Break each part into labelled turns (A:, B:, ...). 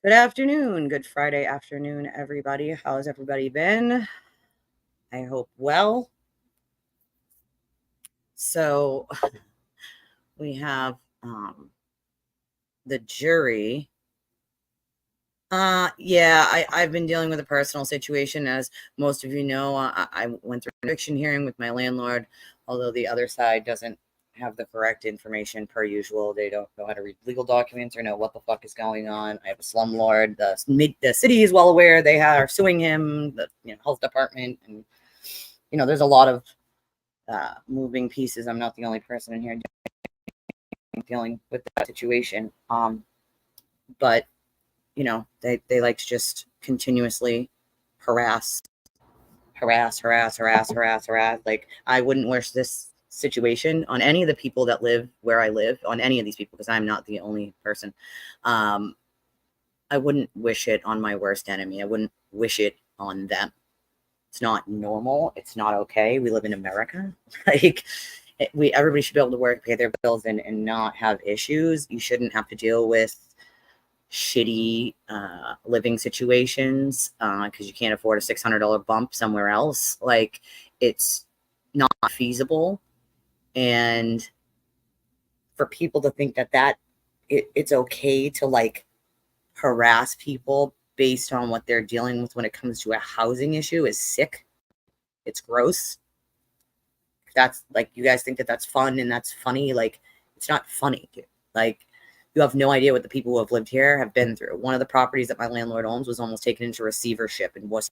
A: Good afternoon. Good Friday afternoon, everybody. How's everybody been? I hope well. So we have the jury. I've been dealing with a personal situation. As most of you know, I went through an eviction hearing with my landlord, although the other side doesn't have the correct information per usual. They don't know how to read legal documents or know what the fuck is going on. I have a slumlord. The city is well aware. They are suing him, the health department, and there's a lot of moving pieces. I'm not the only person in here dealing with that situation. But they like to just continuously harass. Like, I wouldn't wish this situation on any of the people that live where I live, on any of these people, because I'm not the only person. I wouldn't wish it on my worst enemy. I wouldn't wish it on them. It's not normal. It's not okay. We live in America. Like, everybody should be able to work, pay their bills, and not have issues. You shouldn't have to deal with shitty living situations because you can't afford a $600 bump somewhere else. Like, it's not feasible. And for people to think that it's okay to like harass people based on what they're dealing with when it comes to a housing issue is sick. It's gross. That's like, you guys think that that's fun and that's funny. Like, it's not funny, dude. Like, you have no idea what the people who have lived here have been through. One of the properties that my landlord owns was almost taken into receivership and was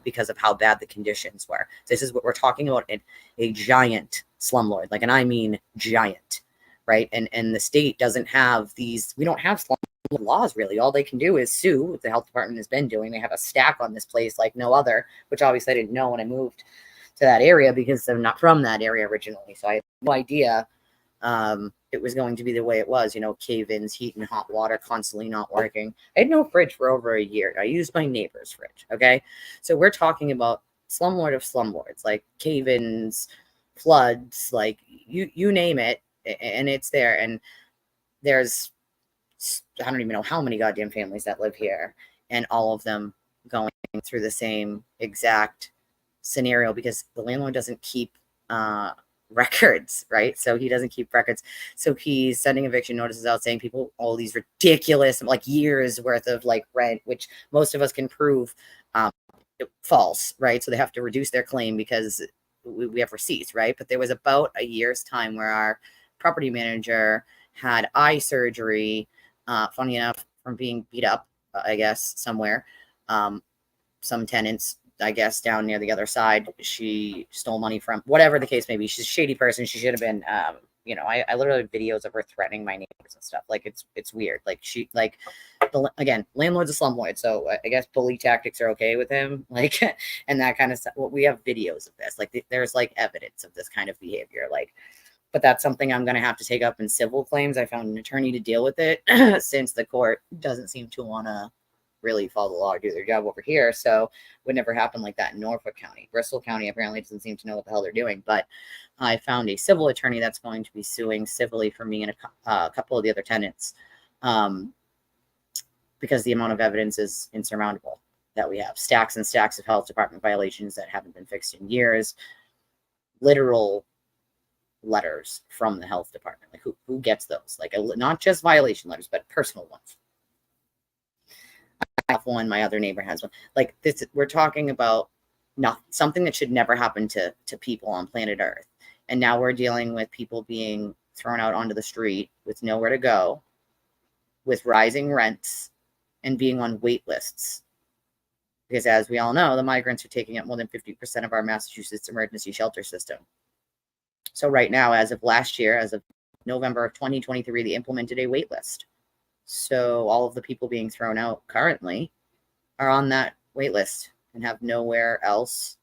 A: because of how bad the conditions were. This is what we're talking about, a giant slumlord, like, and I mean giant, right? And the state doesn't have these. We don't have slumlord laws, really. All they can do is sue, what the health department has been doing. They have a stack on this place like no other, which obviously I didn't know when I moved to that area because I'm not from that area originally. So I had no idea it was going to be the way it was, cave-ins, heat and hot water constantly not working. I had no fridge for over a year. I used my neighbor's fridge. Okay. So we're talking about slumlord of slumlords, like cave-ins, floods, like you name it, and it's there. And there's, I don't even know how many goddamn families that live here, and all of them going through the same exact scenario because the landlord doesn't keep records, right? So he doesn't keep records. So he's sending eviction notices out saying people all these ridiculous, like, years worth of like rent, which most of us can prove false, right? So they have to reduce their claim because we have receipts, right? But there was about a year's time where our property manager had eye surgery, funny enough, from being beat up, I guess, somewhere. Some tenants, I guess, down near the other side, she stole money from, whatever the case may be. She's a shady person. She should have been, I literally have videos of her threatening my neighbors and stuff. Like, it's weird. Like, again, landlord's a slumlord. So I guess bully tactics are okay with him. Like, and that kind of stuff. Well, we have videos of this. Like, there's like evidence of this kind of behavior. Like, but that's something I'm going to have to take up in civil claims. I found an attorney to deal with it since the court doesn't seem to want to really follow the law or do their job over here. So it would never happen like that in Norfolk County. Bristol County apparently doesn't seem to know what the hell they're doing. But I found a civil attorney that's going to be suing civilly for me and a couple of the other tenants because the amount of evidence is insurmountable that we have. Stacks and stacks of health department violations that haven't been fixed in years. Literal letters from the health department. Like, who gets those? Like, not just violation letters, but personal ones. I have one, my other neighbor has one. Like, this, we're talking about something that should never happen to people on planet Earth. And now we're dealing with people being thrown out onto the street with nowhere to go, with rising rents, and being on wait lists. Because as we all know, the migrants are taking up more than 50% of our Massachusetts emergency shelter system. So right now, as of last year, as of November of 2023, they implemented a wait list. So all of the people being thrown out currently are on that wait list and have nowhere else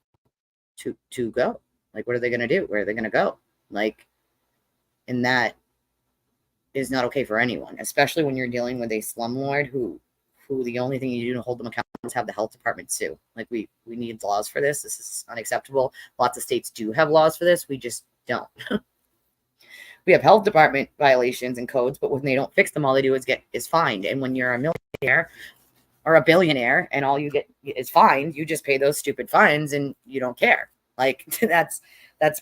A: to go. Like, what are they going to do? Where are they going to go? Like, and that is not okay for anyone, especially when you're dealing with a slumlord who the only thing you do to hold them accountable is have the health department sue. Like, we need laws for this. This is unacceptable. Lots of states do have laws for this. We just don't. We have health department violations and codes, but when they don't fix them, all they do is fined. And when you're a millionaire or a billionaire and all you get is fined, you just pay those stupid fines and you don't care. Like that's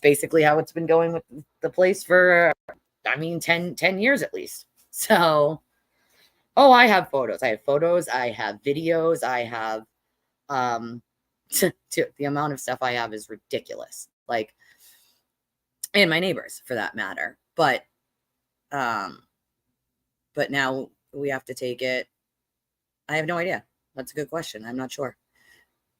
A: basically how it's been going with the place for 10 years at least. So, oh, I have photos. I have photos, I have videos, I have the amount of stuff I have is ridiculous. Like, and my neighbors for that matter. But now we have to take it. I have no idea. That's a good question. I'm not sure.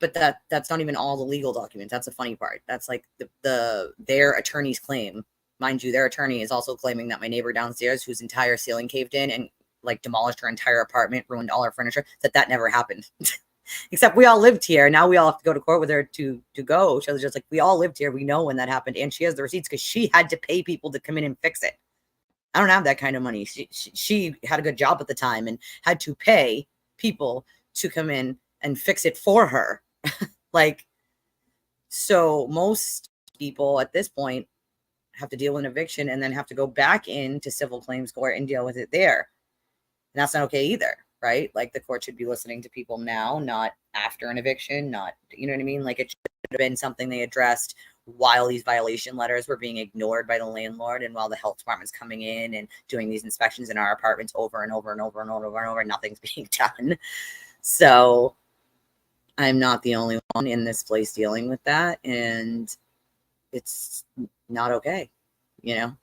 A: But that's not even all the legal documents. That's the funny part. That's like their attorney's claim. Mind you, their attorney is also claiming that my neighbor downstairs, whose entire ceiling caved in and like demolished her entire apartment, ruined all her furniture, that never happened. Except we all lived here. Now we all have to go to court with her to go. She was just like, we all lived here. We know when that happened. And she has the receipts because she had to pay people to come in and fix it. I don't have that kind of money. She had a good job at the time and had to pay people to come in and fix it for her. Like, so most people at this point have to deal with an eviction and then have to go back into civil claims court and deal with it there. And that's not okay either, right? Like, the court should be listening to people now, not after an eviction, not, you know what I mean? Like, it should have been something they addressed while these violation letters were being ignored by the landlord and while the health department's coming in and doing these inspections in our apartments over and over and over and over and over, nothing's being done. So I'm not the only one in this place dealing with that, and it's not okay. You know,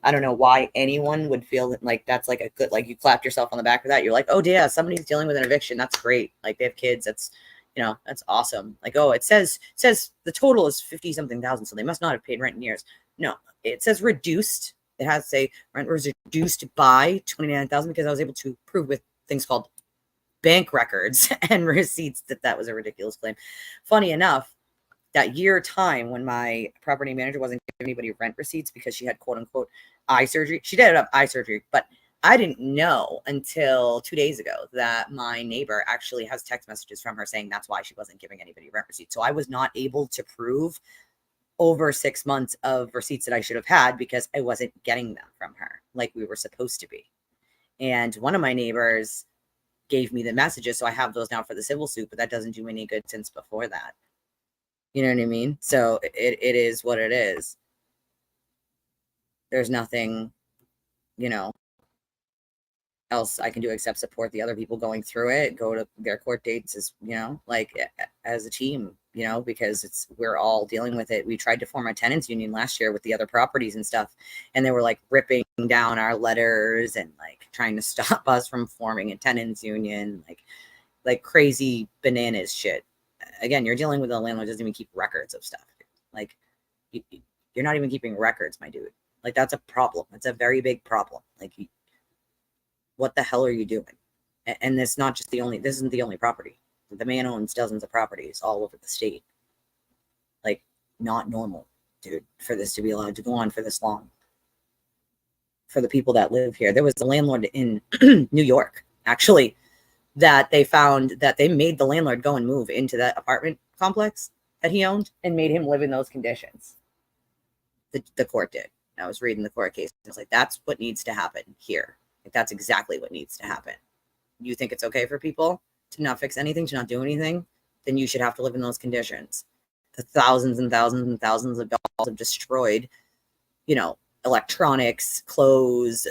A: I don't know why anyone would feel that like that's like a good, like, you clapped yourself on the back for that. You're like, oh yeah, somebody's dealing with an eviction. That's great. Like, they have kids. That's, you know, that's awesome. Like, oh, it says the total is 50 something thousand, so they must not have paid rent in years. No, it says reduced. It has to say rent was reduced by 29,000 because I was able to prove with things called bank records and receipts that was a ridiculous claim. Funny enough, that year time when my property manager wasn't giving anybody rent receipts because she had quote unquote eye surgery. She did have eye surgery, but I didn't know until 2 days ago that my neighbor actually has text messages from her saying that's why she wasn't giving anybody rent receipts. So I was not able to prove over 6 months of receipts that I should have had because I wasn't getting them from her like we were supposed to be. And one of my neighbors gave me the messages, so I have those now for the civil suit, but that doesn't do any good since before that. You know what I mean? So it is what it is. There's nothing, you know, else I can do except support the other people going through it, go to their court dates as, you know, like as a team, you know, because we're all dealing with it. We tried to form a tenants union last year with the other properties and stuff, and they were like ripping down our letters and like trying to stop us from forming a tenants union, like crazy bananas shit. Again, you're dealing with a landlord who doesn't even keep records of stuff. Like, you're not even keeping records, my dude. Like, that's a problem. It's a very big problem. Like, what the hell are you doing? And this isn't the only property. The man owns dozens of properties all over the state. Like, not normal, dude, for this to be allowed to go on for this long. For the people that live here. There was a landlord in New York, actually, that they found that they made the landlord go and move into that apartment complex that he owned and made him live in those conditions. The court did. I was reading the court case. I was like, that's what needs to happen here. Like, that's exactly what needs to happen. You think it's okay for people to not fix anything, to not do anything? Then you should have to live in those conditions. The thousands and thousands and thousands of dollars have destroyed, you know, electronics, clothes,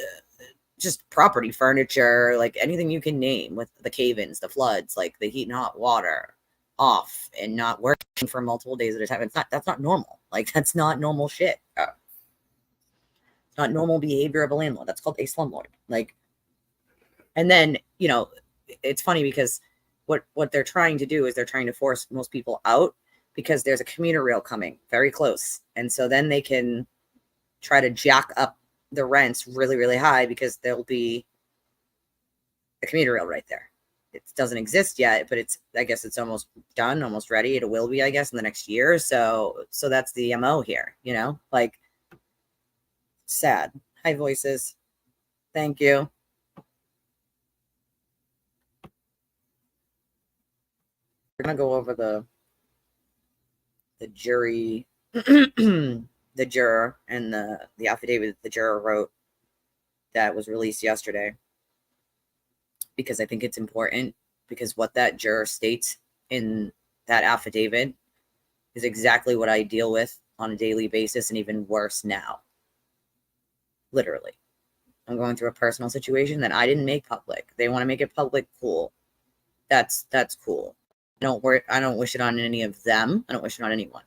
A: just property, furniture, like anything you can name, with the cave-ins, the floods, like the heat and hot water off and not working for multiple days at a time. That's not normal. Like, that's not normal shit. It's not normal behavior of a landlord. That's called a slumlord. Like, and then, you know, it's funny because what they're trying to do is they're trying to force most people out because there's a commuter rail coming very close. And so then they can try to jack up the rents really, really high because there'll be a commuter rail right there. It doesn't exist yet, but I guess it's almost done, almost ready. It will be, I guess, in the next year. So that's the MO here, you know, like, sad. Hi, voices. Thank you. We're going to go over the jury the juror and the affidavit that the juror wrote that was released yesterday, because I think it's important, because what that juror states in that affidavit is exactly what I deal with on a daily basis, and even worse now. Literally. I'm going through a personal situation that I didn't make public. They want to make it public. Cool. That's cool. I don't wish it on any of them. I don't wish it on anyone.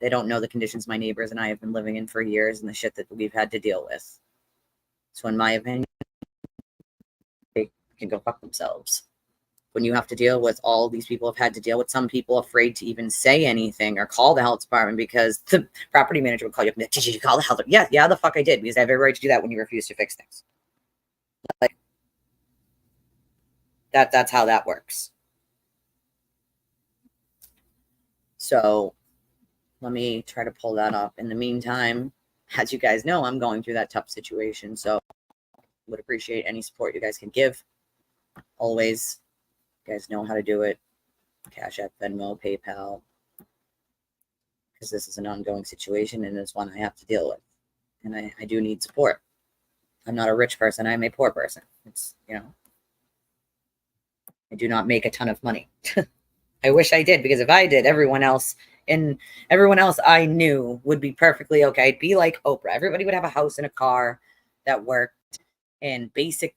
A: They don't know the conditions my neighbors and I have been living in for years and the shit that we've had to deal with. So in my opinion, they can go fuck themselves. When you have to deal with all these people have had to deal with, some people afraid to even say anything or call the health department because the property manager would call you up. Did you call the health department? Yeah, the fuck I did, because I have every right to do that when you refuse to fix things. Like that's how that works. So let me try to pull that up. In the meantime, as you guys know, I'm going through that tough situation. So would appreciate any support you guys can give. Always. You guys know how to do it. Cash App, Venmo, PayPal. Because this is an ongoing situation and it's one I have to deal with. And I do need support. I'm not a rich person. I'm a poor person. It's, I do not make a ton of money. I wish I did, because if I did, everyone else I knew would be perfectly okay. I'd be like Oprah. Everybody would have a house and a car that worked, and basic,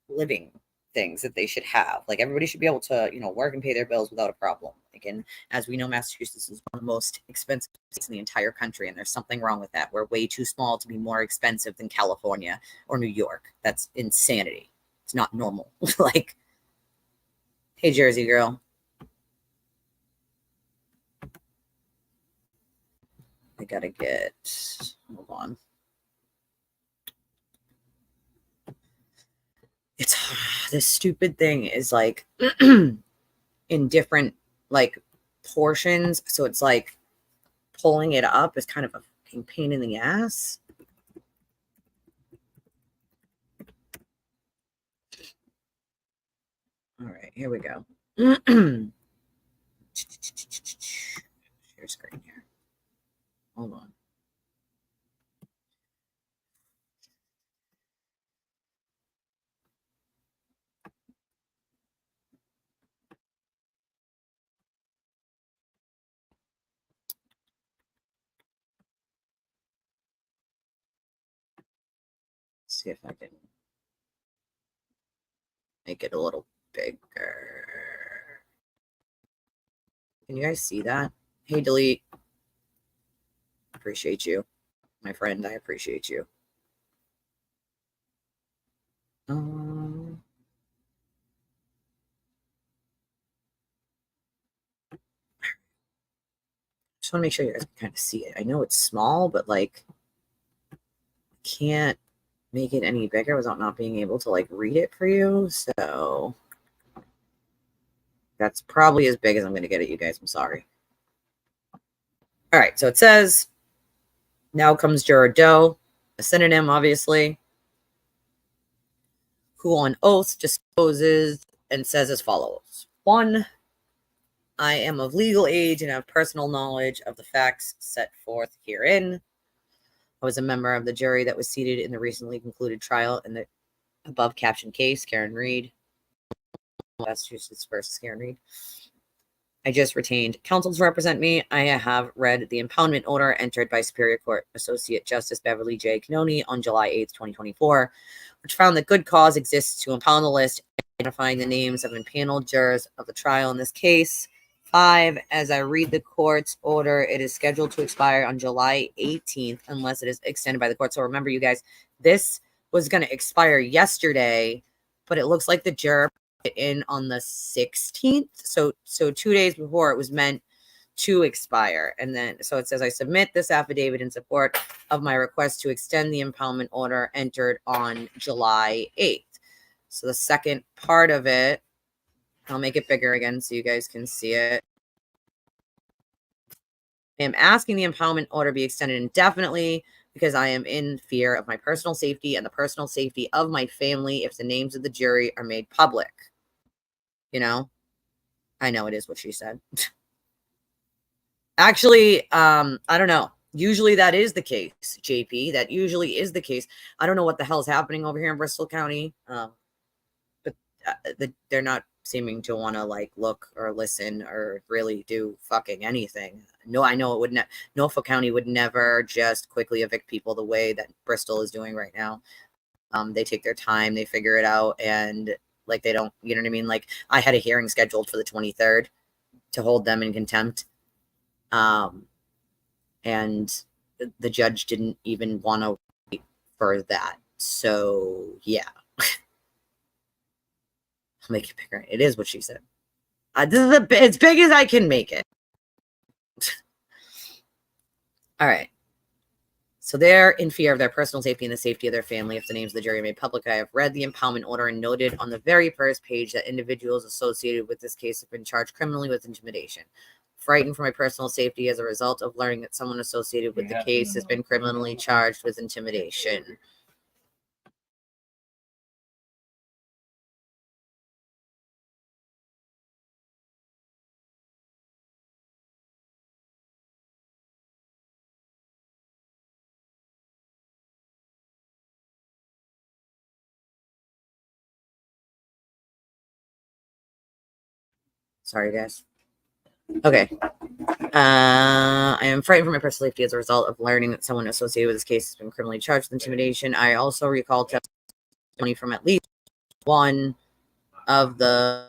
A: living things that they should have. Like, everybody should be able to, work and pay their bills without a problem. Like, and as we know, Massachusetts is one of the most expensive states in the entire country, and there's something wrong with that. We're way too small to be more expensive than California or New York. That's insanity. It's not normal. Like, hey, Jersey girl. I gotta get, hold on. It's this stupid thing is like in different like portions. So it's like pulling it up is kind of a fucking pain in the ass. All right, here we go. Share screen here. Hold on. See if I can make it a little bigger. Can you guys see that? Hey, delete. Appreciate you, my friend. I appreciate you. Just want to make sure you guys can kind of see it. I know it's small, but like, can't make it any bigger without not being able to like read it for you. So that's probably as big as I'm going to get it, you guys. I'm sorry. All right. So it says, now comes Juror Doe, a synonym, obviously, who on oath disposes and says as follows. 1, I am of legal age and have personal knowledge of the facts set forth herein. I was a member of the jury that was seated in the recently concluded trial in the above captioned case, Karen Reed, Massachusetts versus Karen Reed. I just retained counsel to represent me. I have read the impoundment order entered by Superior Court Associate Justice Beverly J. Canoni on July 8th, 2024, which found that good cause exists to impound the list, identifying the names of impaneled jurors of the trial in this case. 5, as I read the court's order, it is scheduled to expire on July 18th unless it is extended by the court. So remember, you guys, this was going to expire yesterday, but it looks like the juror put it in on the 16th. So 2 days before it was meant to expire. And then, so it says, I submit this affidavit in support of my request to extend the impoundment order entered on July 8th. So the second part of it, I'll make it bigger again so you guys can see it. I am asking the impoundment order be extended indefinitely because I am in fear of my personal safety and the personal safety of my family if the names of the jury are made public. I know it is what she said. Actually, I don't know. Usually that is the case, JP. That usually is the case. I don't know what the hell is happening over here in Bristol County, but they're not seeming to want to like look or listen or really do fucking anything. No, I know it would Norfolk County would never just quickly evict people the way that Bristol is doing right now. They take their time, they figure it out, and like they don't, you know what I mean? Like I had a hearing scheduled for the 23rd to hold them in contempt. And the judge didn't even want to wait for that. So yeah. I'll make it bigger. It is what she said. This is as big as I can make it. All right. So they're in fear of their personal safety and the safety of their family if the names of the jury are made public. I have read the impoundment order and noted on the very first page that individuals associated with this case have been charged criminally with intimidation. Frightened for my personal safety as a result of learning that someone associated with the case has been criminally charged with intimidation. Sorry, guys. Okay. I am frightened for my personal safety as a result of learning that someone associated with this case has been criminally charged with intimidation. I also recall testimony from at least one of the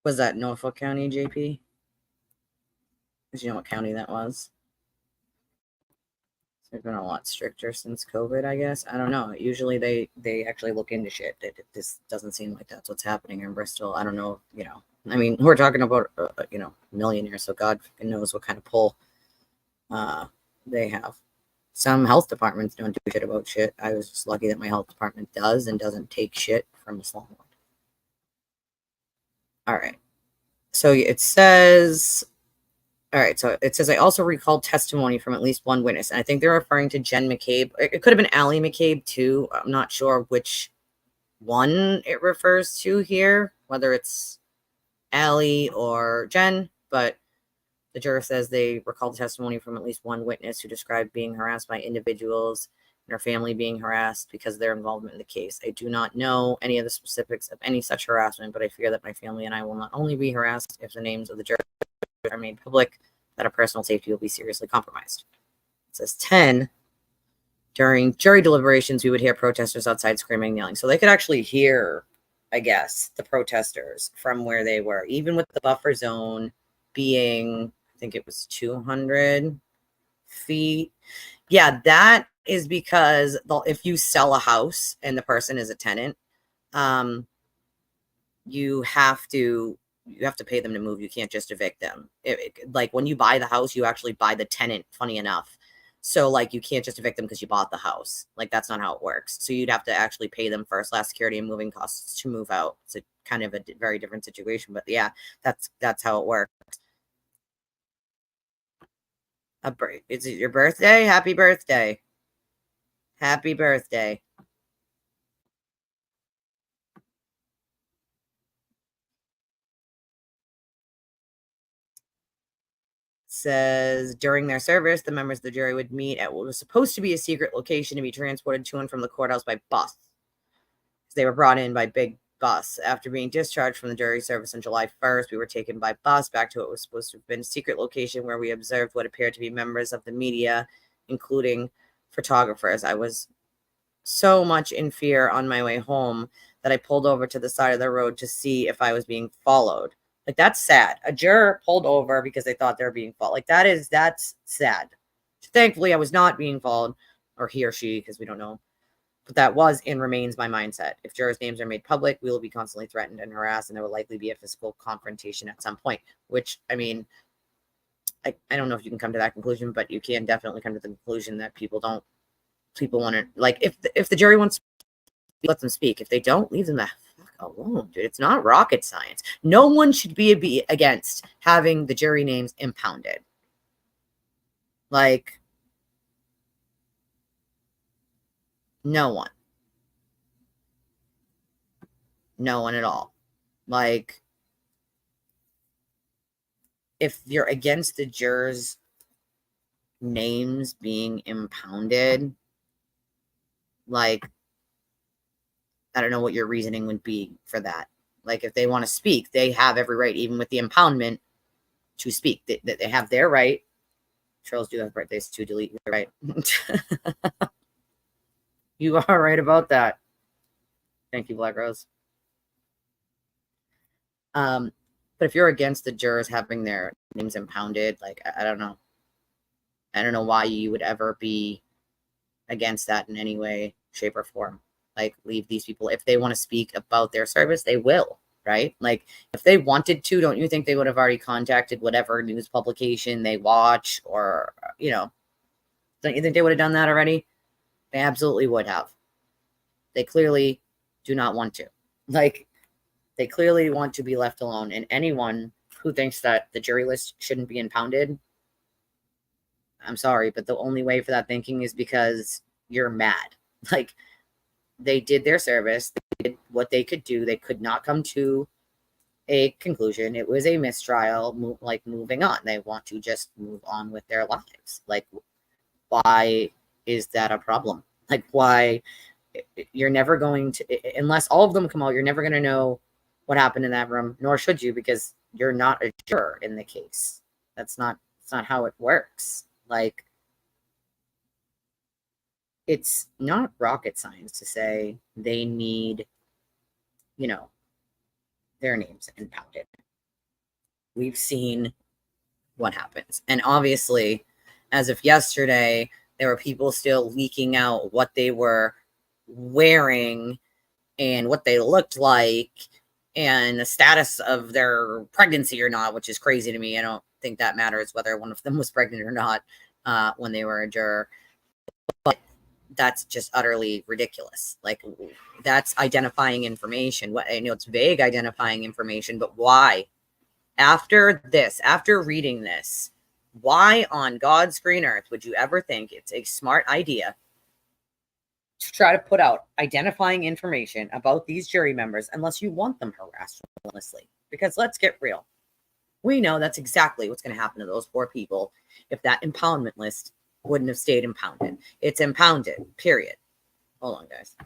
A: was that Norfolk County, JP? Did you know what county that was? They've been a lot stricter since COVID, I guess. I don't know. Usually they actually look into shit. This doesn't seem like that's what's happening in Bristol. I don't know. I mean, we're talking about millionaires, so God knows what kind of pull they have. Some health departments don't do shit about shit. I was just lucky that my health department does and doesn't take shit from a slumlord. All right. So it says I also recalled testimony from at least one witness. And I think they're referring to Jen McCabe. It could have been Allie McCabe too. I'm not sure which one it refers to here, whether it's Allie or Jen, but the juror says they recalled testimony from at least one witness who described being harassed by individuals and her family being harassed because of their involvement in the case. I do not know any of the specifics of any such harassment, but I fear that my family and I will not only be harassed if the names of the jurors are made public, that our personal safety will be seriously compromised. It says 10. During jury deliberations, we would hear protesters outside screaming and yelling. So they could actually hear, I guess, the protesters from where they were, even with the buffer zone being, I think it was 200 feet. Yeah, that is because if you sell a house and the person is a tenant, you have to you have to pay them to move. You can't just evict them. Like when you buy the house, you actually buy the tenant, funny enough. So like you can't just evict them because you bought the house. Like that's not how it works. So you'd have to actually pay them first, last security and moving costs to move out. It's a kind of a very different situation, but yeah, that's how it works. Is it your birthday? Happy birthday. Happy birthday. Says during their service, the members of the jury would meet at what was supposed to be a secret location to be transported to and from the courthouse by bus. They were brought in by big bus. After being discharged from the jury service on July 1st, we were taken by bus back to what was supposed to have been a secret location where we observed what appeared to be members of the media, including photographers. I was so much in fear on my way home that I pulled over to the side of the road to see if I was being followed. Like that's sad. A juror pulled over because they thought they were being followed. Like that's sad. Thankfully, I was not being followed, or he or she, because we don't know. But that was and remains my mindset. If jurors' names are made public, we will be constantly threatened and harassed, and there will likely be a physical confrontation at some point. Which, I mean, I don't know if you can come to that conclusion, but you can definitely come to the conclusion that people want to, like, if the jury wants to speak, let them speak. If they don't, leave them the fuck alone, dude. It's not rocket science. No one should be against having the jury names impounded. Like, no one. No one at all. Like, if you're against the jurors' names being impounded, like, I don't know what your reasoning would be for that. Like, if they want to speak, they have every right, even with the impoundment, to speak. They have their right. Trolls do have birthdays to delete. You're right. You are right about that. Thank you, Black Rose. But if you're against the jurors having their names impounded, like, I don't know. I don't know why you would ever be against that in any way, shape, or form. Like, leave these people. If they want to speak about their service, they will, right? Like, if they wanted to, don't you think they would have already contacted whatever news publication they watch, or, don't you think they would have done that already? They absolutely would have. They clearly do not want to. Like, they clearly want to be left alone. And anyone who thinks that the jury list shouldn't be impounded, I'm sorry, but the only way for that thinking is because you're mad. Like, they did their service, they did what they could do. They could not come to a conclusion. It was a mistrial, like, moving on. They want to just move on with their lives. Like, why is that a problem? Like, why? You're never going to, unless all of them come out, you're never going to know what happened in that room, nor should you, because you're not a juror in the case. That's not how it works. Like, it's not rocket science to say they need, their names impounded. We've seen what happens. And obviously, as of yesterday, there were people still leaking out what they were wearing and what they looked like and the status of their pregnancy or not, which is crazy to me. I don't think that matters whether one of them was pregnant or not when they were a juror. But that's just utterly ridiculous. Like, that's identifying information. I know it's vague identifying information, but why? After reading this, why on God's green earth would you ever think it's a smart idea to try to put out identifying information about these jury members unless you want them harassed relentlessly? Because let's get real. We know that's exactly what's going to happen to those poor people if that impoundment list wouldn't have stayed impounded. It's impounded, period. Hold on, guys.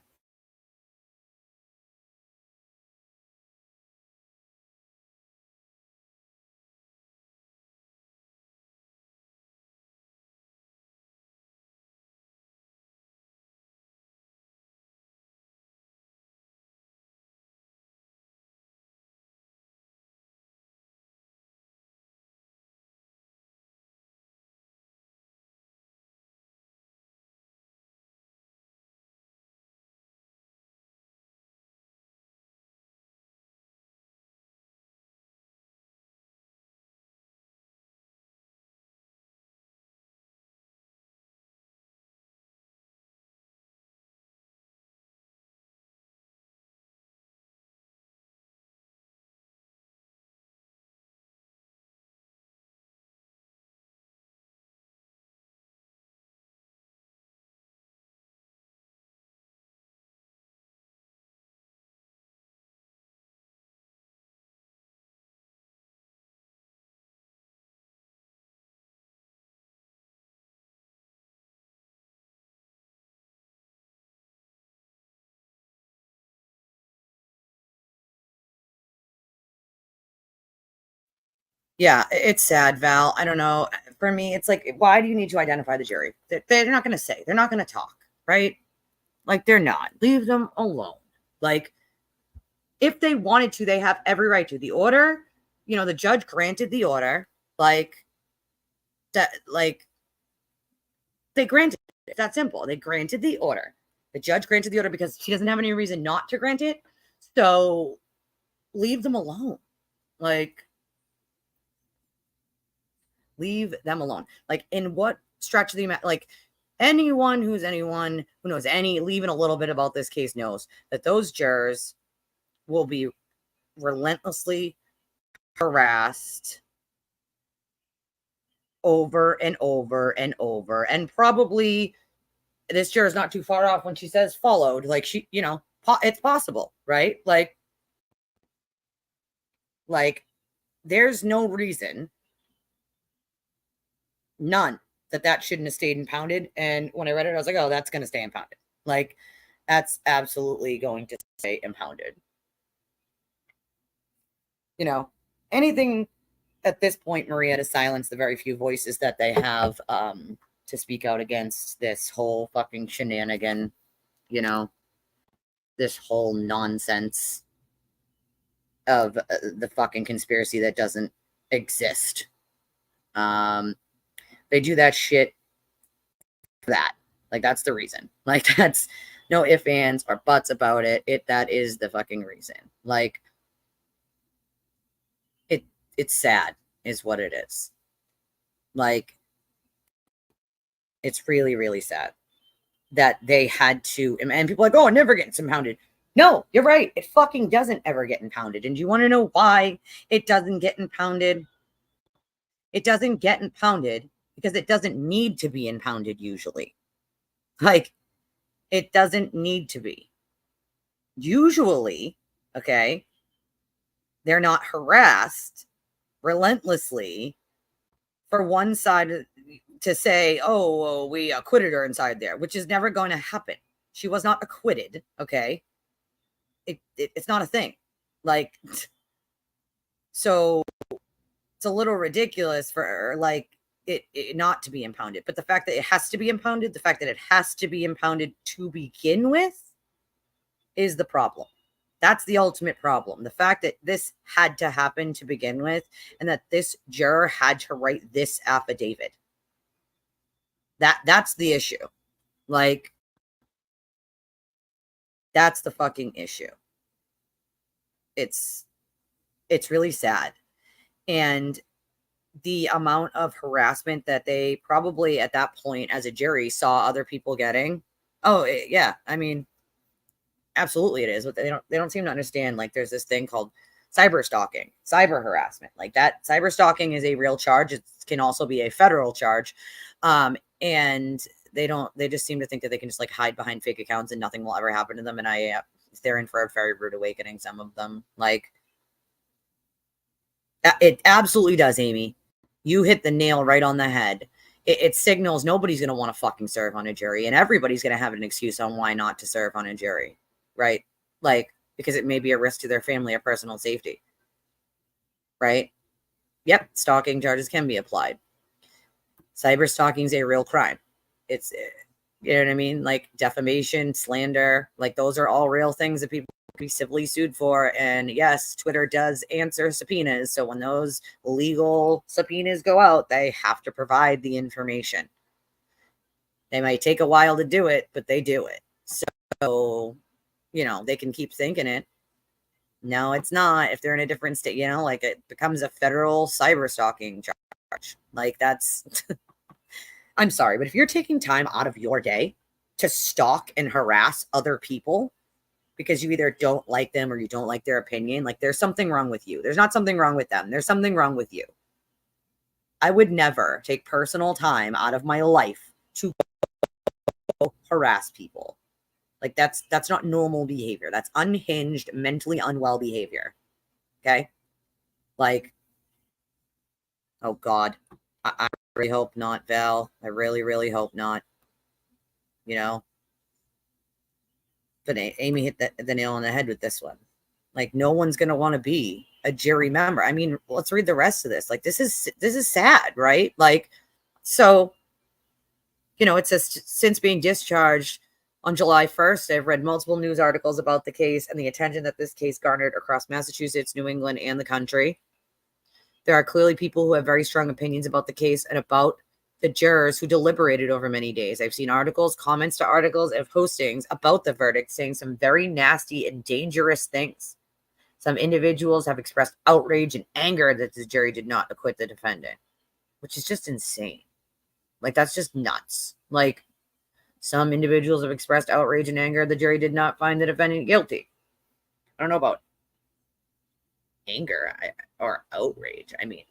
A: Yeah, it's sad, Val. I don't know. For me, it's like, why do you need to identify the jury? They're not going to say, they're not going to talk, right? Like, they're not. Leave them alone. Like, if they wanted to, they have every right to. The order, the judge granted the order, like, that, like, they granted it. It's that simple. They granted the order. The judge granted the order because she doesn't have any reason not to grant it. So leave them alone. Like, leave them alone. Like, in what stretch of the like, anyone who knows even a little bit about this case knows that those jurors will be relentlessly harassed over and over and over. And probably this juror is not too far off when she says followed. Like, it's possible, right? Like there's no reason, none, that shouldn't have stayed impounded. And when I read it, I was like, oh, that's going to stay impounded. Like, that's absolutely going to stay impounded. Anything at this point, Maria, to silence the very few voices that they have to speak out against this whole fucking shenanigan, this whole nonsense of the fucking conspiracy that doesn't exist. They do that shit for that. Like, that's the reason. Like, that's no ifs, ands, or buts about it. That is the fucking reason. Like, it's sad is what it is. Like, it's really, really sad that they had to, and people are like, oh, it never gets impounded. No, you're right. It fucking doesn't ever get impounded. And do you want to know why it doesn't get impounded? It doesn't get impounded because it doesn't need to be impounded usually. Like, it doesn't need to be. Usually, okay, they're not harassed relentlessly for one side to say, oh, we acquitted her inside there, which is never going to happen. She was not acquitted, okay? It's not a thing. Like, so it's a little ridiculous for, like, it not to be impounded. But the fact that it has to be impounded, the fact that it has to be impounded to begin with is the problem. That's the ultimate problem. The fact that this had to happen to begin with, and that this juror had to write this affidavit. That's the issue. Like, that's the fucking issue. It's really sad. And the amount of harassment that they probably at that point as a jury saw other people getting. Oh, yeah. I mean, absolutely it is. But they don't seem to understand, like, there's this thing called cyber stalking, cyber harassment. Like, that cyber stalking is a real charge. It can also be a federal charge. And they just seem to think that they can just, like, hide behind fake accounts and nothing will ever happen to them. And they're in for a very rude awakening, some of them. Like, it absolutely does, Amy. You hit the nail right on the head. It signals nobody's going to want to fucking serve on a jury, and everybody's going to have an excuse on why not to serve on a jury, right? Like, because it may be a risk to their family or personal safety, right? Yep, stalking charges can be applied. Cyber stalking is a real crime. It's, you know what I mean? Like, defamation, slander, like, those are all real things that people be civilly sued for. And yes, Twitter does answer subpoenas. So when those legal subpoenas go out, they have to provide the information. They might take a while to do it, but they do it. So, they can keep thinking it. No, it's not. If they're in a different state, like, it becomes a federal cyber stalking charge. Like, that's, I'm sorry, but if you're taking time out of your day to stalk and harass other people, because you either don't like them or you don't like their opinion, like, there's something wrong with you. There's not something wrong with them. There's something wrong with you. I would never take personal time out of my life to harass people. Like, that's not normal behavior. That's unhinged, mentally unwell behavior. Okay? Like, oh God. I really hope not, Val. I really, really hope not. But Amy hit the nail on the head with this one. Like, no one's going to want to be a jury member. I mean, let's read the rest of this. Like, this is sad, right? Like, so, you know, it says, since being discharged on July 1st, I've read multiple news articles about the case and the attention that this case garnered across Massachusetts, New England, and the country. There are clearly people who have very strong opinions about the case and about the jurors who deliberated over many days. I've seen articles, comments to articles, and postings about the verdict saying some very nasty and dangerous things. Some individuals have expressed outrage and anger that the jury did not acquit the defendant, which is just insane. Like, that's just nuts. Like, some individuals have expressed outrage and anger the jury did not find the defendant guilty. I don't know about anger or outrage. I mean,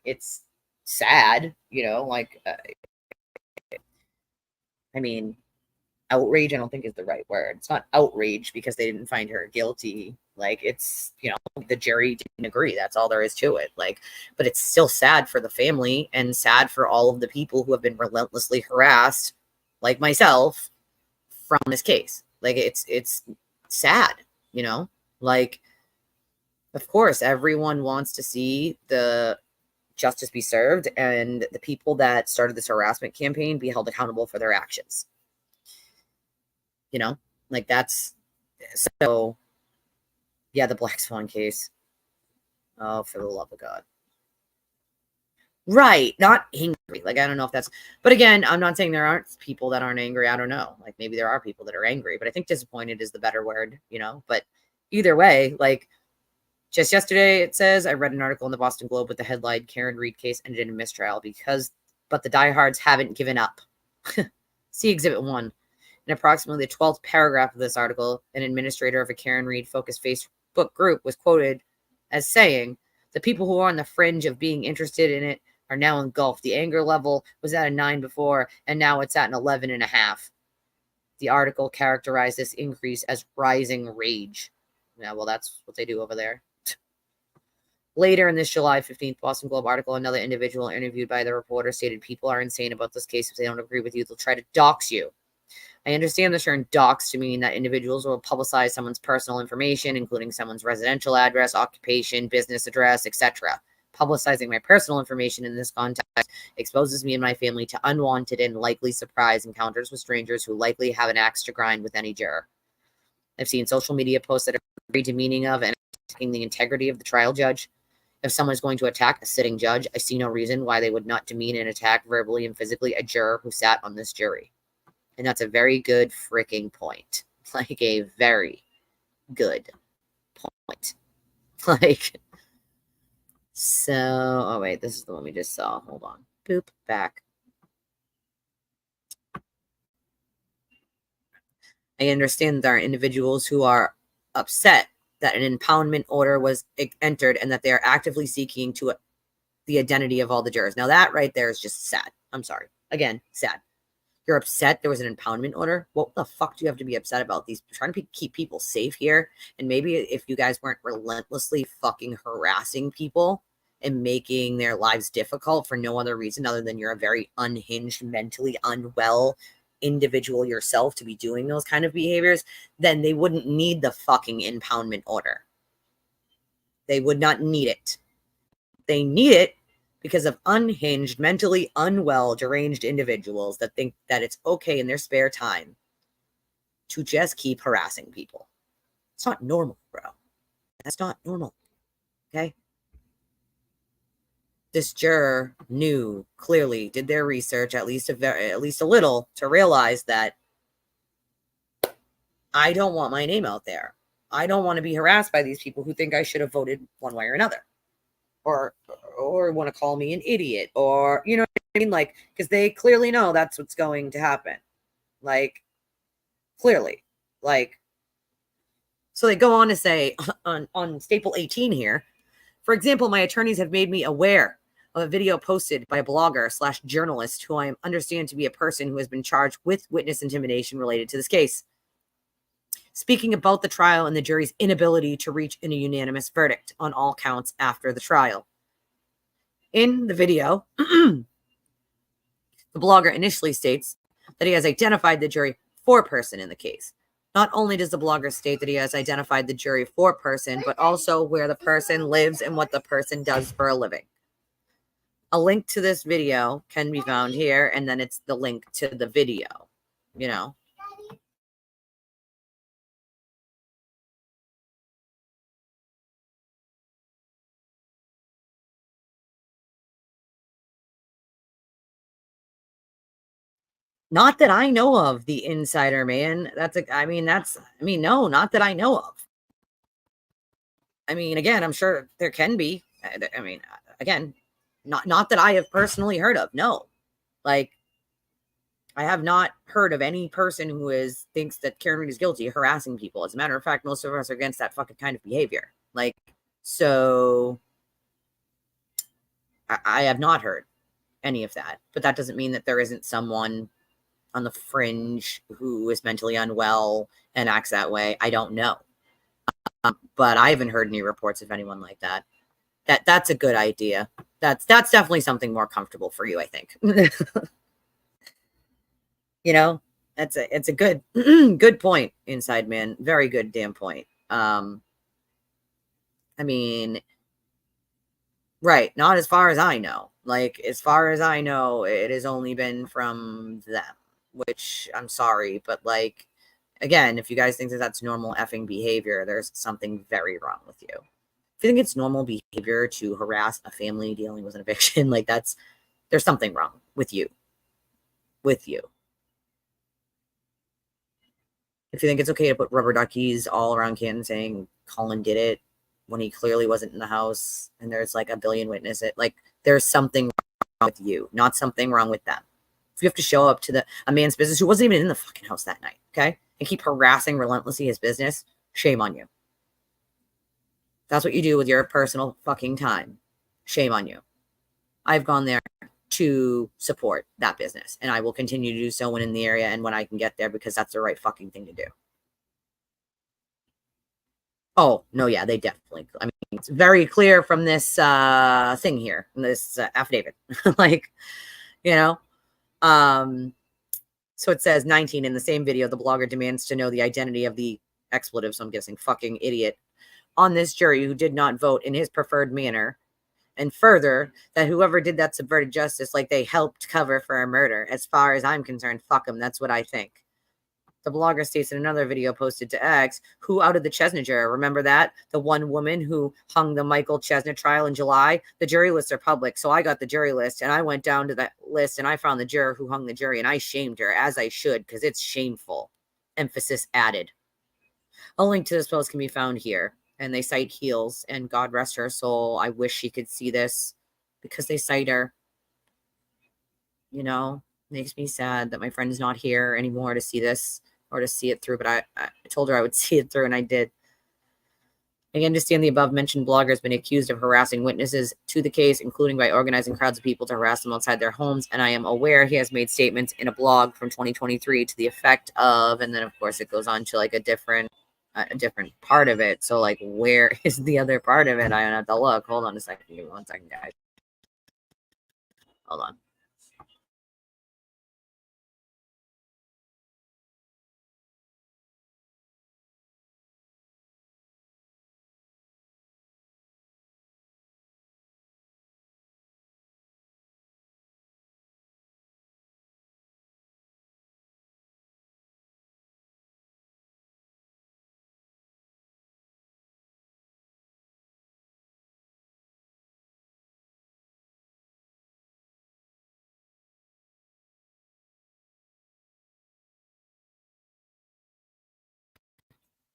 A: it's sad, you know, like, I mean, outrage, I don't think is the right word. It's not outrage because they didn't find her guilty. Like, it's, you know, the jury didn't agree. That's all there is to it. Like, but it's still sad for the family and sad for all of the people who have been relentlessly harassed, like myself, from this case. Like, it's sad, you know, like, of course, everyone wants to see the justice be served and the people that started this harassment campaign be held accountable for their actions. You know, like, that's, so yeah, the Black Swan case. Oh, for the love of God. Right. Not angry. Like, I don't know if that's, but again, I'm not saying there aren't people that aren't angry. I don't know. Like, maybe there are people that are angry, but I think disappointed is the better word, you know, but either way, like, just yesterday, it says, I read an article in the Boston Globe with the headline, Karen Reed case ended in a mistrial but the diehards haven't given up. See Exhibit 1. In approximately the 12th paragraph of this article, an administrator of a Karen Reed focused Facebook group was quoted as saying, the people who are on the fringe of being interested in it are now engulfed. The anger level was at a 9 before, and now it's at an 11.5. The article characterized this increase as rising rage. Yeah, well, that's what they do over there. Later in this July 15th Boston Globe article, another individual interviewed by the reporter stated, people are insane about this case. If they don't agree with you, they'll try to dox you. I understand the term dox to mean that individuals will publicize someone's personal information, including someone's residential address, occupation, business address, etc. Publicizing my personal information in this context exposes me and my family to unwanted and likely surprise encounters with strangers who likely have an axe to grind with any juror. I've seen social media posts that are very demeaning of and attacking the integrity of the trial judge. If someone's going to attack a sitting judge, I see no reason why they would not demean and attack verbally and physically a juror who sat on this jury. And that's a very good freaking point. Like, a very good point. Like, so, oh wait, this is the one we just saw. Hold on. Boop, back. I understand there are individuals who are upset that an impoundment order was entered and that they are actively seeking to the identity of all the jurors. Now, that right there is just sad. I'm sorry. Again, sad. You're upset there was an impoundment order? What the fuck do you have to be upset about? These trying to keep people safe here? And maybe if you guys weren't relentlessly fucking harassing people and making their lives difficult for no other reason other than you're a very unhinged, mentally unwell individual yourself to be doing those kind of behaviors, then they wouldn't need the fucking impoundment order. They would not need it. They need it because of unhinged, mentally unwell, deranged individuals that think that it's okay in their spare time to just keep harassing people. It's not normal, bro. That's not normal. Okay? This juror knew, clearly did their research, at least a little, to realize that I don't want my name out there. I don't want to be harassed by these people who think I should have voted one way or another, or want to call me an idiot, or, you know what I mean? Like, because they clearly know that's what's going to happen. Like, clearly. Like, so they go on to say on Staple 18 here, for example, my attorneys have made me aware of a video posted by a blogger/journalist who I understand to be a person who has been charged with witness intimidation related to this case, speaking about the trial and the jury's inability to reach a unanimous verdict on all counts after the trial. In the video, the blogger initially states that he has identified the jury foreperson in the case. Not only does the blogger state that he has identified the jury for person, but also where the person lives and what the person does for a living. A link to this video can be found here, and then it's the link to the video, you know. Not that I know of, the insider man. No, not that I know of. I mean, again, I'm sure there can be. Again, not that I have personally heard of. No, like I have not heard of any person who thinks that Karen Read is guilty of harassing people. As a matter of fact, most of us are against that fucking kind of behavior. Like, so I have not heard any of that. But that doesn't mean that there isn't someone on the fringe who is mentally unwell and acts that way. I don't know. But I haven't heard any reports of anyone like that. That's a good idea. That's definitely something more comfortable for you, I think. You know, it's a good good point, inside man. Very good damn point. I mean, right, not as far as I know. Like, as far as I know, it has only been from them, which I'm sorry, but like, again, if you guys think that that's normal effing behavior, there's something very wrong with you. If you think it's normal behavior to harass a family dealing with an eviction, like there's something wrong with you. With you. If you think it's okay to put rubber duckies all around Canton saying Colin did it when he clearly wasn't in the house and there's like a billion witnesses, like there's something wrong with you, not something wrong with them. If you have to show up to a man's business who wasn't even in the fucking house that night, okay, and keep harassing relentlessly his business, shame on you. That's what you do with your personal fucking time. Shame on you. I've gone there to support that business, and I will continue to do so when in the area and when I can get there, because that's the right fucking thing to do. Oh, no, yeah, they definitely, I mean, it's very clear from this thing here, this affidavit. Like, you know, so it says 19 in the same video, the blogger demands to know the identity of the expletive, so I'm guessing fucking idiot, on this jury who did not vote in his preferred manner. And further, that whoever did that subverted justice, like they helped cover for a murder. As far as I'm concerned, fuck them. That's what I think. The blogger states in another video posted to X, who outed the Chesna juror. Remember that? The one woman who hung the Michael Chesna trial in July? The jury lists are public, so I got the jury list, and I went down to that list, and I found the juror who hung the jury, and I shamed her, as I should, because it's shameful. Emphasis added. A link to this post can be found here. And they cite Heels, and God rest her soul. I wish she could see this, because they cite her. You know, makes me sad that my friend is not here anymore to see this or to see it through. But I told her I would see it through, and I did. I understand the above mentioned blogger has been accused of harassing witnesses to the case, including by organizing crowds of people to harass them outside their homes. And I am aware he has made statements in a blog from 2023 to the effect of, and then of course it goes on to like a different part of it. So like, where is the other part of it? I have to look. Hold on a second. Give me 1 second, guys. Hold on.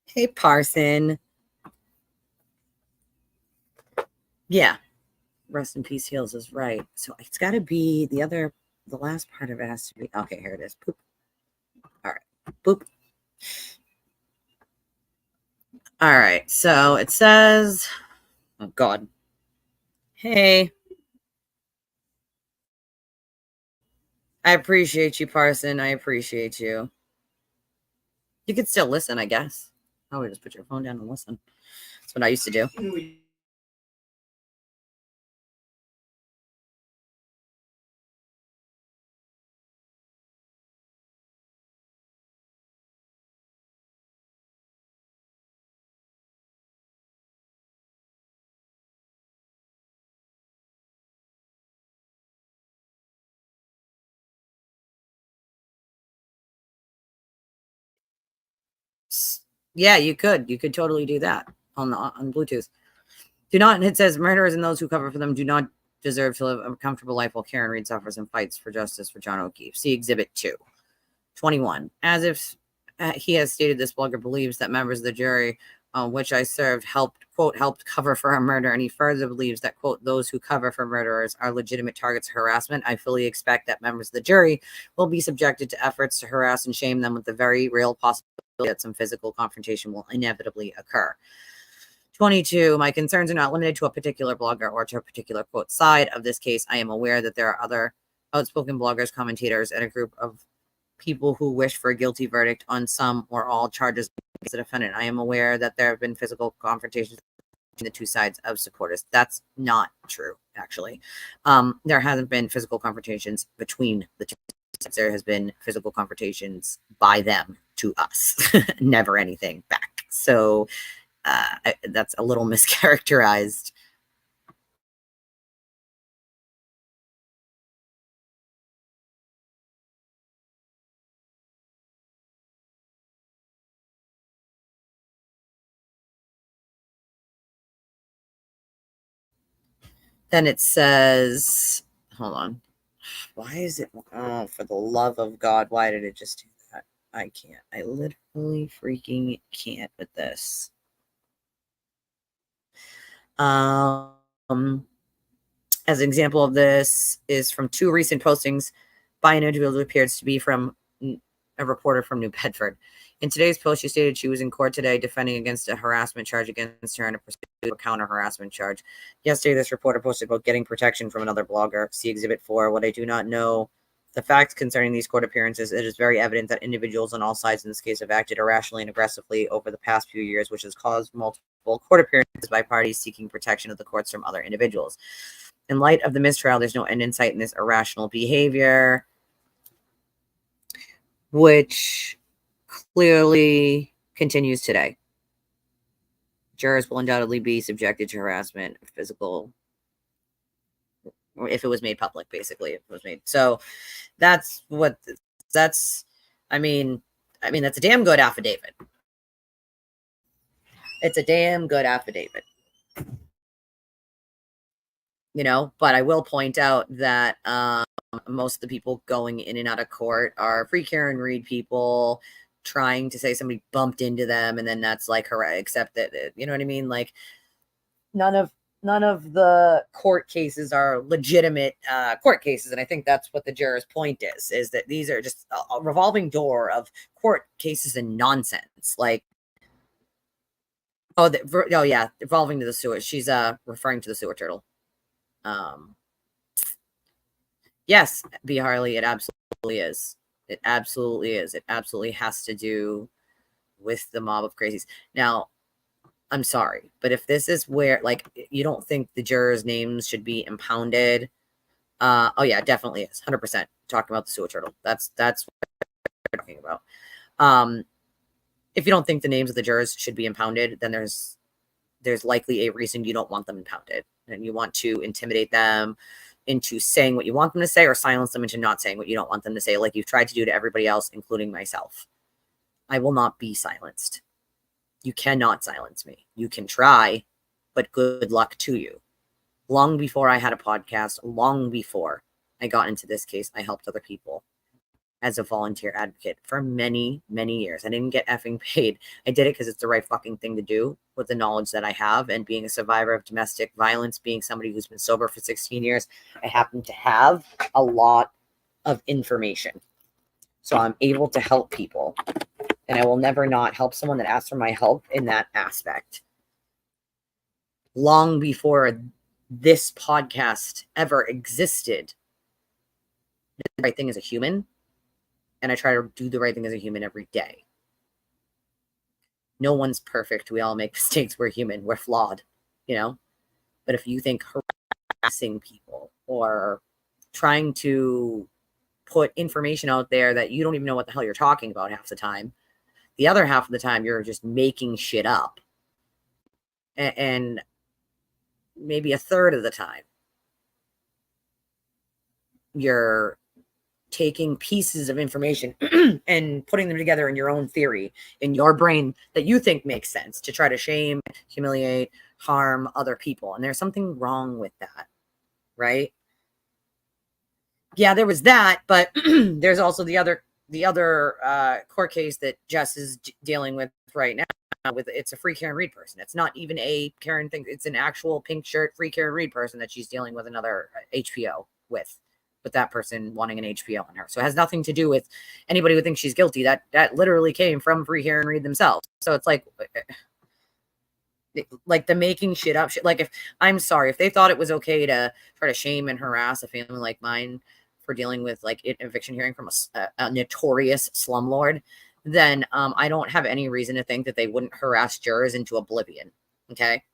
A: Hey, Parson. Yeah. Rest in peace, Heels is right. So it's got to be the last part of it has to be, okay, here it is. Boop. All right. Boop. All right. So it says, oh, God. Hey. I appreciate you, Parson. I appreciate you. You could still listen, I guess. Oh, just put your phone down and listen. That's what I used to do. Yeah, you could totally do that on Bluetooth. Do not, it says murderers and those who cover for them do not deserve to live a comfortable life while Karen Reed suffers and fights for justice for John O'Keefe. See Exhibit 2. 21. As if he has stated, this blogger believes that members of the jury on which I served helped cover for a murder, and he further believes that, quote, those who cover for murderers are legitimate targets of harassment. I fully expect that members of the jury will be subjected to efforts to harass and shame them with the very real possibility that some physical confrontation will inevitably occur. 22. My concerns are not limited to a particular blogger or to a particular, quote, side of this case. I am aware that there are other outspoken bloggers, commentators, and a group of people who wish for a guilty verdict on some or all charges against the defendant. I am aware that there have been physical confrontations between the two sides of supporters. That's not true, actually. There hasn't been physical confrontations between the two sides. There has been physical confrontations by them to us, never anything back. So that's a little mischaracterized. Then it says, hold on. Why is it? Oh, for the love of God, why did it just do that? I can't. I literally freaking can't with this. As an example of this is from 2 recent postings by an individual who appears to be from a reporter from New Bedford. In today's post, she stated she was in court today defending against a harassment charge against her and a pursuit of a counter harassment charge. Yesterday, this reporter posted about getting protection from another blogger. See Exhibit 4. What I do not know the facts concerning these court appearances, it is very evident that individuals on all sides in this case have acted irrationally and aggressively over the past few years, which has caused multiple court appearances by parties seeking protection of the courts from other individuals. In light of the mistrial, there's no end in sight in this irrational behavior, which clearly continues today. Jurors will undoubtedly be subjected to harassment, physical, or if it was made public, basically, if it was made. So that's what that's. I mean, that's a damn good affidavit. It's a damn good affidavit. But I will point out that most of the people going in and out of court are free Karen Reed people trying to say somebody bumped into them, and then that's like except that you know what I mean. Like none of the court cases are legitimate court cases, and I think that's what the juror's point is that these are just a revolving door of court cases and nonsense. Like oh yeah, evolving to the sewer. She's referring to the sewer turtle. Yes, B. Harley, it absolutely is. It absolutely is. It absolutely has to do with the mob of crazies. Now, I'm sorry, but if this is where, like, you don't think the jurors' names should be impounded? Oh yeah, it definitely is. 100% talking about the sewer turtle. That's what we're talking about. If you don't think the names of the jurors should be impounded, then there's likely a reason you don't want them impounded, and you want to intimidate them into saying what you want them to say or silence them into not saying what you don't want them to say, like you've tried to do to everybody else, including myself. I will not be silenced. You cannot silence me. You can try, but good luck to you. Long before I had a podcast, long before I got into this case, I helped other people as a volunteer advocate for many, many years. I didn't get effing paid. I did it because it's the right fucking thing to do with the knowledge that I have. And being a survivor of domestic violence, being somebody who's been sober for 16 years, I happen to have a lot of information. So I'm able to help people. And I will never not help someone that asks for my help in that aspect. Long before this podcast ever existed, the right thing as a human. And I try to do the right thing as a human every day. No one's perfect. We all make mistakes. We're human. We're flawed, But if you think harassing people or trying to put information out there that you don't even know what the hell you're talking about half the time, the other half of the time you're just making shit up. And maybe a third of the time you're taking pieces of information and putting them together in your own theory in your brain that you think makes sense to try to shame, humiliate, harm other people. And there's something wrong with that, right? Yeah, there was that, but there's also the other court case that Jess is dealing with right now. With it's a free Karen Reed person. It's not even a Karen thing. It's an actual pink shirt free Karen Reed person that she's dealing with another HPO with that person wanting an HPO on her. So it has nothing to do with anybody who thinks she's guilty. That literally came from free Karen Reed themselves. So it's like the making shit up shit. Like, if I'm sorry, if they thought it was okay to try to shame and harass a family like mine for dealing with like an eviction hearing from a notorious slumlord, then I don't have any reason to think that they wouldn't harass jurors into oblivion. Okay.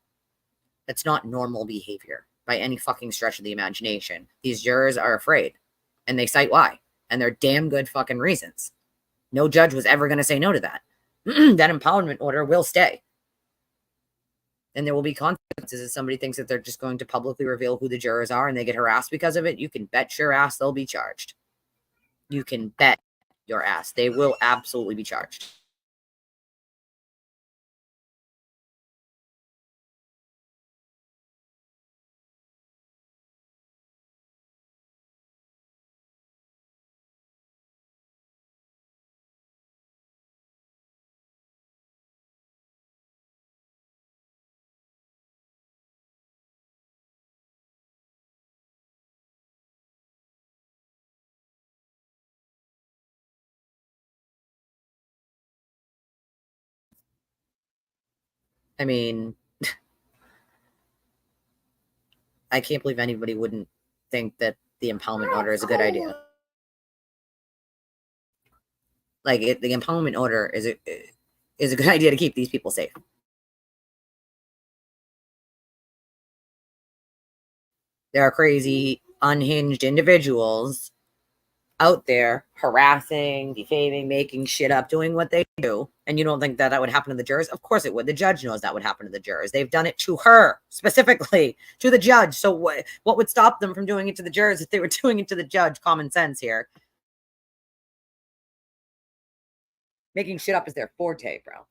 A: That's not normal behavior by any fucking stretch of the imagination. These jurors are afraid and they cite why, and they're damn good fucking reasons. No judge was ever going to say no to that. That impoundment order will stay. And there will be consequences if somebody thinks that they're just going to publicly reveal who the jurors are and they get harassed because of it. You can bet your ass they'll be charged. You can bet your ass they will absolutely be charged. I mean, I can't believe anybody wouldn't think that the impoundment order is a good idea. Like, the impoundment order is a good idea to keep these people safe. There are crazy, unhinged individuals out there harassing, defaming, making shit up, doing what they do. And you don't think that would happen to the jurors? Of course it would. The judge knows that would happen to the jurors. They've done it to her, specifically to the judge. So what would stop them from doing it to the jurors if they were doing it to the judge? Common sense here. Making shit up is their forte, bro.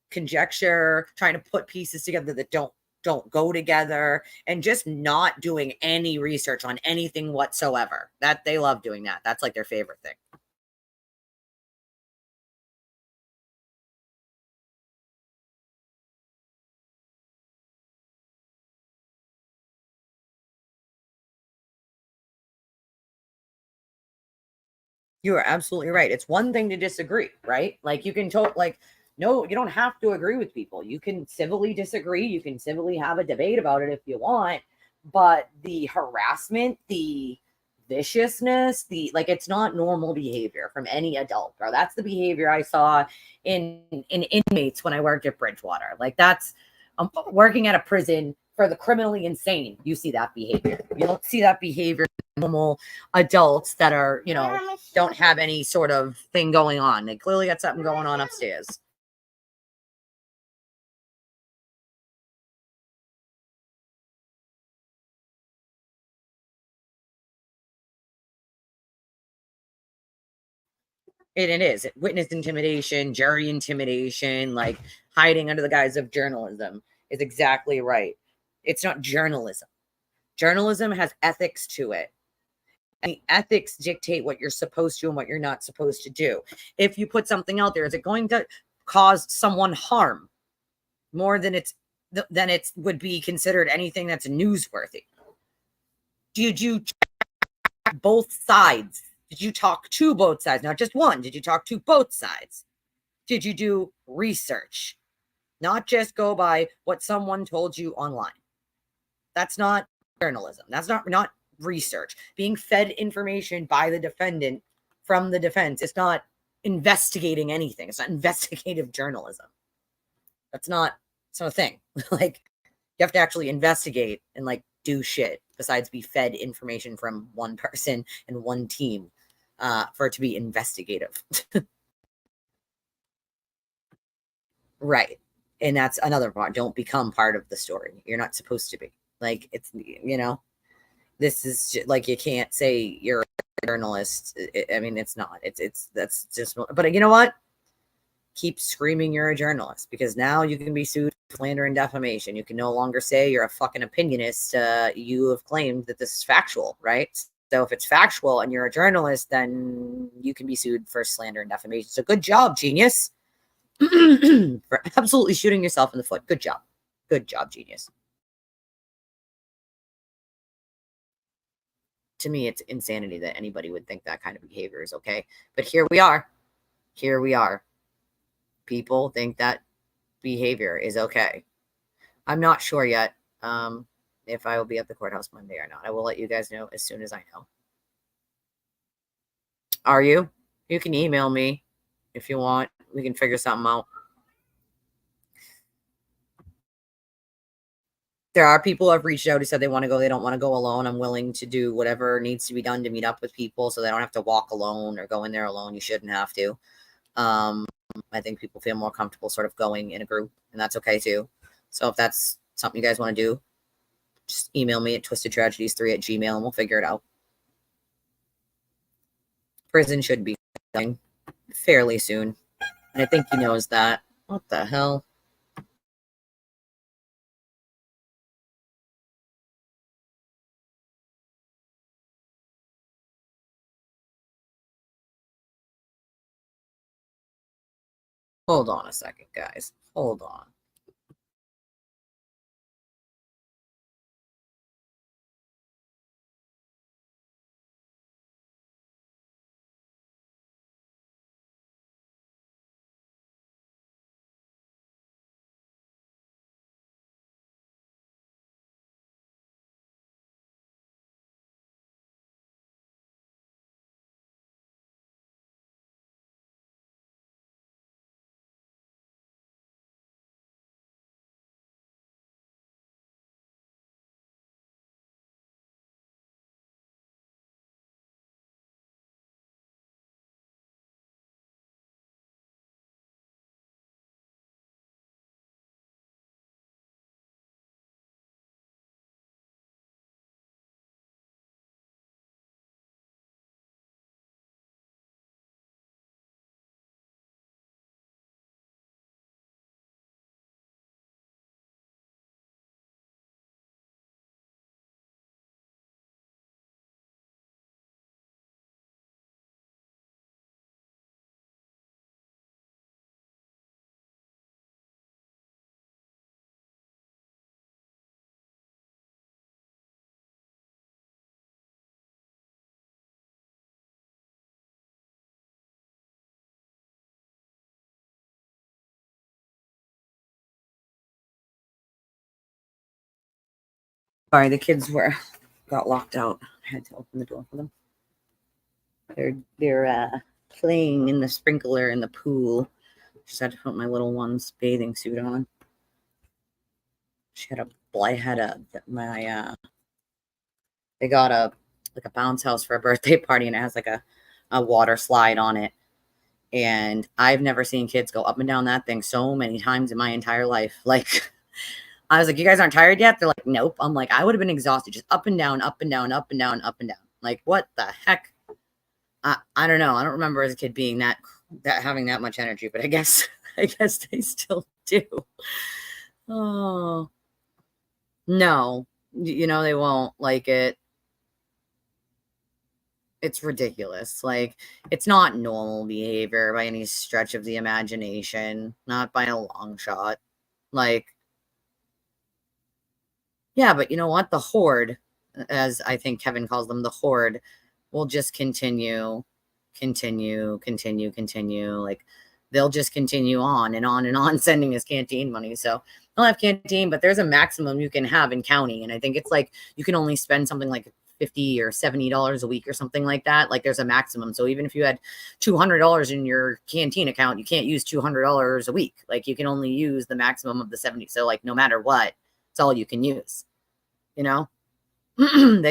A: Conjecture, trying to put pieces together that don't go together, and just not doing any research on anything whatsoever. That they love doing that. That's like their favorite thing. You are absolutely right. It's one thing to disagree, right? Like, you can no, you don't have to agree with people. You can civilly disagree. You can civilly have a debate about it if you want. But the harassment, the viciousness, it's not normal behavior from any adult, bro. That's the behavior I saw in inmates when I worked at Bridgewater. Like, that's working at a prison for the criminally insane. You see that behavior. You don't see that behavior in normal adults that are, don't have any sort of thing going on. They clearly got something going on upstairs. And it is witness intimidation, jury intimidation, like hiding under the guise of journalism is exactly right. It's not journalism. Journalism has ethics to it. And the ethics dictate what you're supposed to and what you're not supposed to do. If you put something out there, is it going to cause someone harm more than it would be considered anything that's newsworthy? Did you check both sides? Did you talk to both sides? Not just one. Did you talk to both sides? Did you do research? Not just go by what someone told you online. That's not journalism. That's not research. Being fed information by the defendant from the defense. It's not investigating anything. It's not investigative journalism. It's not a thing. Like, you have to actually investigate and do shit besides be fed information from one person and one team for it to be investigative. Right. And that's another part. Don't become part of the story. You're not supposed to be. Like, it's, This is like, you can't say you're a journalist. I mean, it's not. That's just. But you know what? Keep screaming you're a journalist, because now you can be sued for slander and defamation. You can no longer say you're a fucking opinionist. You have claimed that this is factual, right? So if it's factual and you're a journalist, then you can be sued for slander and defamation. So good job, genius. For absolutely shooting yourself in the foot. Good job. Good job, genius. To me, it's insanity that anybody would think that kind of behavior is okay. But here we are. Here we are. People think that behavior is okay. I'm not sure yet if I will be at the courthouse Monday or not. I will let you guys know as soon as I know. Are you? You can email me if you want. We can figure something out. There are people who have reached out who said they want to go. They don't want to go alone. I'm willing to do whatever needs to be done to meet up with people so they don't have to walk alone or go in there alone. You shouldn't have to. I think people feel more comfortable sort of going in a group, and that's okay too. So if that's something you guys want to do, just email me at twistedtragedies3@gmail.com and we'll figure it out. Prison should be coming fairly soon. And I think he knows that. What the hell? Hold on a second, guys. Hold on. Sorry, the kids got locked out. I had to open the door for them. They're playing in the sprinkler in the pool. Just had to put my little one's bathing suit on. They got a bounce house for a birthday party, and it has like a water slide on it. And I've never seen kids go up and down that thing so many times in my entire life. Like, I was like, you guys aren't tired yet? They're like, nope. I'm like, I would have been exhausted, just up and down, up and down, up and down, up and down. Like, what the heck? I don't know. I don't remember as a kid being that having that much energy, but I guess they still do. Oh, no, they won't like it. It's ridiculous. Like, it's not normal behavior by any stretch of the imagination, not by a long shot. Like, yeah, but you know what? The horde, as I think Kevin calls them, the horde, will just continue. Like, they'll just continue on and on and on sending us canteen money. So they'll have canteen, but there's a maximum you can have in county. And I think it's like you can only spend something like $50 or $70 a week or something like that. Like, there's a maximum. So even if you had $200 in your canteen account, you can't use $200 a week. Like, you can only use the maximum of the 70. So like, no matter what, it's all you can use, They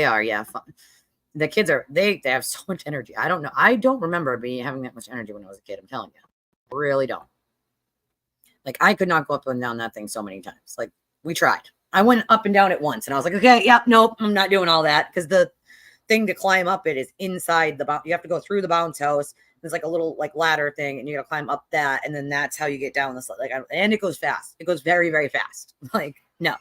A: are, yeah. Fun. The kids are, they have so much energy. I don't know. I don't remember having that much energy when I was a kid. I'm telling you. I really don't. Like, I could not go up and down that thing so many times. Like, we tried. I went up and down at once, and I was like, okay, yep, nope, I'm not doing all that, because the thing to climb up it is inside the you have to go through the bounce house. There's like a little like ladder thing, and you gotta climb up that, and then that's how you get down this. Like, and it goes fast. It goes very, very fast. Like, no.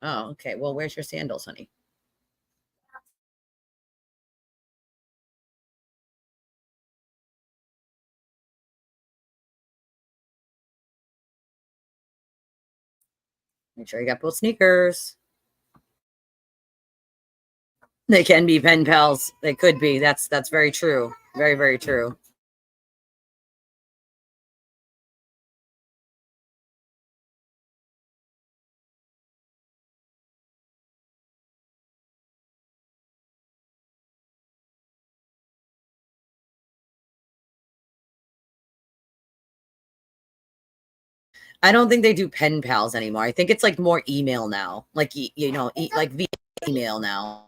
A: Oh, okay. Well, where's your sandals, honey? Make sure you got both sneakers. They can be pen pals. They could be. That's very true. Very, very true. I don't think they do pen pals anymore. I think it's like more email now. Like, you know, like via email now.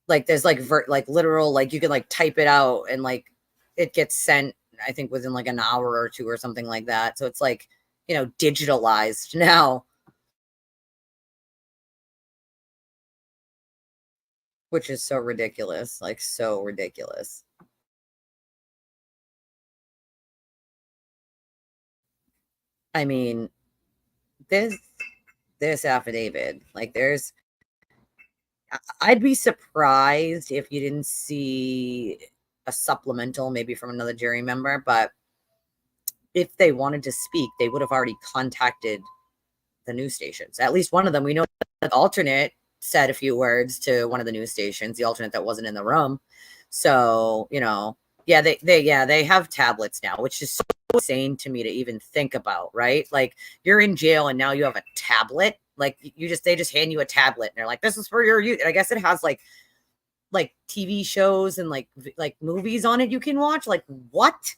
A: Like, there's like like literal, like you can like type it out and like it gets sent, I think within like an hour or two or something like that. So it's like, you know, digitalized now, which is so ridiculous. Like, so ridiculous. I mean, this this affidavit, like I'd be surprised if you didn't see a supplemental maybe from another jury member, but if they wanted to speak, they would have already contacted the news stations. At least one of them. We know the alternate said a few words to one of the news stations, the alternate that wasn't in the room. So, you know, yeah, they have tablets now, which is so insane to me to even think about, right? Like, you're in jail and now you have a tablet. Like, they just hand you a tablet and they're like, this is for your use. And I guess it has like TV shows and like movies on it you can watch. Like, what?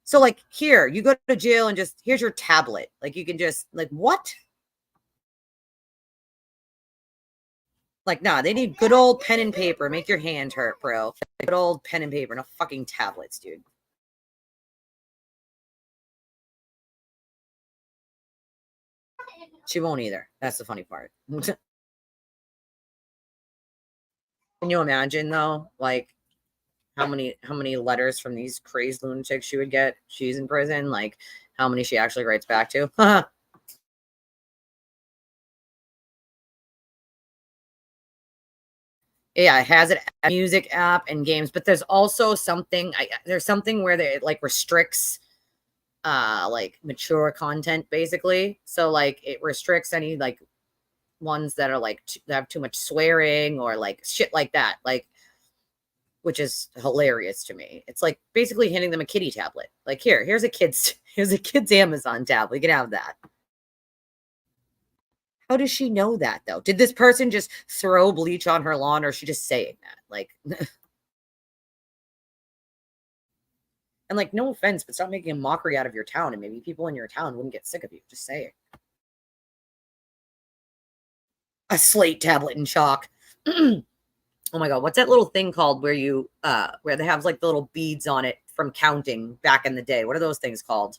A: So like, here, you go to jail and just, here's your tablet. Like, you can just, like, what? Like, nah, they need good old pen and paper. Make your hand hurt, bro. Good old pen and paper, no fucking tablets, dude. She won't either. That's the funny part. Can you imagine though, like how many letters from these crazed lunatics she would get? She's in prison. Like, how many she actually writes back to? Yeah, it has a music app and games, but there's also something. There's something where it like restricts like mature content basically. So like it restricts any like ones that are like that have too much swearing or like shit like that, like, which is hilarious to me. It's like basically handing them a kitty tablet. Like, here's a kid's here's a kid's Amazon tablet. You can have that. How does she know that though? Did this person just throw bleach on her lawn, or is she just saying that? Like, and like, no offense, but stop making a mockery out of your town, and maybe people in your town wouldn't get sick of you. Just say it. A slate tablet and chalk. Oh my god, what's that little thing called where you where they have like the little beads on it from counting back in the day? What are those things called?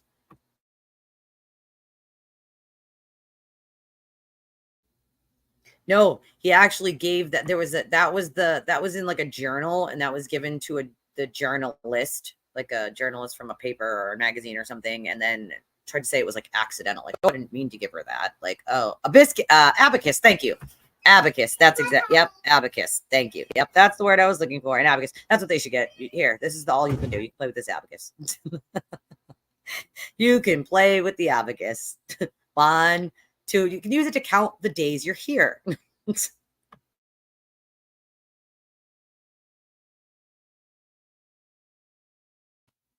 A: No, he actually gave that. There was a that was in like a journal, and that was given to the journalist, like a journalist from a paper or a magazine or something, and then tried to say it was like accidental. Like, oh, I didn't mean to give her that. Like, oh, a biscuit, abacus. Thank you. Abacus. That's exact. Yep. Abacus. Thank you. Yep. That's the word I was looking for. An abacus. That's what they should get. Here, this is all you can do. You can play with this abacus. You can play with the abacus. 1, 2. You can use it to count the days you're here.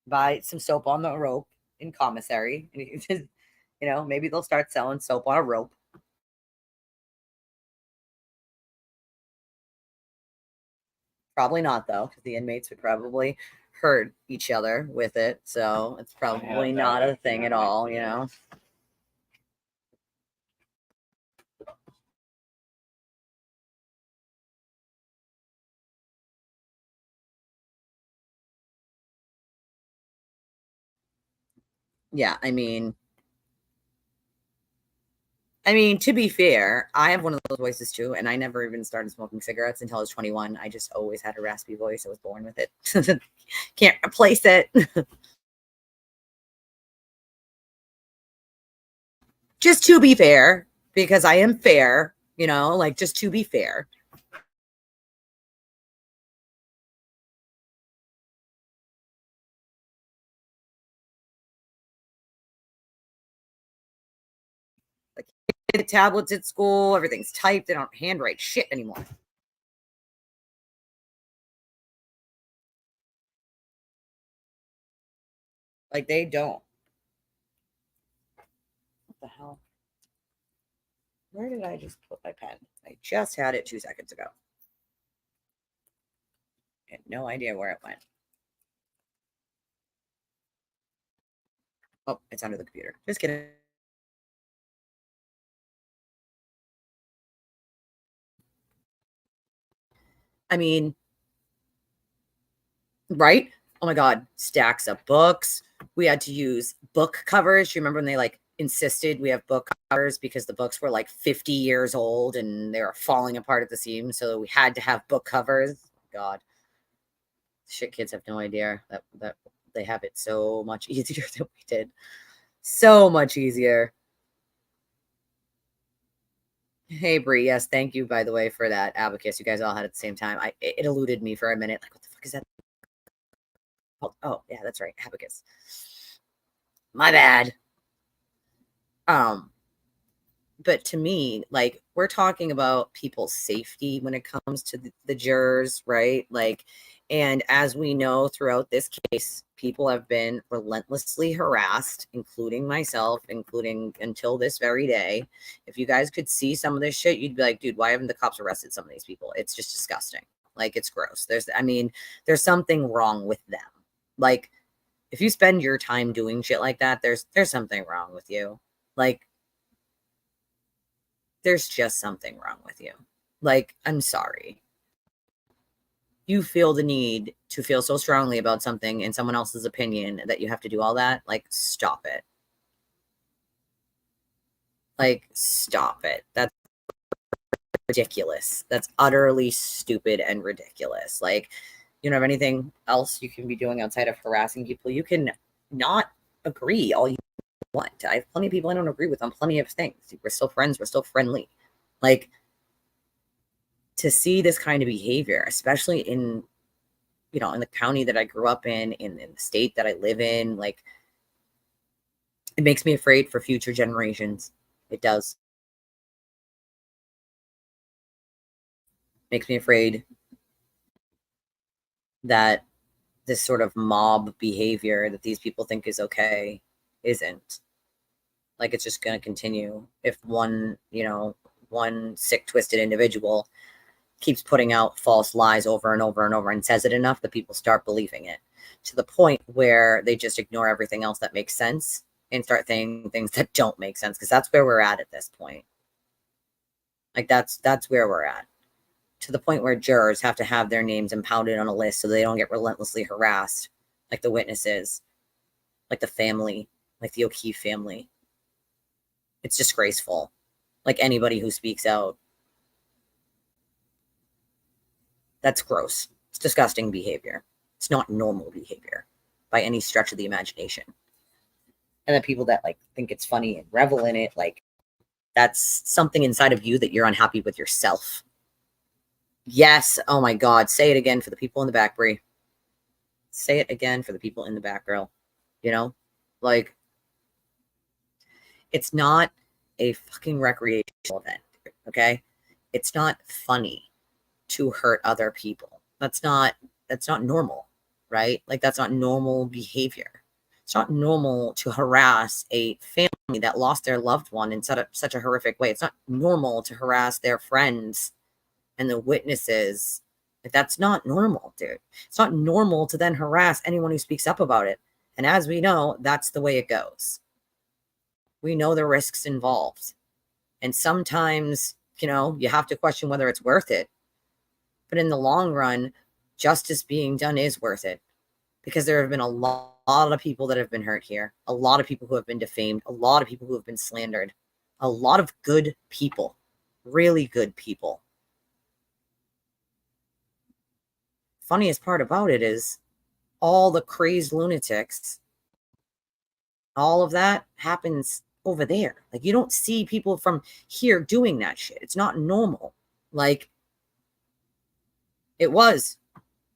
A: Buy some soap on the rope in commissary. You know, maybe they'll start selling soap on a rope. Probably not though, because the inmates would probably hurt each other with it. So it's probably not a thing at all, you know. Yeah, to be fair, I have one of those voices too, and I never even started smoking cigarettes until I was 21. I just always had a raspy voice. I was born with it. Can't replace it. Just to be fair, because I am fair, like just to be fair. Like the tablets at school, everything's typed. They don't handwrite shit anymore. Like they don't. What the hell? Where did I just put my pen? I just had it 2 seconds ago. I had no idea where it went. Oh, it's under the computer. Just kidding. I mean, right? Oh my God, stacks of books. We had to use book covers. You remember when they like insisted we have book covers because the books were like 50 years old and they were falling apart at the seams. So we had to have book covers. God, shit, kids have no idea that they have it so much easier than we did. So much easier. Hey Bree, yes, thank you by the way for that abacus. You guys all had at the same time. It eluded me for a minute. Like, what the fuck is that? Oh yeah, that's right, abacus. My bad. Um, but to me, like we're talking about people's safety when it comes to the jurors, right? Like, and as we know throughout this case, people have been relentlessly harassed, including myself, including until this very day. If you guys could see some of this shit, you'd be like, dude, why haven't the cops arrested some of these people? It's just disgusting. Like, it's gross. There's something wrong with them. Like, if you spend your time doing shit like that, there's something wrong with you. Like, there's just something wrong with you. Like, I'm sorry. You feel the need to feel so strongly about something in someone else's opinion that you have to do all that. Like, stop it. Like, stop it. That's ridiculous. That's utterly stupid and ridiculous. Like, you don't have anything else you can be doing outside of harassing people. You can not agree all you want. I have plenty of people I don't agree with on plenty of things. We're still friends. We're still friendly. Like, to see this kind of behavior, especially in the county that I grew up in the state that I live in, like, it makes me afraid for future generations. It does. Makes me afraid that this sort of mob behavior that these people think is okay isn't. Like, it's just going to continue if one sick, twisted individual keeps putting out false lies over and over and over and says it enough that people start believing it to the point where they just ignore everything else that makes sense and start saying things that don't make sense, because that's where we're at this point. Like, that's where we're at, to the point where jurors have to have their names impounded on a list so they don't get relentlessly harassed, like the witnesses, like the family, like the O'Keefe family. It's disgraceful. Like, anybody who speaks out, that's gross. It's disgusting behavior. It's not normal behavior by any stretch of the imagination. And the people that like think it's funny and revel in it, like, that's something inside of you that you're unhappy with yourself. Yes. Oh my God. Say it again for the people in the back, Brie. Say it again for the people in the back, girl. Like, it's not a fucking recreational event. Okay. It's not funny to hurt other people. That's not normal, right? Like, that's not normal behavior. It's not normal to harass a family that lost their loved one in such a horrific way. It's not normal to harass their friends and the witnesses. Like, that's not normal, dude. It's not normal to then harass anyone who speaks up about it. And as we know, that's the way it goes. We know the risks involved. And sometimes, you have to question whether it's worth it. But in the long run, justice being done is worth it, because there have been a lot lot of people that have been hurt here, a lot of people who have been defamed, a lot of people who have been slandered, a lot of good people, really good people. Funniest part about it is all the crazed lunatics, all of that happens over there. Like, you don't see people from here doing that shit. It's not normal. Like, it was.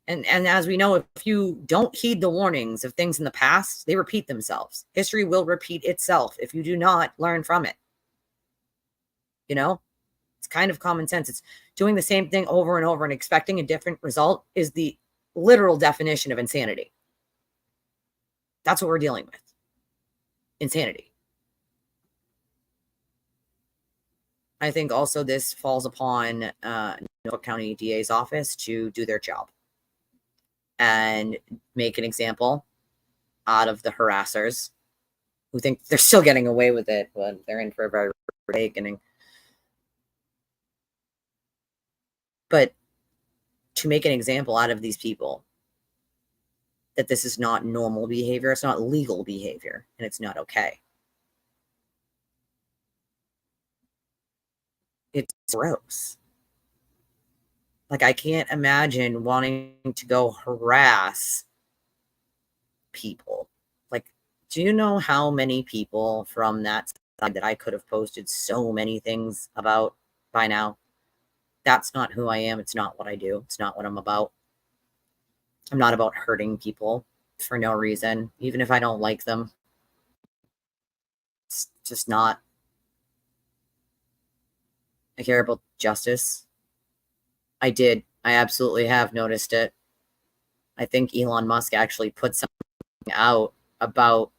A: And as we know, if you don't heed the warnings of things in the past, they repeat themselves. History will repeat itself if you do not learn from it. You know, it's kind of common sense. It's doing the same thing over and over and expecting a different result is the literal definition of insanity. That's what we're dealing with. Insanity. I think also this falls upon Norfolk County DA's office to do their job and make an example out of the harassers who think they're still getting away with it, but they're in for a very awakening. But to make an example out of these people that this is not normal behavior, it's not legal behavior, and it's not okay. It's gross. Like, I can't imagine wanting to go harass people. Like, do you know how many people from that side that I could have posted so many things about by now? That's not who I am. It's not what I do. It's not what I'm about. I'm not about hurting people for no reason, even if I don't like them. It's just not. I care about justice. I did. I absolutely have noticed it. I think Elon Musk actually put something out about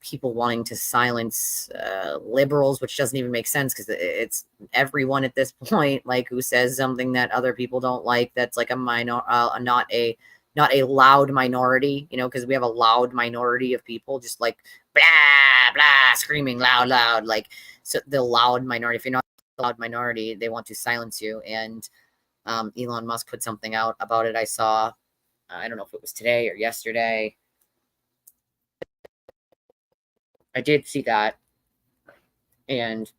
A: people wanting to silence liberals, which doesn't even make sense because it's everyone at this point, like, who says something that other people don't like. That's like a not a loud minority, you know, because we have a loud minority of people just like blah blah screaming loud, like, so the loud minority. If you're not a loud minority, they want to silence you. And Elon Musk put something out about it. I saw, I don't know if it was today or yesterday. I did see that. And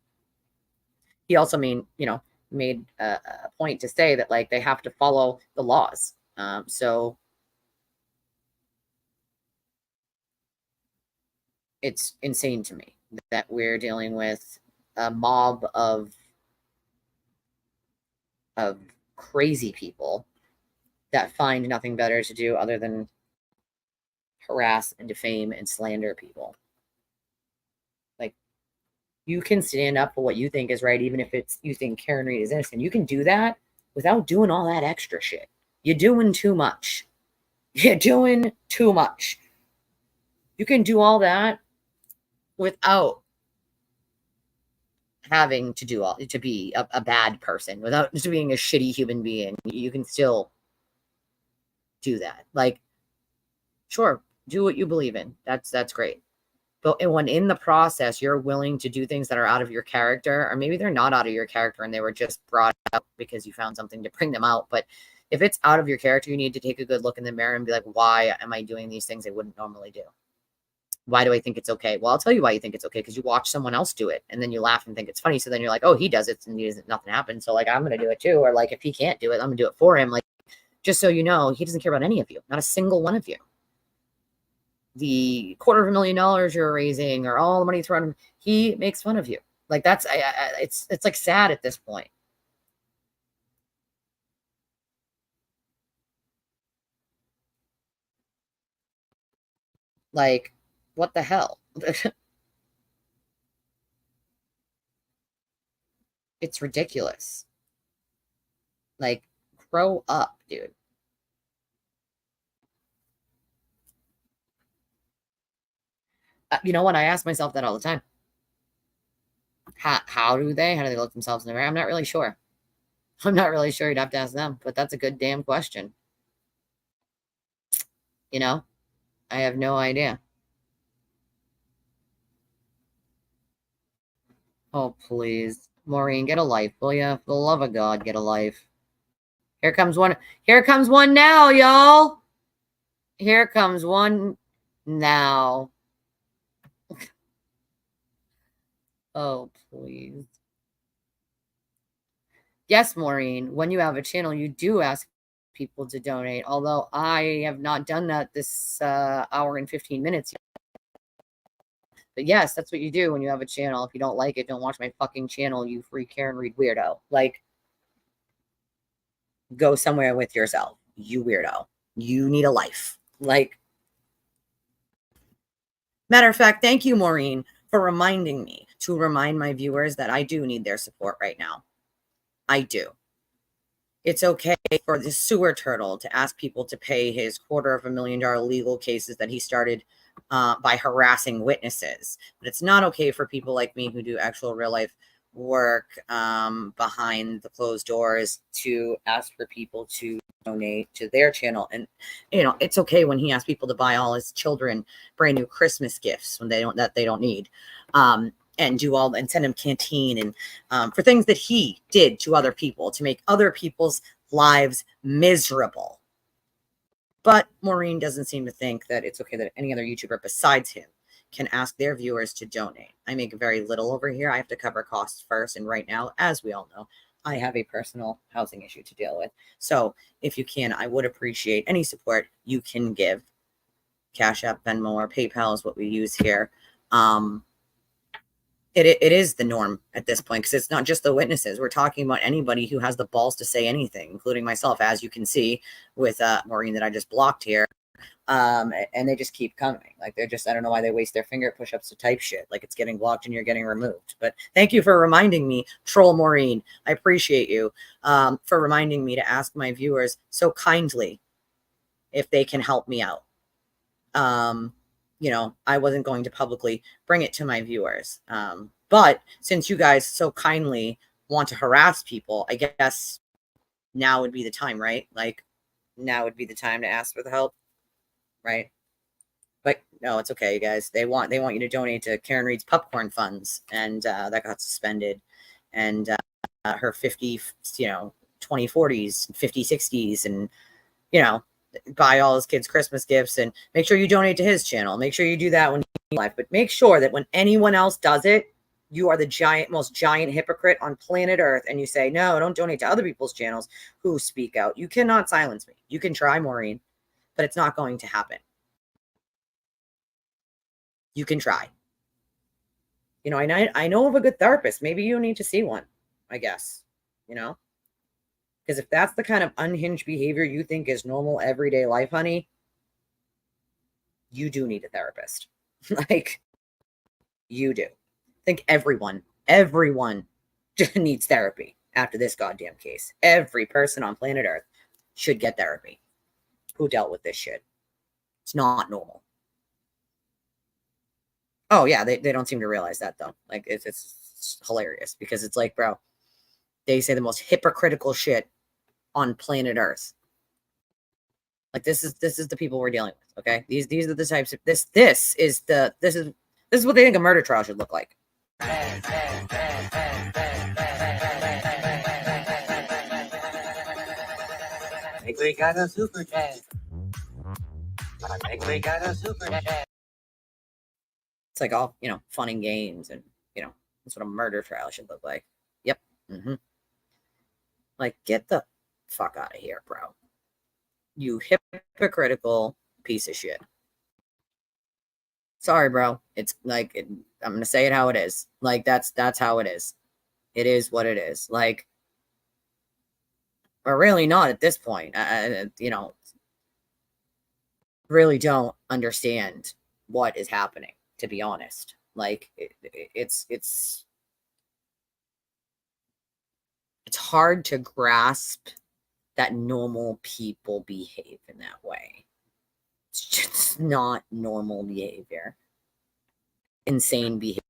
A: he also made a point to say that, like, they have to follow the laws. So it's insane to me that we're dealing with a mob of crazy people that find nothing better to do other than harass and defame and slander people. Like, you can stand up for what you think is right, even if it's you think Karen Reed is innocent. You can do that without doing all that extra shit. You're doing too much. You're doing too much. You can do all that without having to be a bad person, without just being a shitty human being. You can still do that. Like, sure, do what you believe in. That's great. But when in the process you're willing to do things that are out of your character, or maybe they're not out of your character and they were just brought up because you found something to bring them out. But if it's out of your character, you need to take a good look in the mirror and be like, why am I doing these things I wouldn't normally do? Why do I think it's okay? Well, I'll tell you why you think it's okay, because you watch someone else do it and then you laugh and think it's funny. So then you're like, oh, he does it and nothing happens. So, like, I'm going to do it too. Or, like, if he can't do it, I'm going to do it for him. Like, just so you know, he doesn't care about any of you, not a single one of you. The $250,000 you're raising or all the money thrown, he makes fun of you. Like, that's it's like sad at this point. Like, what the hell? It's ridiculous. Like, grow up, dude. You know what? I ask myself that all the time. How do they look themselves in the mirror? I'm not really sure. I'm not really sure. You'd have to ask them, but that's a good damn question. You know, I have no idea. Oh, please. Maureen, get a life, will ya? For the love of God, get a life. Here comes one. Here comes one now, y'all. Here comes one Now, oh, please. Yes, Maureen, when you have a channel, you do ask people to donate. Although I have not done that this hour and 15 minutes. But yes, that's what you do when you have a channel. If you don't like it, don't watch my fucking channel, you free Karen Reed weirdo. Like, go somewhere with yourself, you weirdo. You need a life. Like, matter of fact, thank you, Maureen, for reminding me to remind my viewers that I do need their support right now. I do. It's okay for the sewer turtle to ask people to pay his $250,000 legal cases that he started by harassing witnesses. But it's not okay for people like me who do actual real life work behind the closed doors to ask for people to donate to their channel. And it's okay when he asks people to buy all his children brand new Christmas gifts when they don't need. And do all and send him canteen and for things that he did to other people to make other people's lives miserable. But Maureen doesn't seem to think that it's okay that any other YouTuber besides him can ask their viewers to donate. I make very little over here. I have to cover costs first. And right now, as we all know, I have a personal housing issue to deal with. So if you can, I would appreciate any support you can give. Cash App, Venmo, or PayPal is what we use here. It is the norm at this point because it's not just the witnesses. We're talking about anybody who has the balls to say anything, including myself, as you can see with Maureen that I just blocked here. And they just keep coming. Like, they're just, I don't know why they waste their finger push-ups to type shit. Like, it's getting blocked and you're getting removed. But thank you for reminding me, Troll Maureen. I appreciate you for reminding me to ask my viewers so kindly if they can help me out. I wasn't going to publicly bring it to my viewers. But since you guys so kindly want to harass people, I guess now would be the time, right? Like, now would be the time to ask for the help, right? But no, it's okay, you guys. They want you to donate to Karen Reed's popcorn funds, and that got suspended. And her 50, 2040s, 5060s, and buy all his kids Christmas gifts, and make sure you donate to his channel. Make sure you do that when he's live, but make sure that when anyone else does it, you are the most giant hypocrite on planet Earth, and you say, no, don't donate to other people's channels who speak out. You cannot silence me. You can try, Maureen, but it's not going to happen. You can try. I know of a good therapist. Maybe you need to see one, I guess, because if that's the kind of unhinged behavior you think is normal everyday life, honey, you do need a therapist. Like, you do. I think everyone needs therapy after this goddamn case. Every person on planet Earth should get therapy who dealt with this shit. It's not normal. Oh, yeah, they don't seem to realize that, though. Like, it's hilarious because it's like, bro, they say the most hypocritical shit on planet Earth. Like, this is the people we're dealing with, okay? These are the types of this is what they think a murder trial should look like. I think we got a super chat. It's like all, fun and games, and that's what a murder trial should look like. Yep. Like, get the fuck out of here, bro. You hypocritical piece of shit. Sorry, bro. It's like, I'm going to say it how it is. Like, that's how it is. It is what it is. Like, or really not at this point. Really don't understand what is happening, to be honest. Like, it's hard to grasp that normal people behave in that way. It's just not normal behavior. Insane behavior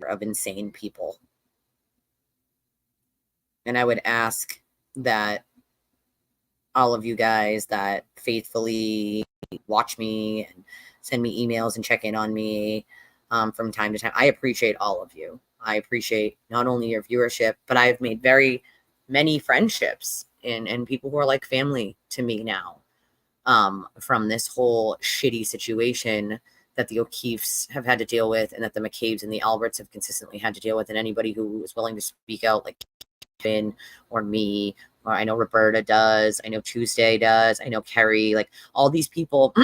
A: of insane people. And I would ask that all of you guys that faithfully watch me and send me emails and check in on me from time to time, I appreciate all of you. I appreciate not only your viewership, but I've made very many friendships and people who are like family to me now. from this whole shitty situation that the O'Keefes have had to deal with, and that the McCabe's and the Alberts have consistently had to deal with. And anybody who is willing to speak out, like Finn or me, or I know Roberta does, I know Tuesday does, I know Kerry, like all these people,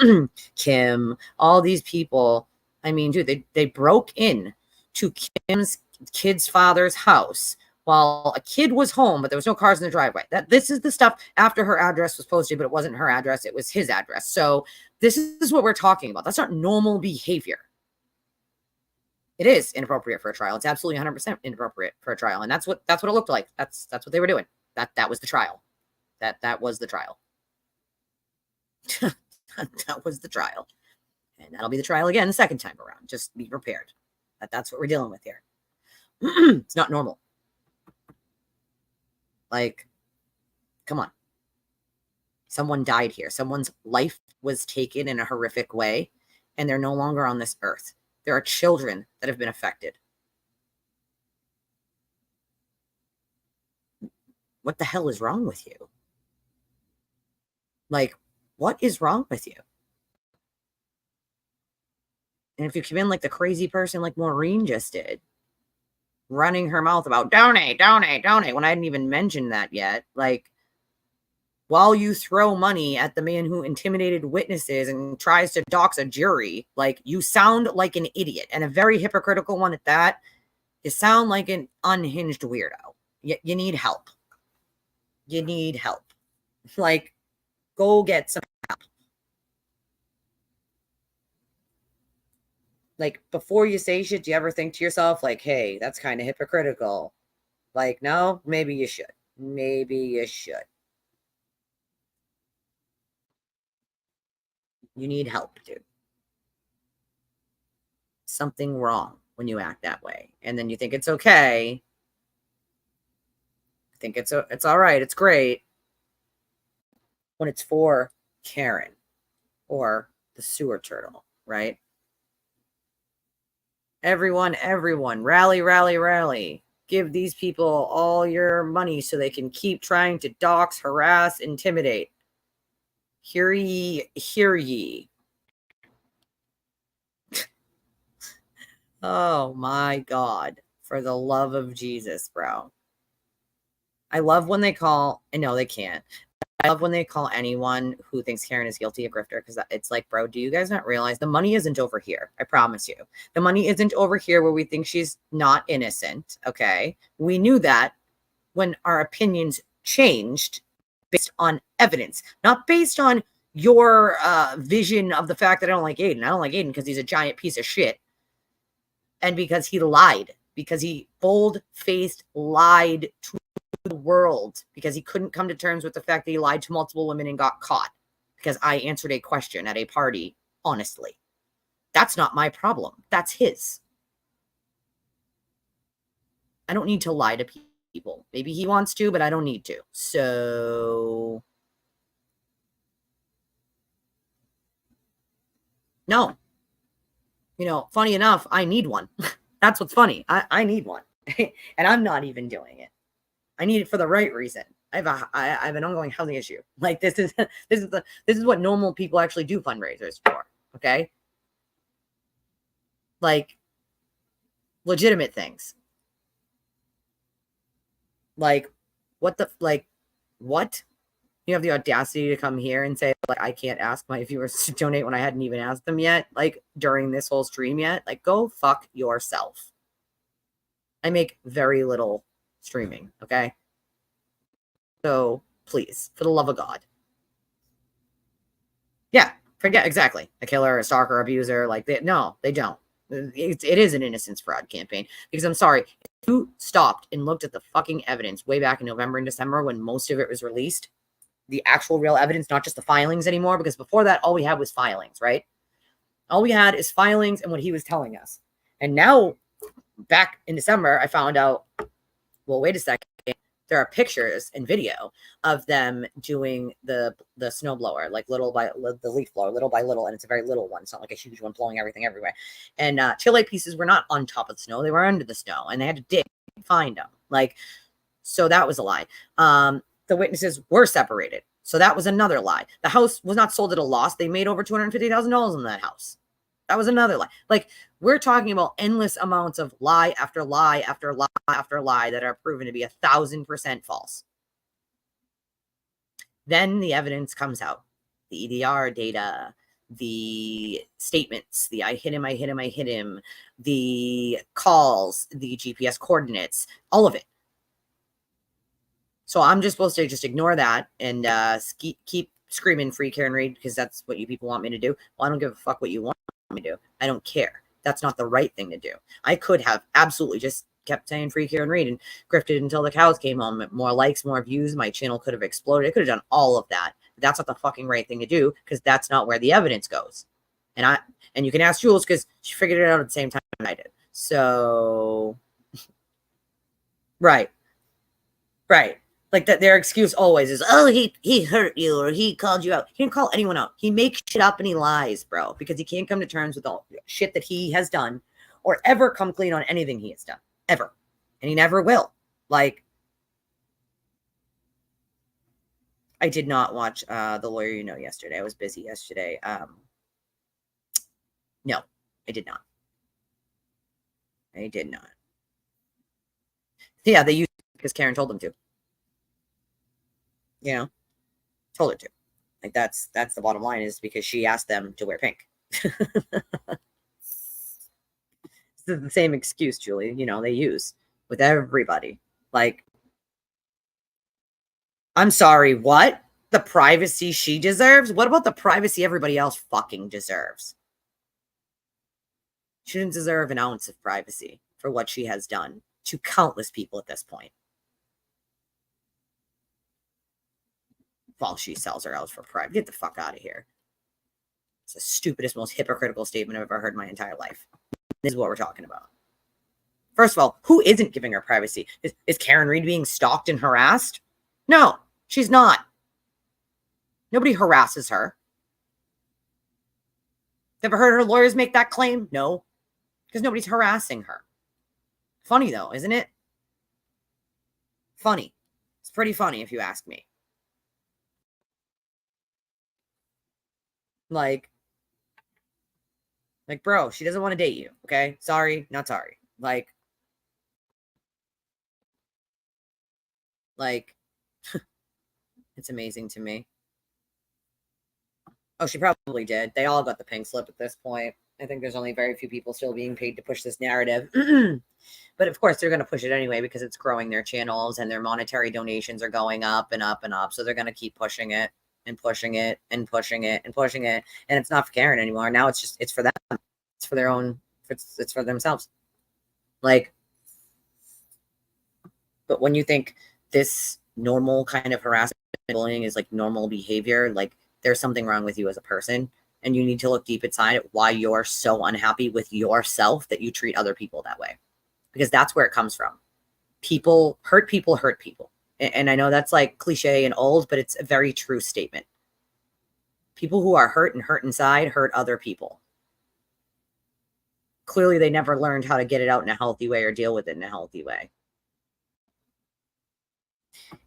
A: Kim, all these people. I mean, dude, they broke in to Kim's kid's father's house while a kid was home, but there was no cars in the driveway. This is the stuff after her address was posted, but it wasn't her address, it was his address. So this is what we're talking about. That's not normal behavior. It is inappropriate for a trial. It's absolutely 100% inappropriate for a trial. And that's what it looked like. That's what they were doing. That was the trial. That was the trial. That was the trial. And that'll be the trial again the second time around. Just be prepared. That's what we're dealing with here. It's not normal. Like, come on. Someone died here. Someone's life was taken in a horrific way, and they're no longer on this earth. There are children that have been affected. What the hell is wrong with you? Like, what is wrong with you? And if you come in like the crazy person like Maureen just did, running her mouth about donate, donate, donate, when I hadn't even mentioned that yet, like, while you throw money at the man who intimidated witnesses and tries to dox a jury, like, you sound like an idiot, and a very hypocritical one at that. You sound like an unhinged weirdo. You need help. You need help. Like, go get some help. Like, before you say shit, do you ever think to yourself, like, hey, that's kind of hypocritical? Like, no, maybe you should. Maybe you should. You need help, dude. Something wrong when you act that way. And then you think it's okay. I think it's all right. It's great. When it's for Karen or the sewer turtle, right? Everyone, rally, rally, rally. Give these people all your money so they can keep trying to dox, harass, intimidate. Hear ye, hear ye. Oh my God. For the love of Jesus, bro. I love when they call, and no, they can't. I love when they call anyone who thinks Karen is guilty a grifter, because it's like, bro, do you guys not realize the money isn't over here? I promise you. The money isn't over here where we think she's not innocent, okay? We knew that when our opinions changed based on evidence, not based on your vision of the fact that I don't like Aiden. I don't like Aiden because he's a giant piece of shit. And because he lied, because he bold-faced lied to the world, because he couldn't come to terms with the fact that he lied to multiple women and got caught because I answered a question at a party honestly. That's not my problem. That's his. I don't need to lie to people. Maybe he wants to, but I don't need to. So, no. You know, funny enough, I need one. That's what's funny. I need one. And I'm not even doing it. I need it for the right reason. I have an ongoing housing issue. Like, this is what normal people actually do fundraisers for. Okay. Like, legitimate things. Like, what? You have the audacity to come here and say, like, I can't ask my viewers to donate when I hadn't even asked them yet, like, during this whole stream yet. Like, go fuck yourself. I make very little streaming, okay? So, please, for the love of God. Yeah, forget, exactly. A killer, a stalker, abuser, like, no, they don't. It is an innocence fraud campaign, because I'm sorry, if you stopped and looked at the fucking evidence way back in November and December when most of it was released, the actual real evidence, not just the filings anymore, because before that, all we had was filings, right? All we had is filings and what he was telling us. And now, back in December, I found out, well, wait a second, there are pictures and video of them doing the snowblower, like the leaf blower, little by little, and it's a very little one. It's not like a huge one blowing everything everywhere. And Chile pieces were not on top of the snow; they were under the snow, and they had to dig to find them. Like, so that was a lie. The witnesses were separated. So that was another lie. The house was not sold at a loss. They made over $250,000 in that house. That was another lie. Like, we're talking about endless amounts of lie after lie after lie after lie that are proven to be 1,000% false. Then the evidence comes out. The EDR data, the statements, the I hit him, the calls, the GPS coordinates, all of it. So I'm just supposed to just ignore that and keep screaming free Karen Read because that's what you people want me to do. Well, I don't give a fuck what you want me to do. I don't care. That's not the right thing to do. I could have absolutely just kept saying free Karen Read and grifted until the cows came home. More likes, more views. My channel could have exploded. I could have done all of that. But that's not the fucking right thing to do because that's not where the evidence goes. And you can ask Jules because she figured it out at the same time I did. So, right. Like that, their excuse always is, oh, he hurt you or he called you out. He didn't call anyone out. He makes shit up and he lies, bro, because he can't come to terms with all shit that he has done or ever come clean on anything he has done, ever. And he never will. Like, I did not watch The Lawyer You Know yesterday. I was busy yesterday. No, I did not. Yeah, they used it because Karen told them to. You know, told her to. Like that's the bottom line, is because she asked them to wear pink. This is the same excuse, Julie, they use with everybody. Like, I'm sorry, what? The privacy she deserves? What about the privacy everybody else fucking deserves? She didn't deserve an ounce of privacy for what she has done to countless people at this point. While she sells her house for private. Get the fuck out of here. It's the stupidest, most hypocritical statement I've ever heard in my entire life. This is what we're talking about. First of all, who isn't giving her privacy? Is Karen Read being stalked and harassed? No, she's not. Nobody harasses her. Ever heard her lawyers make that claim? No, because nobody's harassing her. Funny though, isn't it? Funny. It's pretty funny if you ask me. Like, bro, she doesn't want to date you. Okay. Sorry, not sorry. Like, it's amazing to me. Oh, she probably did. They all got the pink slip at this point. I think there's only very few people still being paid to push this narrative. But of course, they're going to push it anyway because it's growing their channels and their monetary donations are going up and up and up. So they're going to keep pushing it and pushing it and pushing it and pushing it. And it's not for Karen anymore. Now it's for them. It's for their own, it's for themselves. Like, but when you think this normal kind of harassment and bullying is like normal behavior, like there's something wrong with you as a person. And you need to look deep inside at why you're so unhappy with yourself that you treat other people that way. Because that's where it comes from. People hurt people. And I know that's like cliche and old, but it's a very true statement. People who are hurt and hurt inside hurt other people. Clearly, they never learned how to get it out in a healthy way or deal with it in a healthy way.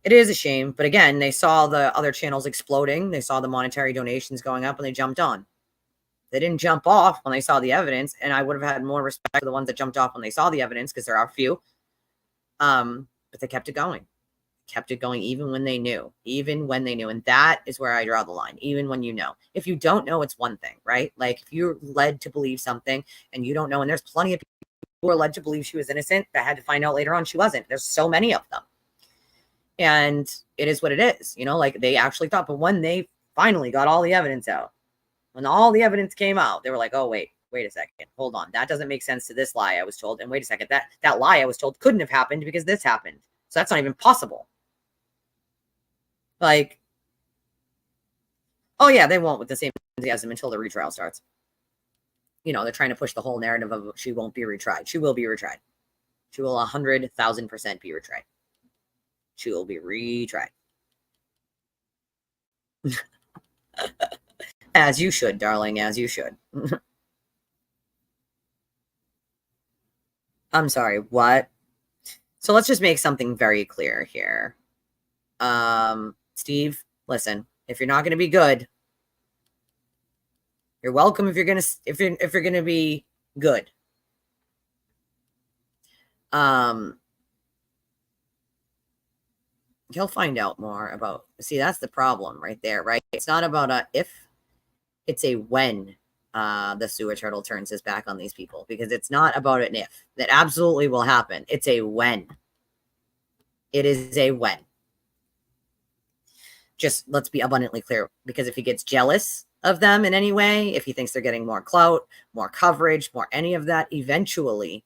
A: It is a shame, but again, they saw the other channels exploding. They saw the monetary donations going up and they jumped on. They didn't jump off when they saw the evidence, and I would have had more respect for the ones that jumped off when they saw the evidence, because there are a few. But they kept it going. Even when they knew. And that is where I draw the line. Even when you know. If you don't know, it's one thing, right? Like if you're led to believe something and you don't know, and there's plenty of people who are led to believe she was innocent that had to find out later on she wasn't. There's so many of them. And it is what it is, like they actually thought. But when they finally got all the evidence out, when all the evidence came out, they were like, oh, wait a second. Hold on. That doesn't make sense to this lie I was told. And wait a second, that lie I was told couldn't have happened because this happened. So that's not even possible. Like, oh yeah, they won't with the same enthusiasm until the retrial starts. They're trying to push the whole narrative of she won't be retried. She will be retried. She will 100,000% be retried. She will be retried. As you should, darling, as you should. I'm sorry, what? So let's just make something very clear here. Steve, Listen, if you're not going to be good, you're welcome if you're going to be good. He'll find out more about, see, that's the problem right there, right? It's not about a if, it's a when the sewer turtle turns his back on these people, because it's not about an if. That absolutely will happen. It's a when. It is a when. Just let's be abundantly clear, because if he gets jealous of them in any way, if he thinks they're getting more clout, more coverage, more any of that, eventually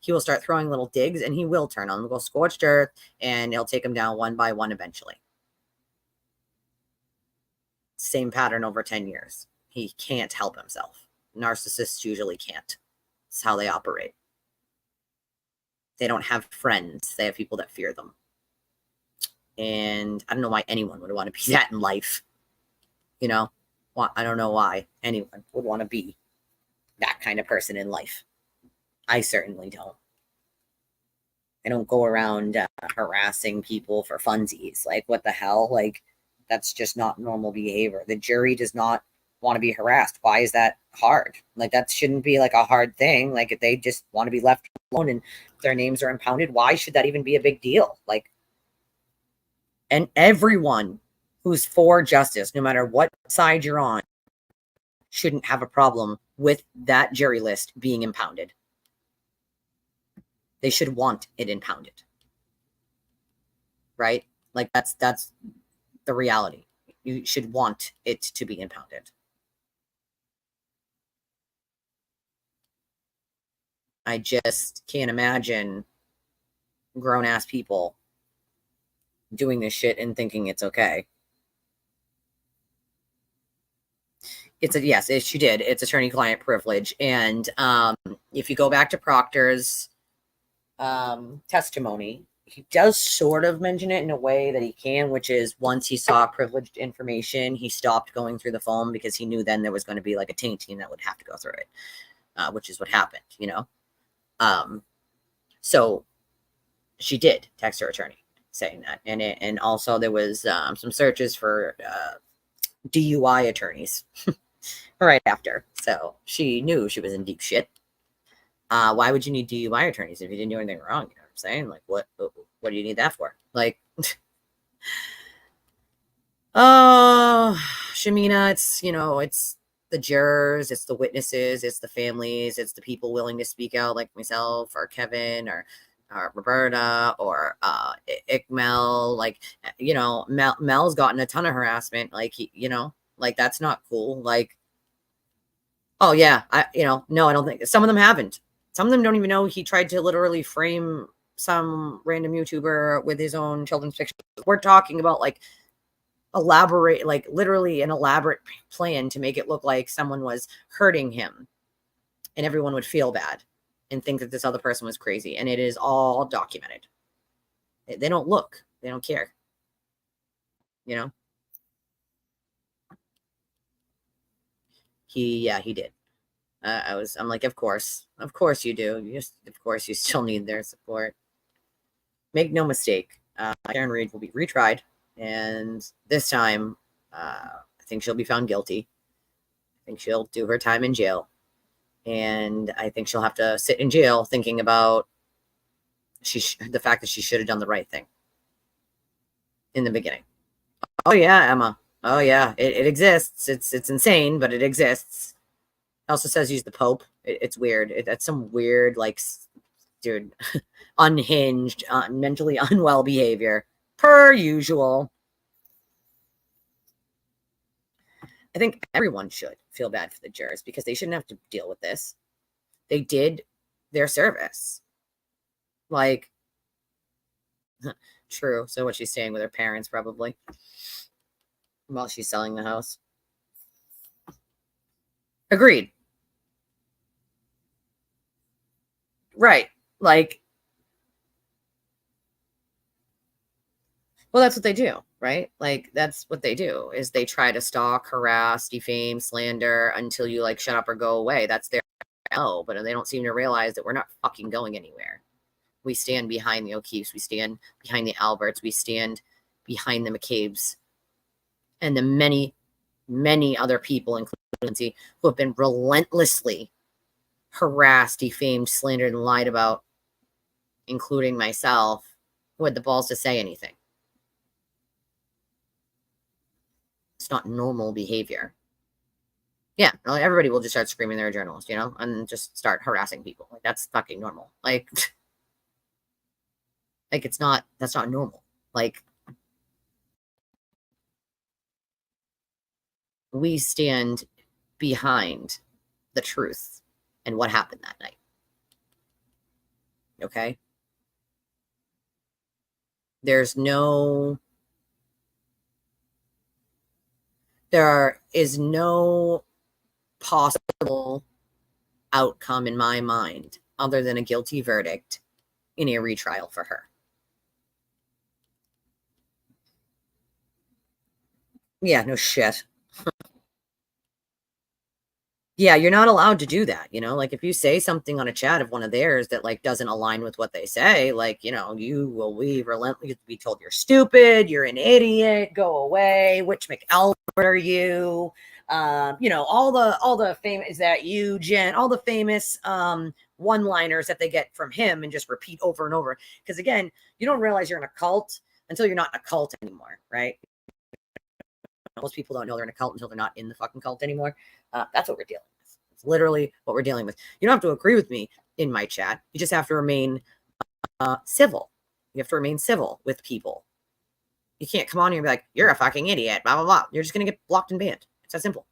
A: he will start throwing little digs, and he will turn on them, go scorched earth, and he'll take them down one by one eventually. Same pattern over 10 years. He can't help himself. Narcissists usually can't. It's how they operate. They don't have friends. They have people that fear them. And I don't know why anyone would want to be that in life. You know, I don't know why anyone would want to be that kind of person in life. I certainly don't. I don't go around harassing people for funsies. Like, what the hell? Like, that's just not normal behavior. The jury does not want to be harassed. Why is that hard? Like, that shouldn't be like a hard thing. Like, if they just want to be left alone and their names are impounded, why should that even be a big deal? Like, and everyone who's for justice, no matter what side you're on, shouldn't have a problem with that jury list being impounded. They should want it impounded. Right? Like, that's the reality. You should want it to be impounded. I just can't imagine grown-ass people doing this shit and thinking it's okay. Yes, she did. It's attorney-client privilege. And if you go back to Proctor's testimony, he does sort of mention it in a way that he can, which is once he saw privileged information, he stopped going through the phone because he knew then there was going to be like a tainting that would have to go through it, which is what happened, you know? So she did text her attorney saying that. And also there was some searches for DUI attorneys right after. So she knew she was in deep shit. Why would you need DUI attorneys if you didn't do anything wrong? You know what I'm saying? Like, what do you need that for? Like, oh, Shamina, it's, you know, it's the jurors, it's the witnesses, it's the families, it's the people willing to speak out, like myself or Kevin or Roberta or Ikmel. Like, you know, Mel's gotten a ton of harassment. Like, you know, like, that's not cool. Like, oh yeah, no, I don't think some of them haven't. Some of them don't even know he tried to literally frame some random YouTuber with his own children's fiction. We're talking about like literally an elaborate plan to make it look like someone was hurting him and everyone would feel bad and think that this other person was crazy. And it is all documented. They don't look, they don't care. You know? He did. I'm like, of course you do. Of course you still need their support. Make no mistake, Karen Reed will be retried, and this time, I think she'll be found guilty. I think she'll do her time in jail, and I think she'll have to sit in jail thinking about the fact that she should have done the right thing in the beginning. Oh yeah, Emma. Oh yeah, it exists. It's insane, but it exists. It also says use the Pope. It's weird. That's some weird, like, dude, unhinged, mentally unwell behavior, per usual. I think everyone should feel bad for the jurors because they shouldn't have to deal with this. They did their service. Like, true. So what, she's staying with her parents probably while she's selling the house. Agreed. Right. Like, well, that's what they do, right? Like, that's what they do is they try to stalk, harass, defame, slander until you like shut up or go away. That's their MO, but they don't seem to realize that we're not fucking going anywhere. We stand behind the O'Keefes. We stand behind the Alberts. We stand behind the McCabe's. and the many, many other people, including Lindsay, who have been relentlessly harassed, defamed, slandered, and lied about, including myself, who had the balls to say anything. It's not normal behavior. Yeah, everybody will just start screaming they're a journalist, and just start harassing people. Like, that's fucking normal. Like, that's not normal. Like, we stand behind the truth and what happened that night. Okay? There is no possible outcome in my mind other than a guilty verdict in a retrial for her. Yeah, no shit. Yeah, you're not allowed to do that, like if you say something on a chat of one of theirs that like doesn't align with what they say, like, you will be told you're stupid, you're an idiot, go away, which McAlbert are you? All the famous, is that you, Jen, all the famous one-liners that they get from him and just repeat over and over. Because again, you don't realize you're in a cult until you're not in a cult anymore, right? Most people don't know they're in a cult until they're not in the fucking cult anymore. That's what we're dealing with. It's literally what we're dealing with. You don't have to agree with me in my chat. You just have to remain civil. You have to remain civil with people. You can't come on here and be like, you're a fucking idiot, blah, blah, blah. You're just going to get blocked and banned. It's that simple.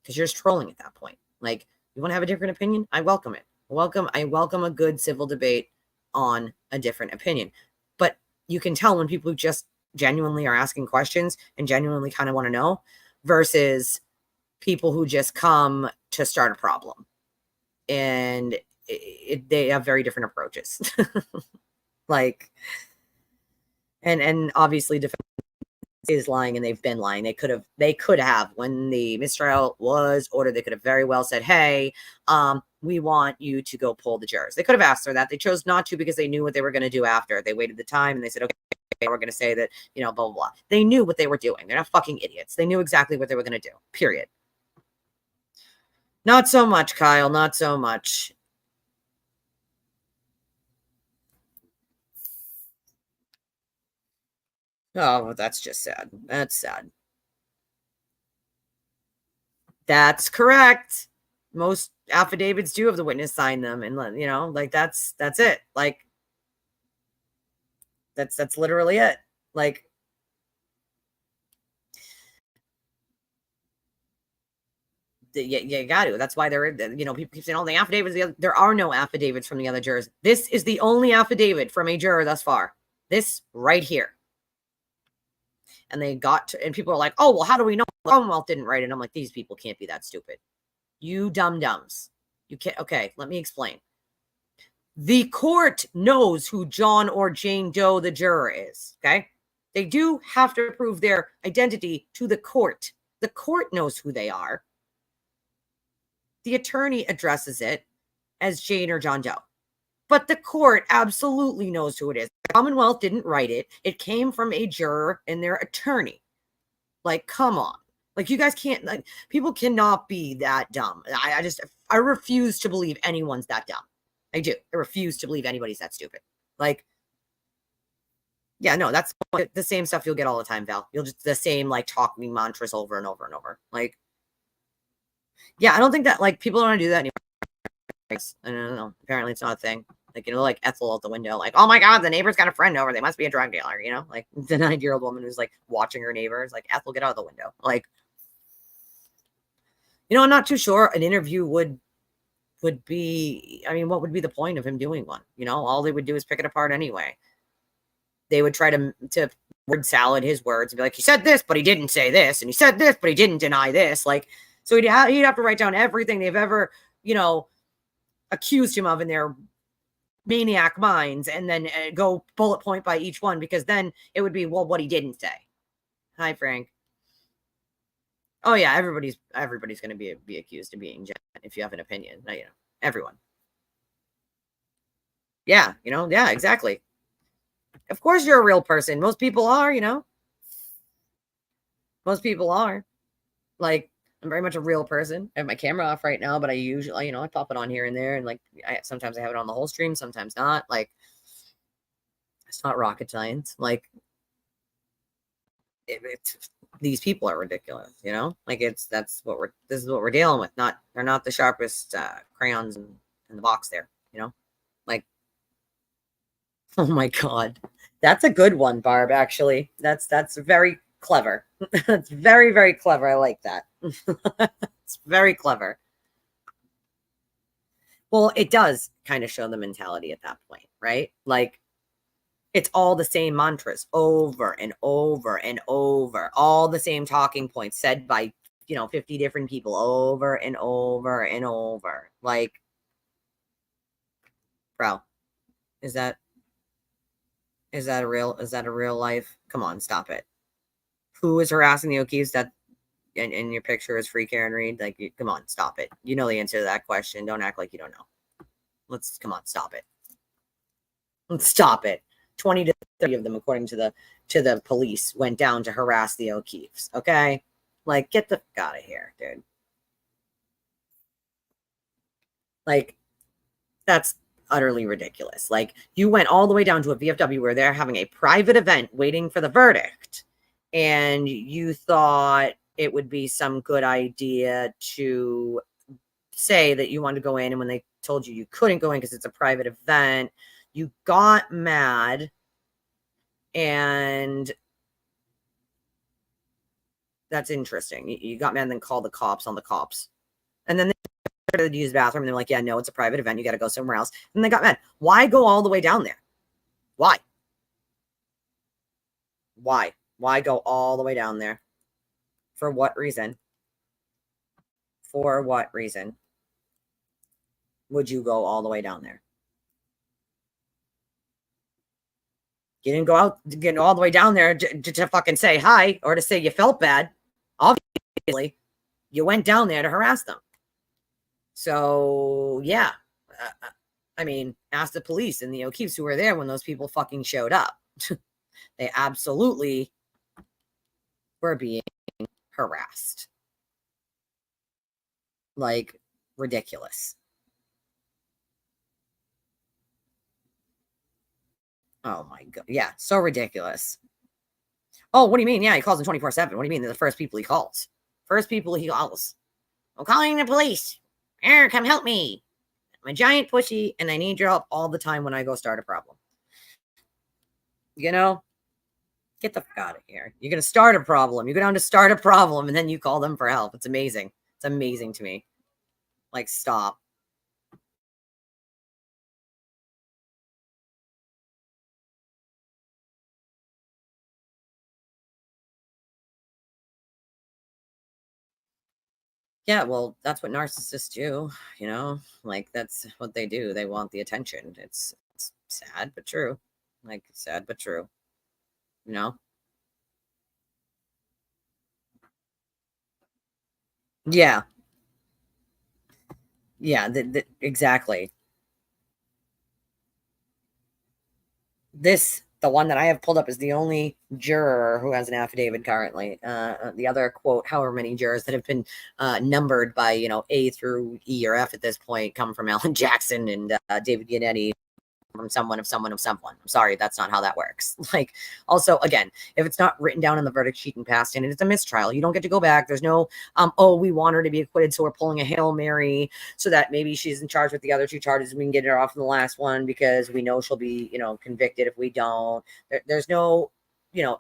A: Because you're just trolling at that point. Like, you want to have a different opinion? I welcome it. I welcome a good civil debate on a different opinion. But you can tell when people just genuinely are asking questions and genuinely kind of want to know versus people who just come to start a problem. And they have very different approaches. Like, and obviously defense is lying and they've been lying. They could have, when the mistrial was ordered, they could have very well said, hey, we want you to go poll the jurors. They could have asked her that. They chose not to because they knew what they were going to do after. They waited the time and they said, okay, we're going to say that, blah, blah, blah. They knew what they were doing. They're not fucking idiots. They knew exactly what they were going to do, period. Not so much, Kyle. Not so much. Oh, that's just sad. That's sad. That's correct. Most affidavits do have the witness sign them, and like that's it. Like that's literally it. Like, you got to. That's why people keep saying, "Oh, the affidavits." There are no affidavits from the other jurors. This is the only affidavit from a juror thus far. This right here. And and people are like, "Oh, well, how do we know the Commonwealth didn't write it?" I'm like, these people can't be that stupid. You dum-dums. You can't. Okay, let me explain. The court knows who John or Jane Doe, the juror, is. Okay. They do have to prove their identity to the court. The court knows who they are. The attorney addresses it as Jane or John Doe. But the court absolutely knows who it is. The Commonwealth didn't write it. It came from a juror and their attorney. Like, come on. Like, you guys can't, like, people cannot be that dumb. I refuse to believe anyone's that dumb. I do. I refuse to believe anybody's that stupid. Like, yeah, no, that's the same stuff you'll get all the time, Val. You'll just the same, like, talking mantras over and over and over. Like, yeah, I don't think that, like, people don't want to do that anymore. I don't know. Apparently it's not a thing. Like, like Ethel out the window, like, oh my God, the neighbor's got a friend over. They must be a drug dealer, like the 90-year-old woman who's like watching her neighbors, like, Ethel, get out of the window. Like, I'm not too sure an interview would be, I mean, what would be the point of him doing one? All they would do is pick it apart anyway. They would try to word salad his words and be like, he said this, but he didn't say this. And he said this, but he didn't deny this. Like, so he'd have to write down everything they've ever, accused him of in their maniac minds and then go bullet point by each one, because then it would be, well, what he didn't say. Hi, Frank. Oh yeah, everybody's going to be accused of being Jen if you have an opinion. Everyone. Yeah, yeah, exactly. Of course you're a real person. Most people are, Most people are. Like, I'm very much a real person. I have my camera off right now, but I usually, I pop it on here and there, and like, sometimes I have it on the whole stream, sometimes not. Like, it's not rocket science. Like, these people are ridiculous, Like, this is what we're dealing with. They're not the sharpest crayons in the box there, Like, oh my god, that's a good one, Barb. Actually, that's very clever. That's very, very clever. I like that. It's very clever. Well, it does kind of show the mentality at that point, right? Like, it's all the same mantras over and over and over, all the same talking points said by 50 different people over and over and over. Like, bro, is that a real life? Come on, stop it. Who is harassing the O'Keefes? That in your picture is Free Karen Reed? Like, come on, stop it. You know the answer to that question. Don't act like you don't know. Come on, stop it. Let's stop it. 20 to 30 of them, according to the police, went down to harass the O'Keefes. Okay, like, get the fuck out of here, dude. Like, that's utterly ridiculous. Like, you went all the way down to a VFW where they're having a private event waiting for the verdict, and you thought it would be some good idea to say that you wanted to go in, and when they told you couldn't go in because it's a private event, you got mad, and that's interesting. You got mad and then called the cops on the cops, and then they started to use the bathroom, and they're like, yeah, no, it's a private event, you got to go somewhere else, and they got mad. Why go all the way down there? Why go all the way down there? For what reason? For what reason would you go all the way down there? You didn't go out, get all the way down there to fucking say hi or to say you felt bad. Obviously, you went down there to harass them. So, yeah. I mean, ask the police and the O'Keefes who were there when those people fucking showed up. They absolutely were being harassed. Like, ridiculous. Oh my god. Yeah, so ridiculous. Oh, what do you mean? Yeah, he calls them 24/7. What do you mean? They're the first people he calls. First people he calls. I'm calling the police. Come help me. I'm a giant pussy and I need your help all the time when I go start a problem. Get the fuck out of here. You're going to start a problem. You go down to start a problem and then you call them for help. It's amazing. It's amazing to me. Like, stop. Yeah, well, that's what narcissists do, Like, that's what they do. They want the attention. It's sad but true. Like, sad but true. You know? Yeah. Yeah, exactly. The one that I have pulled up is the only juror who has an affidavit currently. The other, quote, however many jurors that have been numbered by, A through E or F at this point come from Alan Jackson and David Yannetti, from someone of someone of someone. I'm sorry, that's not how that works. Like, also, again, if it's not written down in the verdict sheet and passed in, and it's a mistrial, you don't get to go back. There's no, oh, we want her to be acquitted, so we're pulling a Hail Mary so that maybe she's in charge with the other two charges and we can get her off in the last one because we know she'll be, convicted if we don't. There's no,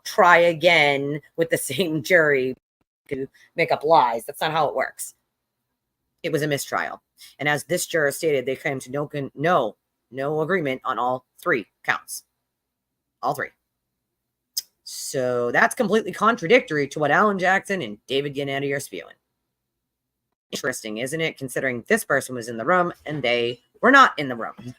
A: try again with the same jury to make up lies. That's not how it works. It was a mistrial. And as this juror stated, they came to no agreement on all three counts. All three. So that's completely contradictory to what Alan Jackson and David Yannetti are spewing. Interesting, isn't it? Considering this person was in the room and they were not in the room.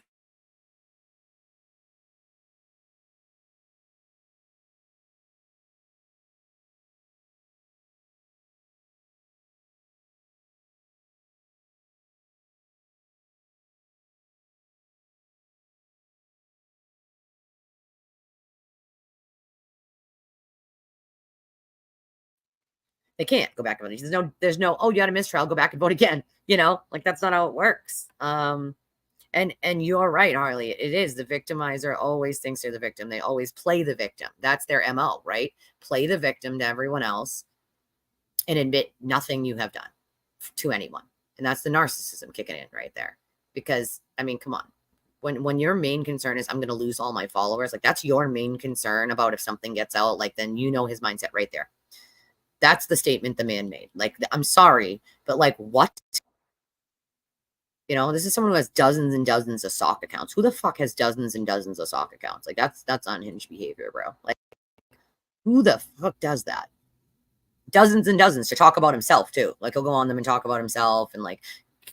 A: They can't go back and vote. There's no, oh, you had a mistrial, go back and vote again. Like that's not how it works. And you're right, Harley. It is the victimizer always thinks they're the victim. They always play the victim. That's their MO, right? Play the victim to everyone else and admit nothing you have done to anyone. And that's the narcissism kicking in right there. Because, I mean, come on. When your main concern is I'm going to lose all my followers, like that's your main concern about if something gets out, like then you know his mindset right there. That's the statement the man made. Like, I'm sorry, but like what? This is someone who has dozens and dozens of sock accounts. Who the fuck has dozens and dozens of sock accounts? Like that's unhinged behavior, bro. Like who the fuck does that? Dozens and dozens to talk about himself too. Like he'll go on them and talk about himself and like,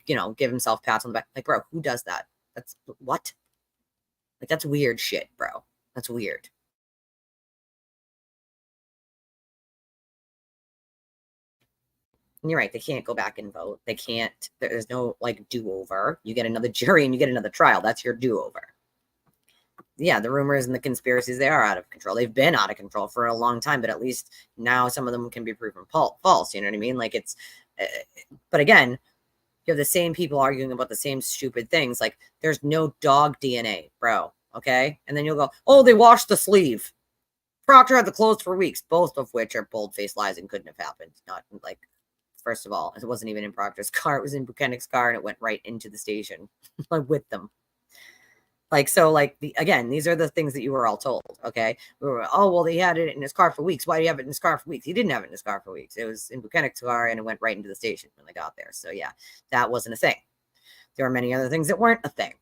A: give himself pats on the back. Like, bro, who does that? That's what? Like that's weird shit, bro. That's weird. And you're right. They can't go back and vote. They can't. There's no like do-over. You get another jury and you get another trial. That's your do-over. Yeah, the rumors and the conspiracies, they are out of control. They've been out of control for a long time, but at least now some of them can be proven false. You know what I mean? Like it's, but again, you have the same people arguing about the same stupid things. Like there's no dog DNA, bro. Okay. And then you'll go, oh, they washed the sleeve. Proctor had the clothes for weeks, both of which are bold-faced lies and couldn't have happened. Not like, first of all, it wasn't even in Proctor's car. It was in Buchanan's car and it went right into the station like with them. Like, so like again, these are the things that you were all told. Okay. We were, oh, well, he had it in his car for weeks. Why do you have it in his car for weeks? He didn't have it in his car for weeks. It was in Buchanan's car and it went right into the station when they got there. So yeah, that wasn't a thing. There are many other things that weren't a thing.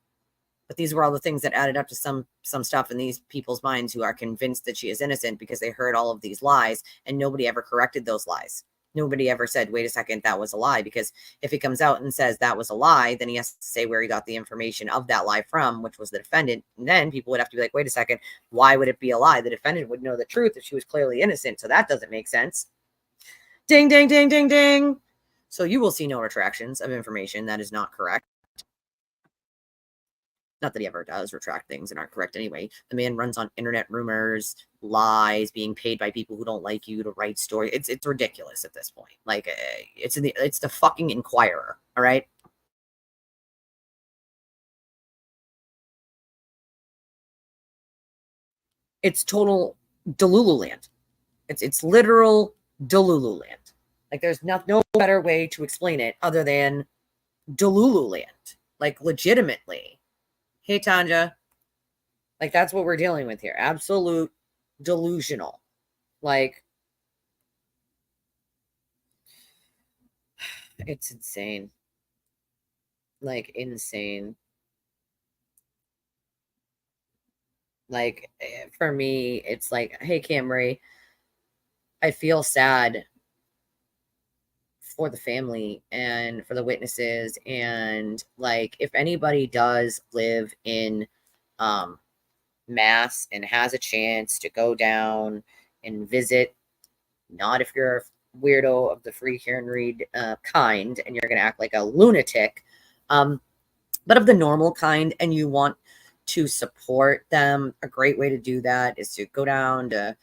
A: But these were all the things that added up to some stuff in these people's minds who are convinced that she is innocent because they heard all of these lies and nobody ever corrected those lies. Nobody ever said, wait a second, that was a lie. Because if he comes out and says that was a lie, then he has to say where he got the information of that lie from, which was the defendant. And then people would have to be like, wait a second, why would it be a lie? The defendant would know the truth if she was clearly innocent. So that doesn't make sense. Ding, ding, ding, ding, ding. So you will see no retractions of information that is not correct. Not that he ever does retract things that aren't correct anyway. The man runs on internet rumors, lies, being paid by people who don't like you to write stories. It's ridiculous at this point. Like it's the fucking Inquirer. All right. It's total Delulu land. It's literal Delulu land. Like there's no better way to explain it other than Delulu land. Like legitimately. Hey, Tanja. Like, that's what we're dealing with here. Absolute delusional. Like, it's insane. Like, insane. Like, for me, it's like, hey, Camry, I feel sad for the family and for the witnesses. And, like, if anybody does live in Mass and has a chance to go down and visit, not if you're a weirdo of the free hear and read kind and you're going to act like a lunatic, but of the normal kind, and you want to support them, a great way to do that is to go down to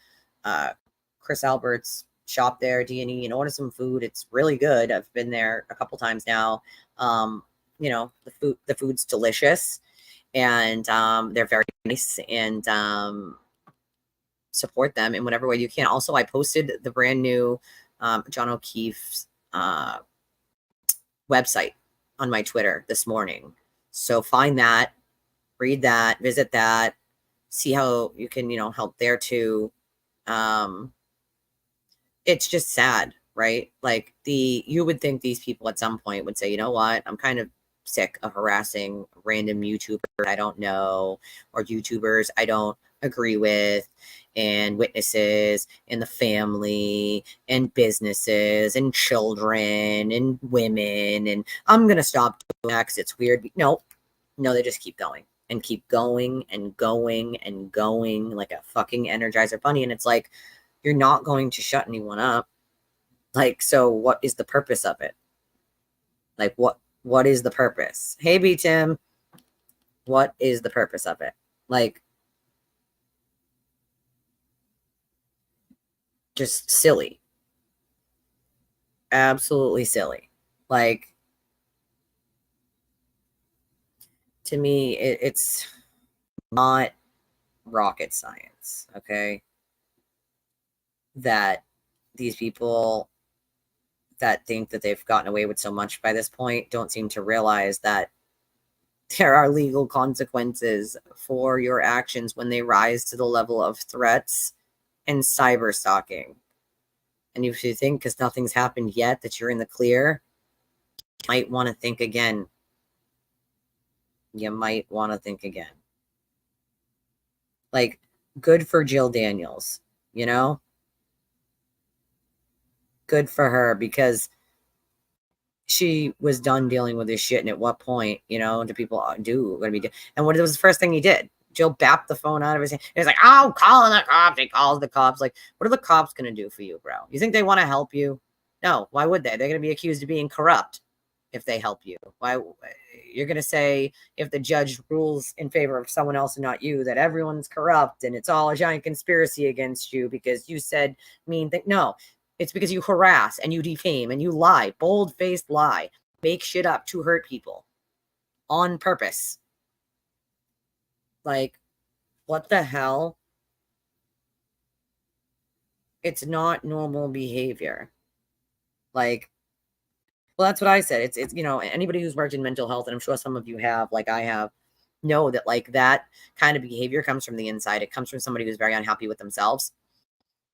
A: Chris Albert's shop there, D&E, and order some food. It's really good. I've been there a couple times now. The food's delicious, and they're very nice, and support them in whatever way you can. Also, I posted the brand new John O'Keefe's website on my Twitter this morning. So find that, read that, visit that, see how you can, help there too. It's just sad, right? Like you would think these people at some point would say, you know what, I'm kind of sick of harassing random YouTubers I don't know, or YouTubers I don't agree with, and witnesses, and the family, and businesses, and children, and women, and I'm going to stop doing that because it's weird. No, they just keep going and keep going and going and going like a fucking Energizer bunny. And it's like, you're not going to shut anyone up. Like, so what is the purpose of it? Like, what is the purpose? Hey, B Tim, what is the purpose of it? Like, just silly. absolutely silly. Like, to me, it's not rocket science, okay? That these people that think that they've gotten away with so much by this point don't seem to realize that there are legal consequences for your actions when they rise to the level of threats and cyber stalking. And if you think because nothing's happened yet that you're in the clear, you might want to think again. You might want to think again. Like, good for Jill Daniels, you know? Good for her, because she was done dealing with this shit. And at what point, do people do going to be? And what was the first thing he did? Jill bapped the phone out of his hand. He's like, "Oh, calling the cops." He calls the cops. Like, what are the cops going to do for you, bro? You think they want to help you? No. Why would they? They're going to be accused of being corrupt if they help you. Why? You're going to say, if the judge rules in favor of someone else and not you, that everyone's corrupt and it's all a giant conspiracy against you because you said mean things. No, it's because you harass and you defame and you lie, bold-faced lie, make shit up to hurt people on purpose. Like, what the hell? It's not normal behavior. Like, well, that's what I said. It's anybody who's worked in mental health, and I'm sure some of you have, like I have, know that like that kind of behavior comes from the inside. It comes from somebody who's very unhappy with themselves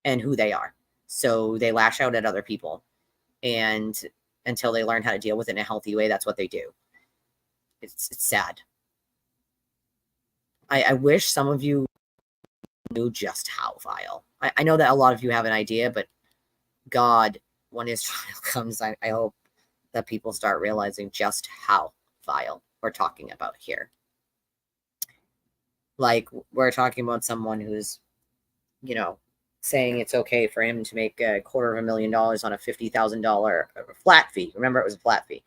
A: and who they are. So they lash out at other people, and until they learn how to deal with it in a healthy way, that's what they do. It's sad. I wish some of you knew just how vile. I know that a lot of you have an idea, but God, when his trial comes, I hope that people start realizing just how vile we're talking about here. Like, we're talking about someone who's, saying it's okay for him to make $250,000 on a $50,000 flat fee. Remember, it was a flat fee.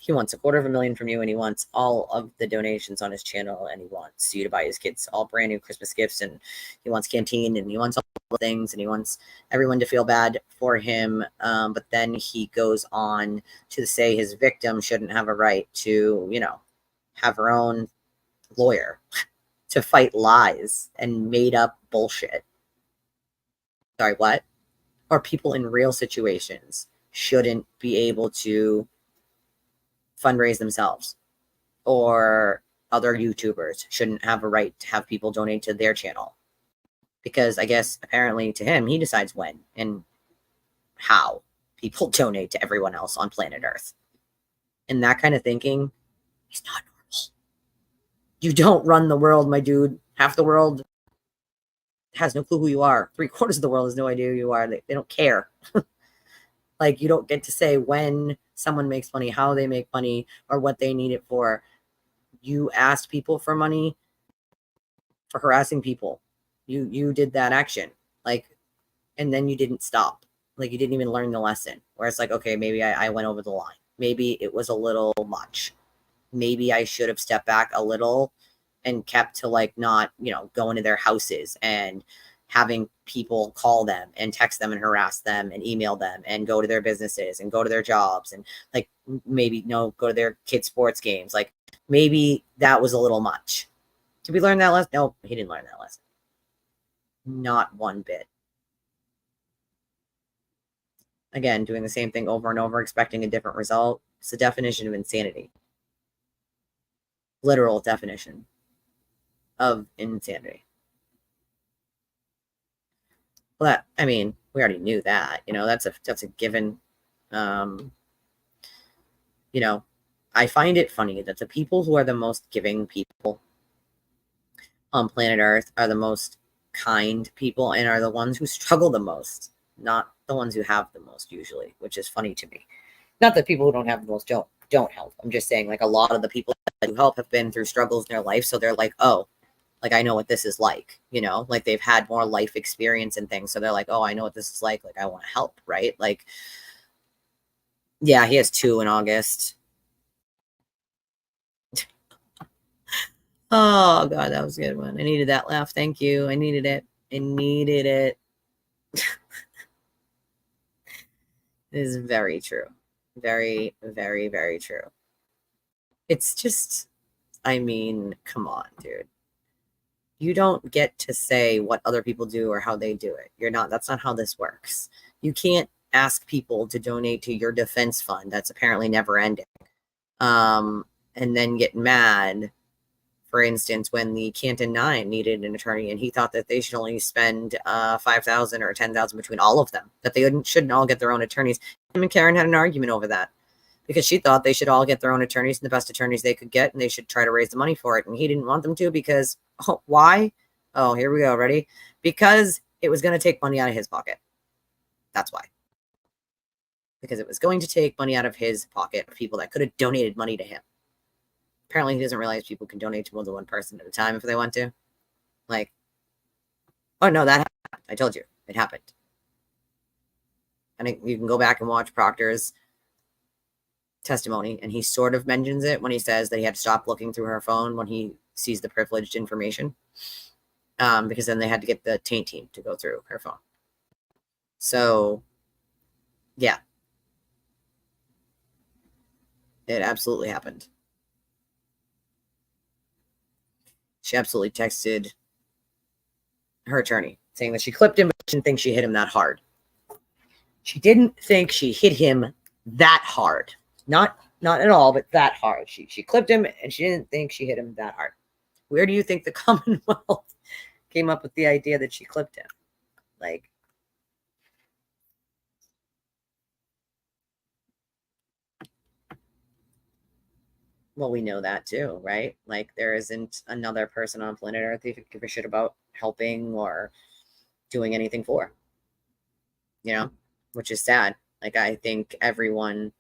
A: He wants $250,000 from you, and he wants all of the donations on his channel, and he wants you to buy his kids all brand new Christmas gifts, and he wants canteen, and he wants all the things, and he wants everyone to feel bad for him. But then he goes on to say his victim shouldn't have a right to, have her own lawyer to fight lies and made up bullshit. Sorry, what? Or people in real situations shouldn't be able to fundraise themselves, or other YouTubers shouldn't have a right to have people donate to their channel, because I guess apparently to him, he decides when and how people donate to everyone else on planet Earth. And that kind of thinking is not normal. You don't run the world, my dude. Half the world has no clue who you are. 3/4 of the world has no idea who you are. They don't care. Like, you don't get to say when someone makes money, how they make money, or what they need it for. You asked people for money for harassing people. You did that action. Like, and then you didn't stop. Like, you didn't even learn the lesson. Where it's like, okay, maybe I went over the line. Maybe it was a little much. Maybe I should have stepped back a little and kept to, like, not, going to their houses and having people call them and text them and harass them and email them and go to their businesses and go to their jobs and, like, maybe go to their kids' sports games. Like, maybe that was a little much. Did we learn that lesson? No, he didn't learn that lesson. Not one bit. Again, doing the same thing over and over, expecting a different result. It's the definition of insanity. Literal definition of insanity. Well, we already knew that. That's a given. I find it funny that the people who are the most giving people on planet Earth are the most kind people and are the ones who struggle the most, not the ones who have the most usually, which is funny to me. Not that people who don't have the most don't help. I'm just saying, like, a lot of the people that help have been through struggles in their life, so they're like, oh, like, I know what this is like, like, they've had more life experience and things, so they're like, oh, I know what this is like I want to help, right? Like, yeah, he has 2 in August. Oh God, that was a good one. I needed that laugh. Thank you. I needed it. It is very true. Very, very, very true. It's just, I mean, come on, dude. You don't get to say what other people do or how they do it. That's not how this works. You can't ask people to donate to your defense fund that's apparently never ending. And then get mad, for instance, when the Canton Nine needed an attorney and he thought that they should only spend $5,000 or $10,000 between all of them, that they shouldn't all get their own attorneys. Him and Karen had an argument over that because she thought they should all get their own attorneys and the best attorneys they could get, and they should try to raise the money for it. And he didn't want them to because, why? Oh, here we go. Ready? Because it was going to take money out of his pocket. That's why. Because it was going to take money out of his pocket of people that could have donated money to him. Apparently, he doesn't realize people can donate to more than one person at a time if they want to. Like, oh, no, that happened. I told you. It happened. And you can go back and watch Proctor's testimony, and he sort of mentions it when he says that he had to stop looking through her phone when he sees the privileged information, because then they had to get the taint team to go through her phone. So, yeah, it absolutely happened. She absolutely texted her attorney saying that she clipped him, but she didn't think she hit him that hard. She didn't think she hit him that hard. Not at all, but that hard. She clipped him, and she didn't think she hit him that hard. Where do you think the Commonwealth came up with the idea that she clipped him? Like, well, we know that too, right? Like, there isn't another person on planet Earth you could give a shit about helping or doing anything for, which is sad. Like, I think everyone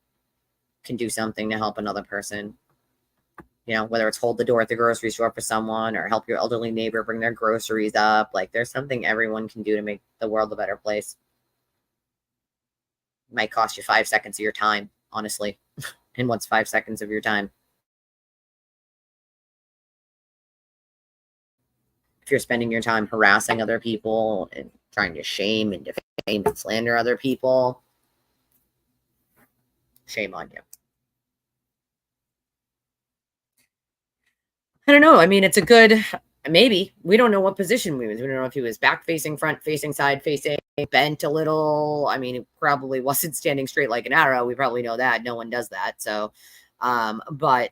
A: can do something to help another person, whether it's hold the door at the grocery store for someone or help your elderly neighbor bring their groceries up. Like, there's something everyone can do to make the world a better place. It might cost you 5 seconds of your time, honestly. And what's 5 seconds of your time? If you're spending your time harassing other people and trying to shame and defame and slander other people, shame on you. I don't know. I mean, it's a good, maybe. We don't know what position we was. We don't know if he was back facing, front facing, side facing, bent a little. I mean, it probably wasn't standing straight like an arrow. We probably know that. No one does that. So, but,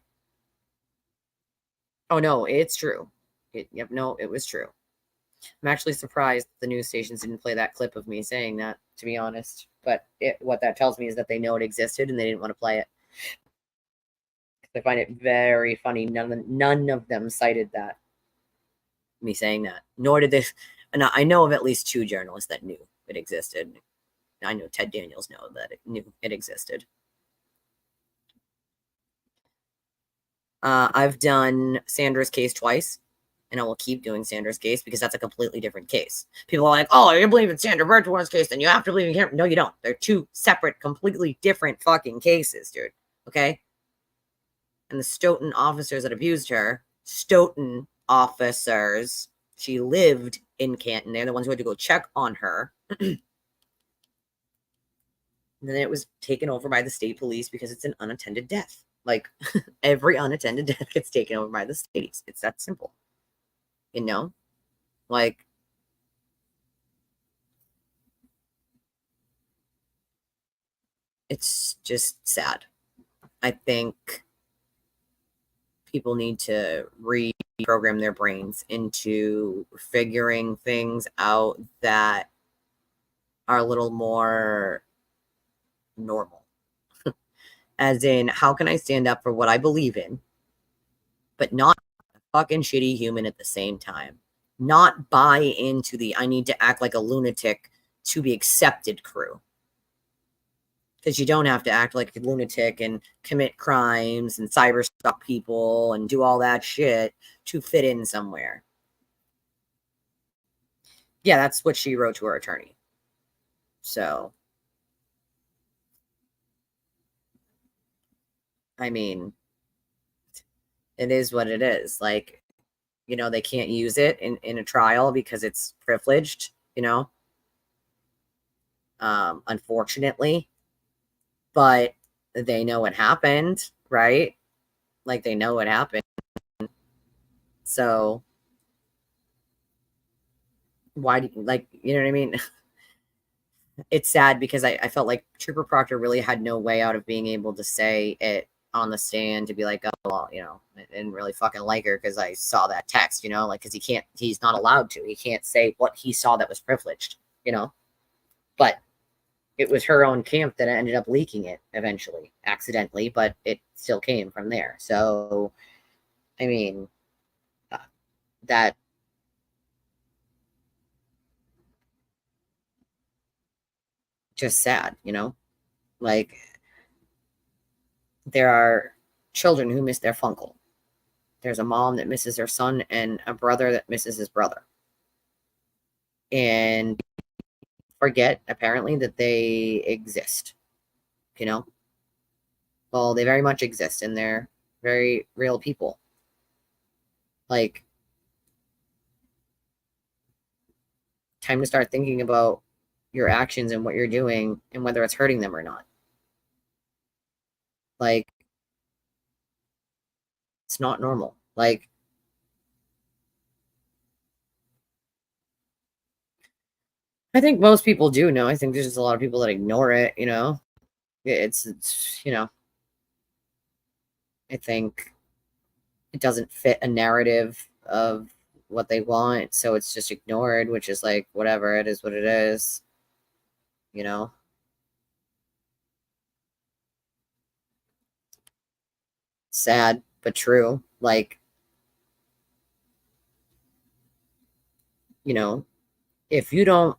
A: oh no, it's true. It was true. I'm actually surprised the news stations didn't play that clip of me saying that, to be honest. But what that tells me is that they know it existed and they didn't want to play it. I find it very funny. None of them cited that, me saying that. Nor did they. And I know of at least 2 journalists that knew it existed. I know Ted Daniels knew it existed. I've done Sandra's case twice, and I will keep doing Sandra's case because that's a completely different case. People are like, oh, you believe in Sandra Birchwood's case, then you have to believe in Cameron. No, you don't. They're 2 separate, completely different fucking cases, dude. Okay? And the Stoughton officers that abused her, Stoughton officers, she lived in Canton. They're the ones who had to go check on her. And then it was taken over by the state police because it's an unattended death. Like, every unattended death gets taken over by the states. It's that simple. Like, it's just sad. I think people need to reprogram their brains into figuring things out that are a little more normal. As in, how can I stand up for what I believe in, but not a fucking shitty human at the same time? Not buy into the I need to act like a lunatic to be accepted crew. Because you don't have to act like a lunatic and commit crimes and cyber stalk people and do all that shit to fit in somewhere. Yeah, that's what she wrote to her attorney. So, I mean, it is what it is. Like, they can't use it in a trial because it's privileged, unfortunately. but they know what happened, right? Like, they know what happened. So why do you, like, you know what I mean? It's sad because I felt like Trooper Proctor really had no way out of being able to say it on the stand, to be like, oh, well, you know, I didn't really fucking like her because I saw that text, you know, like, because he's not allowed to. He can't say what he saw that was privileged, you know. But it was her own camp that ended up leaking it eventually, accidentally, but it still came from there. So, I mean, that just sad, you know? Like, there are children who miss their funkle. There's a mom that misses her son and a brother that misses his brother. And forget, apparently, that they exist, you know? Well, they very much exist, and they're very real people. Like, time to start thinking about your actions and what you're doing and whether it's hurting them or not. Like, it's not normal. Like, I think most people do know. I think there's just a lot of people that ignore it, you know? It's you know, I think it doesn't fit a narrative of what they want, so it's just ignored, which is like, whatever, it is what it is, you know? Sad, but true. Like, you know, if you don't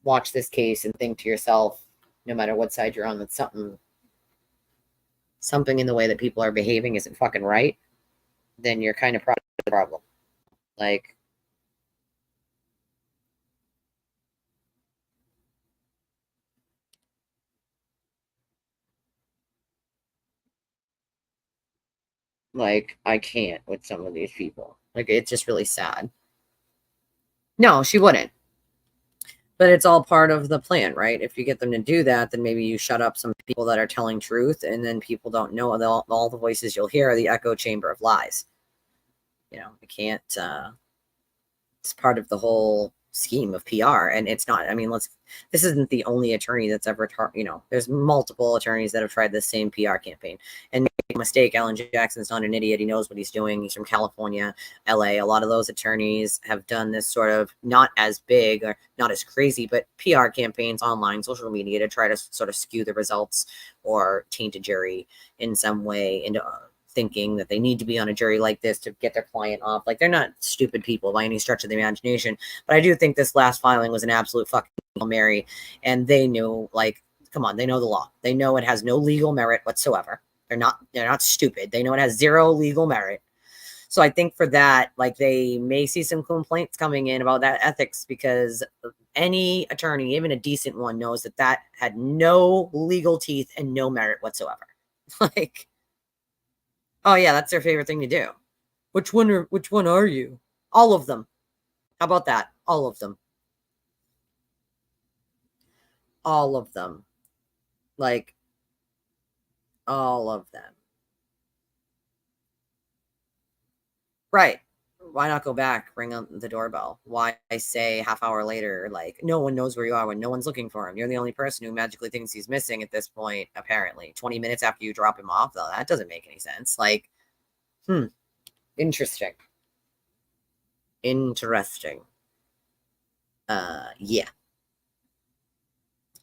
A: watch this case and think to yourself, no matter what side you're on, that something in the way that people are behaving isn't fucking right, then you're kind of part of the problem. Like, I can't with some of these people. Like, it's just really sad. No, she wouldn't. But it's all part of the plan, right? If you get them to do that, then maybe you shut up some people that are telling truth, and then people don't know. All the voices you'll hear are the echo chamber of lies. You know, you can't. It's part of the whole scheme of PR, and it's not. I mean, this isn't the only attorney that's ever, you know, there's multiple attorneys that have tried the same PR campaign. And make a mistake, Alan Jackson's not an idiot. He knows what he's doing. He's from California, LA. A lot of those attorneys have done this sort of, not as big or not as crazy, but PR campaigns online, social media, to try to sort of skew the results or taint a jury in some way into thinking that they need to be on a jury like this to get their client off. Like, they're not stupid people by any stretch of the imagination. But I do think this last filing was an absolute fucking Hail Mary. And they knew, like, come on, they know the law. They know it has no legal merit whatsoever. They're not stupid. They know it has zero legal merit. So I think for that, like, they may see some complaints coming in about that ethics, because any attorney, even a decent one, knows that that had no legal teeth and no merit whatsoever. Like, oh yeah, that's their favorite thing to do. Which one are you? All of them. How about that? All of them. All of them. Like, all of them. Right. Why not go back, ring on the doorbell? Why say half hour later, like, no one knows where you are when no one's looking for him? You're the only person who magically thinks he's missing at this point, apparently. 20 minutes after you drop him off, though, that doesn't make any sense. Like, interesting. Interesting. Yeah.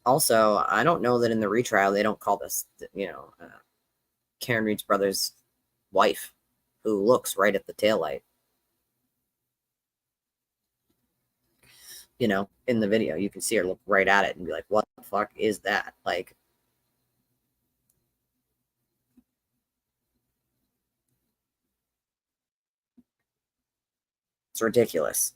A: Also, I don't know that in the retrial they don't call this, you know, Karen Reed's brother's wife, who looks right at the taillight. You know, in the video, you can see her look right at it and be like, what the fuck is that? Like, it's ridiculous.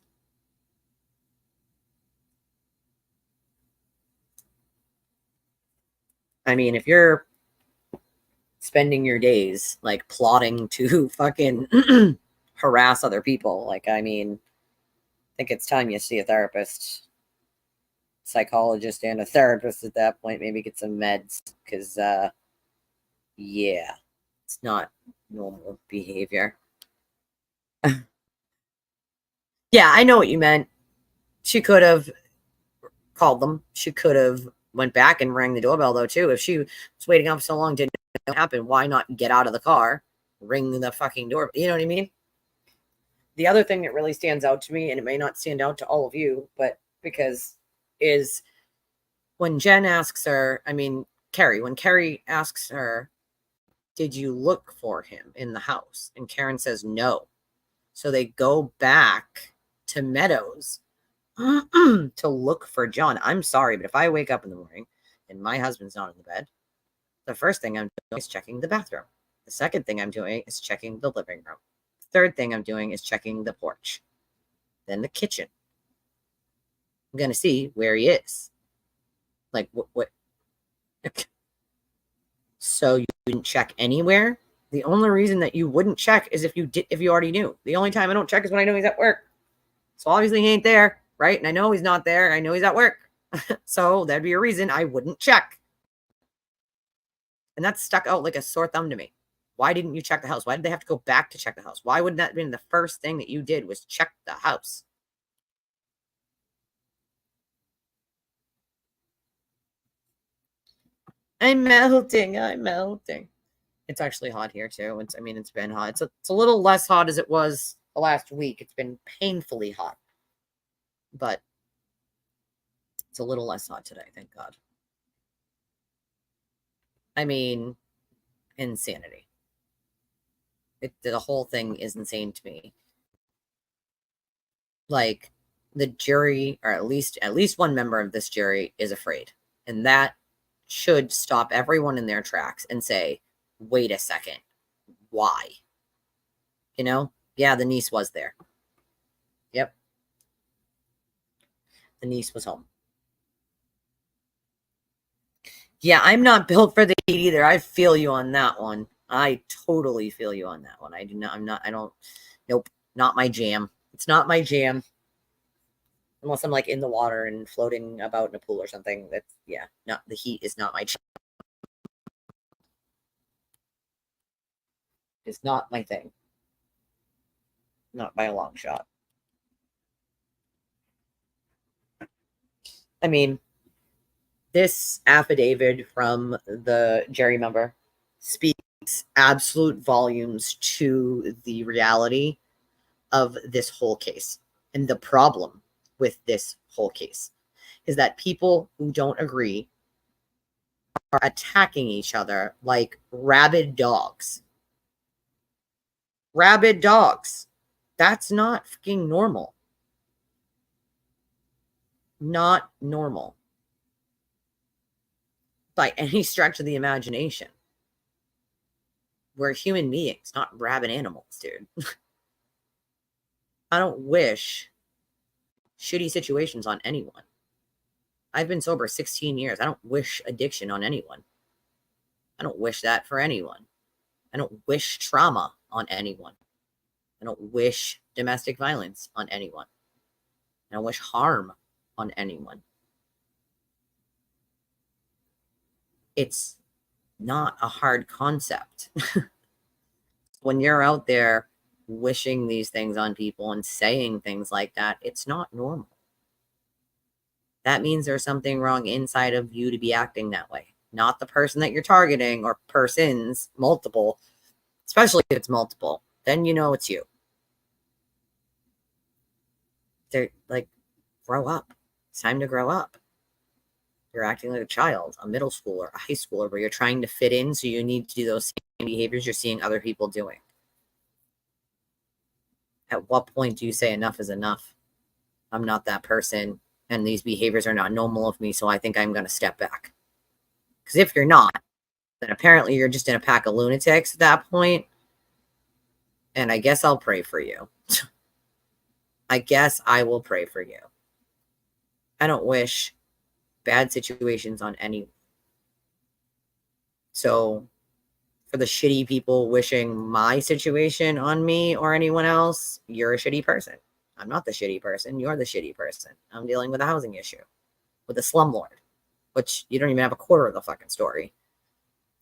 A: I mean, if you're spending your days like plotting to fucking harass other people, like, I mean, I think it's time you see a therapist. psychologist and a therapist at that point, maybe get some meds, because yeah, it's not normal behavior. Yeah, I know what you meant. She could have called them. She could have went back and rang the doorbell, though, too. If she was waiting up so long, didn't know what happened, why not get out of the car, ring the fucking door? You know what I mean? The other thing that really stands out to me, and it may not stand out to all of you, but because is when Jen asks her, Carrie, when Carrie asks her, did you look for him in the house? And Karen says no. So they go back to Meadows to look for John. I'm sorry, but if I wake up in the morning and my husband's not in the bed, the first thing I'm doing is checking the bathroom. The second thing I'm doing is checking the living room. The third thing I'm doing is checking the porch. Then the kitchen. I'm going to see where he is. Like, what? So you didn't check anywhere? The only reason that you wouldn't check is if you already knew. The only time I don't check is when I know he's at work. So obviously he ain't there, right? And I know he's not there. I know he's at work. So that'd be a reason I wouldn't check. And that stuck out like a sore thumb to me. Why didn't you check the house? Why did they have to go back to check the house? Why wouldn't that have been the first thing that you did was check the house? I'm melting. I'm melting. It's actually hot here too. It's been hot. It's a little less hot as it was the last week. It's been painfully hot. But it's a little less hot today, thank God. Insanity. The whole thing is insane to me. Like, the jury, or at least one member of this jury, is afraid. And that should stop everyone in their tracks and say, wait a second, why? Yeah, the niece was there. Yep. The niece was home. Yeah, I'm not built for the heat either. I feel you on that one. I totally feel you on that one. Nope, not my jam. It's not my jam. Unless I'm like in the water and floating about in a pool or something. The heat is not my jam. It's not my thing. Not by a long shot. This affidavit from the jury member speaks absolute volumes to the reality of this whole case. And the problem with this whole case is that people who don't agree are attacking each other like rabid dogs. Rabid dogs. That's not freaking normal. Not normal. By any stretch of the imagination. We're human beings, not rabid animals, dude. I don't wish shitty situations on anyone. I've been sober 16 years. I don't wish addiction on anyone. I don't wish that for anyone. I don't wish trauma on anyone. I don't wish domestic violence on anyone. I don't wish harm on anyone. It's not a hard concept. When you're out there wishing these things on people and saying things like that, it's not normal. That means there's something wrong inside of you to be acting that way. Not the person that you're targeting, or persons, multiple, especially if it's multiple. Then you know it's you. They're like, grow up. It's time to grow up. You're acting like a child, a middle schooler, a high schooler, where you're trying to fit in, so you need to do those same behaviors you're seeing other people doing. At what point do you say enough is enough? I'm not that person, and these behaviors are not normal of me, so I think I'm going to step back. Because if you're not, then apparently you're just in a pack of lunatics at that point, and I guess I'll pray for you. I guess I will pray for you. I don't wish bad situations on anyone. So for the shitty people wishing my situation on me or anyone else, you're a shitty person. I'm not the shitty person. You're the shitty person. I'm dealing with a housing issue. with a slumlord, which you don't even have a quarter of the fucking story.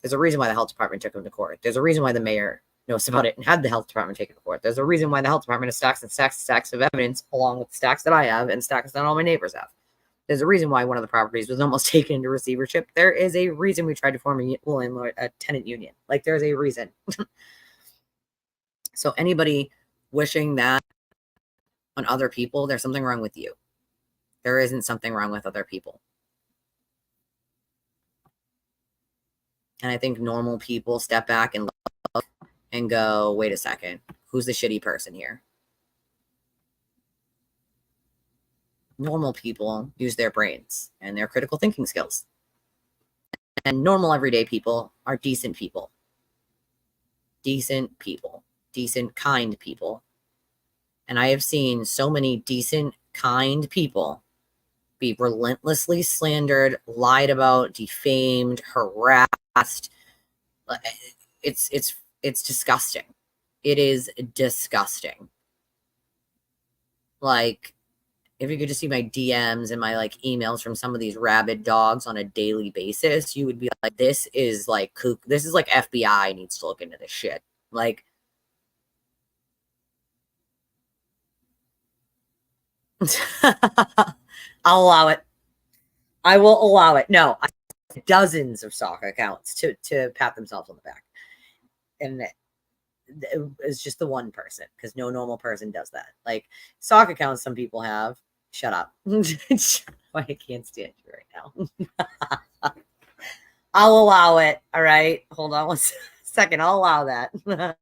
A: There's a reason why the health department took him to court. There's a reason why the mayor knows about it and had the health department take it to court. There's a reason why the health department has stacks and stacks and stacks of evidence, along with stacks that I have and stacks that all my neighbors have. There's a reason why one of the properties was almost taken into receivership. There is a reason we tried to form a tenant union. Like, there's a reason. So anybody wishing that on other people, there's something wrong with you. There isn't something wrong with other people. And I think normal people step back and look and go, wait a second, who's the shitty person here? Normal people use their brains and their critical thinking skills. And normal everyday people are decent people. Decent people. Decent, kind people. And I have seen so many decent, kind people be relentlessly slandered, lied about, defamed, harassed. It's disgusting. It is disgusting. Like, if you could just see my DMs and my like emails from some of these rabid dogs on a daily basis, you would be like, this is like kook. This is like FBI needs to look into this shit. Like, I'll allow it. I will allow it. No, I have dozens of stock accounts to pat themselves on the back. And it's just the one person, because no normal person does that. Like, stock accounts some people have. Shut up. I can't stand you right now. I'll allow it. All right. Hold on one second. I'll allow that.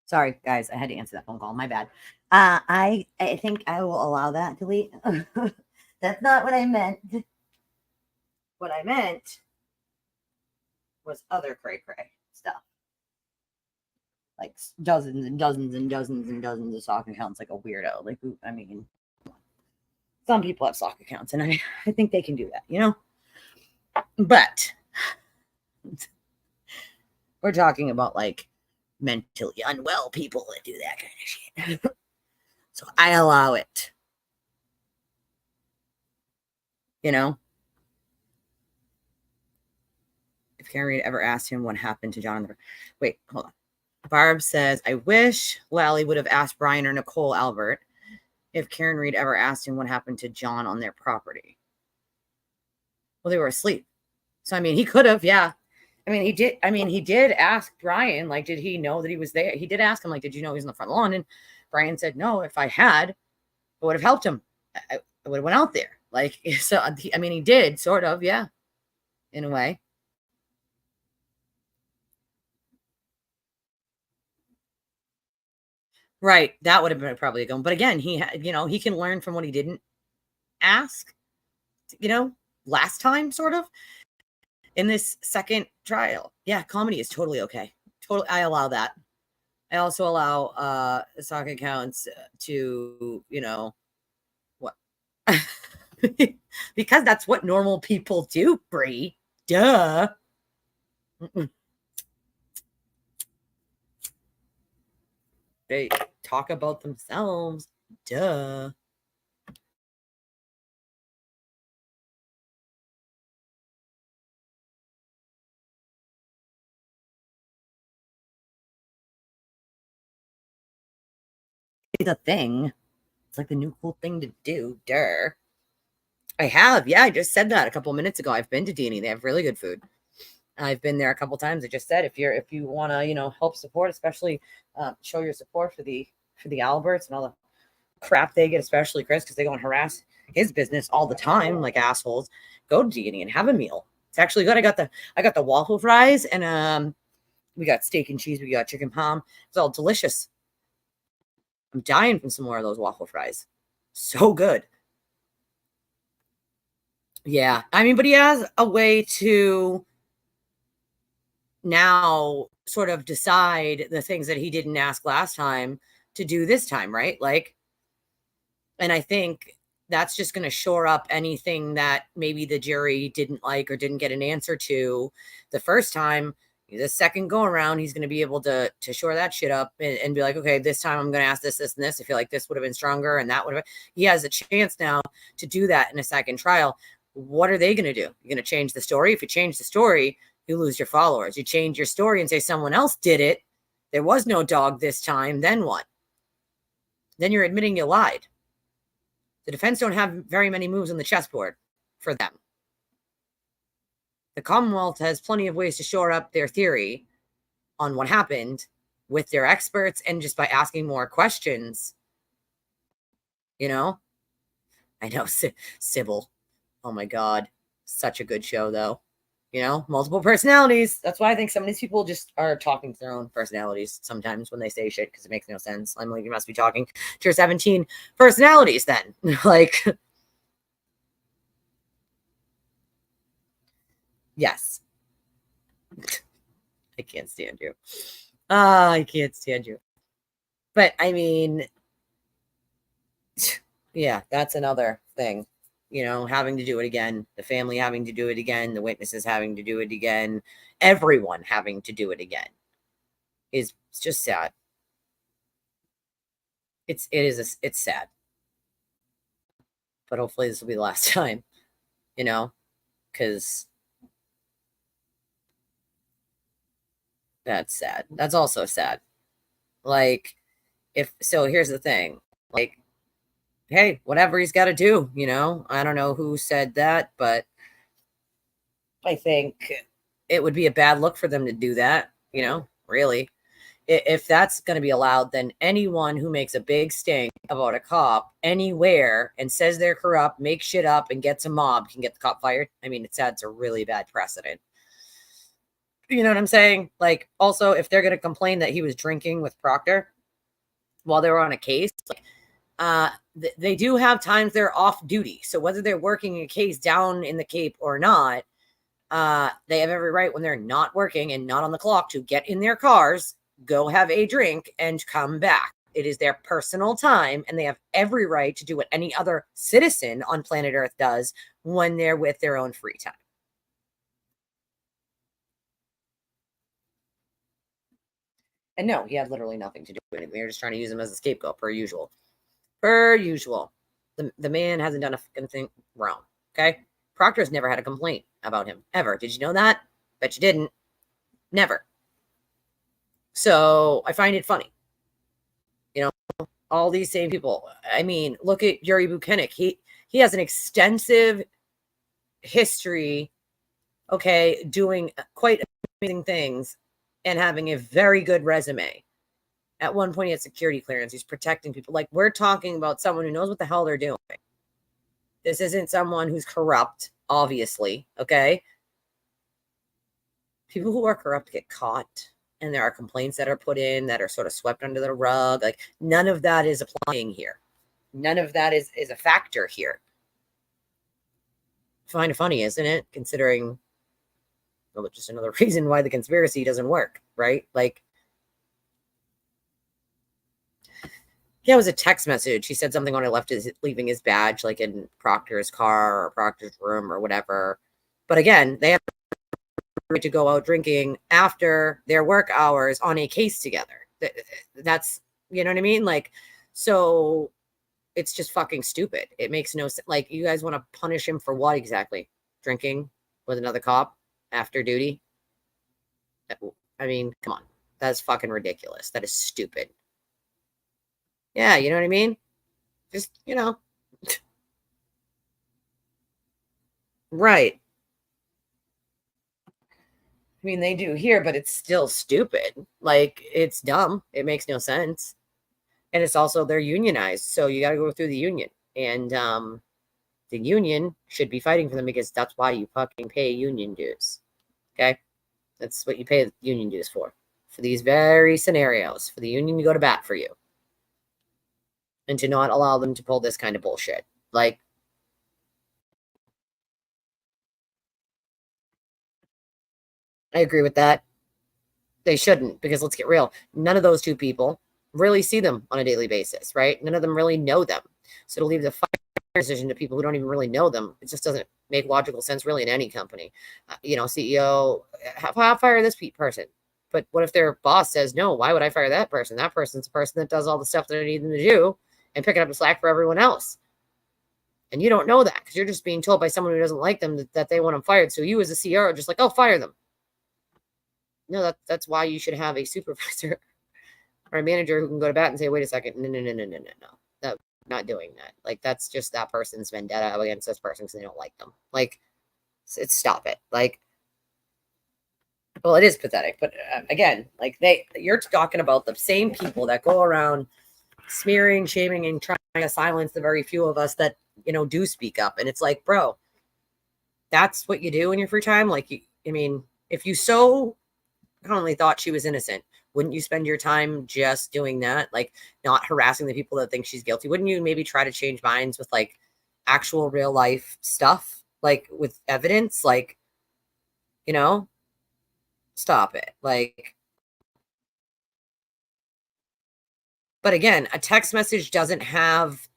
A: Sorry, guys. I had to answer that phone call. My bad. I think I will allow that. Delete. That's not what I meant. What I meant was other cray cray stuff, like dozens and dozens and dozens and dozens of stock accounts, like a weirdo. Like, I mean, some people have stock accounts, and I think they can do that, you know. But we're talking about like mentally unwell people that do that kind of shit. So I allow it. You know, if Karen Reed ever asked him what happened to John, wait, hold on. Barb says, I wish Lally would have asked Brian or Nicole Albert if Karen Reed ever asked him what happened to John on their property. Well, they were asleep. So, I mean, he could have, yeah. He did ask Brian, like, did he know that he was there? He did ask him, like, did you know he was on the front lawn? And Brian said, no, if I had, I would have helped him. I would have went out there. Like, so, he did, sort of, yeah, in a way. Right. That would have been probably a good. But again, he can learn from what he didn't ask, last time, sort of, in this second trial. Yeah, comedy is totally okay. Totally, I allow that. I also allow stock accounts to, what? Because that's what normal people do, Bree. Duh. Mm-mm. They talk about themselves. Duh. It's a thing. It's like the new cool thing to do. Duh. I have. Yeah, I just said that a couple of minutes ago. I've been to D&E. They have really good food. I've been there a couple times. I just said if you want to help support, especially show your support for the Alberts and all the crap they get, especially Chris, because they go and harass his business all the time like assholes. Go to D&E and have a meal. It's actually good. I got the waffle fries and we got steak and cheese. We got chicken palm. It's all delicious. I'm dying from some more of those waffle fries. So good. Yeah. I mean, but he has a way to now sort of decide the things that he didn't ask last time to do this time, right? Like, and I think that's just going to shore up anything that maybe the jury didn't like or didn't get an answer to the first time. The second go around, he's going to be able to shore that shit up and be like, okay, this time I'm going to ask this, this, and this. I feel like this would have been stronger and that would have. He has a chance now to do that in a second trial. What are they going to do? You're going to change the story. If you change the story, you lose your followers. You change your story and say someone else did it. There was no dog this time. Then what? Then you're admitting you lied. The defense don't have very many moves on the chessboard for them. The Commonwealth has plenty of ways to shore up their theory on what happened with their experts and just by asking more questions. I know Sybil. Oh my God. Such a good show though. Multiple personalities. That's why I think some of these people just are talking to their own personalities sometimes when they say shit because it makes no sense. I'm like, you must be talking to your 17 personalities then. Like, yes. I can't stand you. I can't stand you. But I mean, yeah, that's another thing. Having to do it again, the family having to do it again, the witnesses having to do it again, everyone having to do it again is just sad. It's sad. But hopefully this will be the last time, because that's sad. That's also sad. Like, here's the thing. Like, hey, whatever he's got to do, I don't know who said that, but I think it would be a bad look for them to do that, really. If that's going to be allowed, then anyone who makes a big stink about a cop anywhere and says they're corrupt, makes shit up, and gets a mob can get the cop fired. I mean, it sets a really bad precedent. You know what I'm saying? Like, also, if they're going to complain that he was drinking with Proctor while they were on a case, they do have times they're off duty. So whether they're working a case down in the Cape or not, they have every right when they're not working and not on the clock to get in their cars, go have a drink, and come back. It is their personal time, and they have every right to do what any other citizen on planet Earth does when they're with their own free time. And no, he had literally nothing to do with anything. They're just trying to use him as a scapegoat, per usual. Per usual. The man hasn't done a fucking thing wrong. Okay? Proctor's never had a complaint about him, ever. Did you know that? Bet you didn't. Never. So I find it funny. All these same people. I mean, look at Yuri Buchanan. He has an extensive history, okay, doing quite amazing things and having a very good resume. At one point, he had security clearance. He's protecting people. Like, we're talking about someone who knows what the hell they're doing. This isn't someone who's corrupt, obviously, okay? People who are corrupt get caught and there are complaints that are put in that are sort of swept under the rug. Like, none of that is applying here. None of that is a factor here. Find it funny, isn't it? Considering, well, just another reason why the conspiracy doesn't work, right? Like, yeah, it was a text message. He said something when I leaving his badge, like in Proctor's car or Proctor's room or whatever. But again, they have to go out drinking after their work hours on a case together. That's, you know what I mean? Like, so it's just fucking stupid. It makes no sense. Like, you guys want to punish him for what exactly? Drinking with another cop after duty? I mean, come on. That's fucking ridiculous. That is stupid. Yeah, you know what I mean? Just, right. I mean, they do here, but it's still stupid. Like, it's dumb. It makes no sense. And it's also, they're unionized. So you got to go through the union. And the union should be fighting for them because that's why you fucking pay union dues. Okay? That's what you pay union dues for these very scenarios, for the union to go to bat for you. And to not allow them to pull this kind of bullshit. Like, I agree with that. They shouldn't, because let's get real. None of those two people really see them on a daily basis, right? None of them really know them. So to leave the fire decision to people who don't even really know them, it just doesn't make logical sense really in any company. CEO, I'll fire this person. But what if their boss says, no, why would I fire that person? That person's the person that does all the stuff that I need them to do and picking up the slack for everyone else. And you don't know that because you're just being told by someone who doesn't like them that they want them fired. So you as a CEO are just like, oh, fire them. No, that's why you should have a supervisor or a manager who can go to bat and say, wait a second, no, not doing that. Like, that's just that person's vendetta against this person because they don't like them. Like, stop it. Like, well, it is pathetic, but again, like, you're talking about the same people that go around smearing, shaming, and trying to silence the very few of us that, do speak up. And it's like, bro, that's what you do in your free time. Like, if you so only thought she was innocent, wouldn't you spend your time just doing that? Like, not harassing the people that think she's guilty? Wouldn't you maybe try to change minds with like actual real life stuff, like with evidence? Like, stop it. Like, but again, a text message doesn't have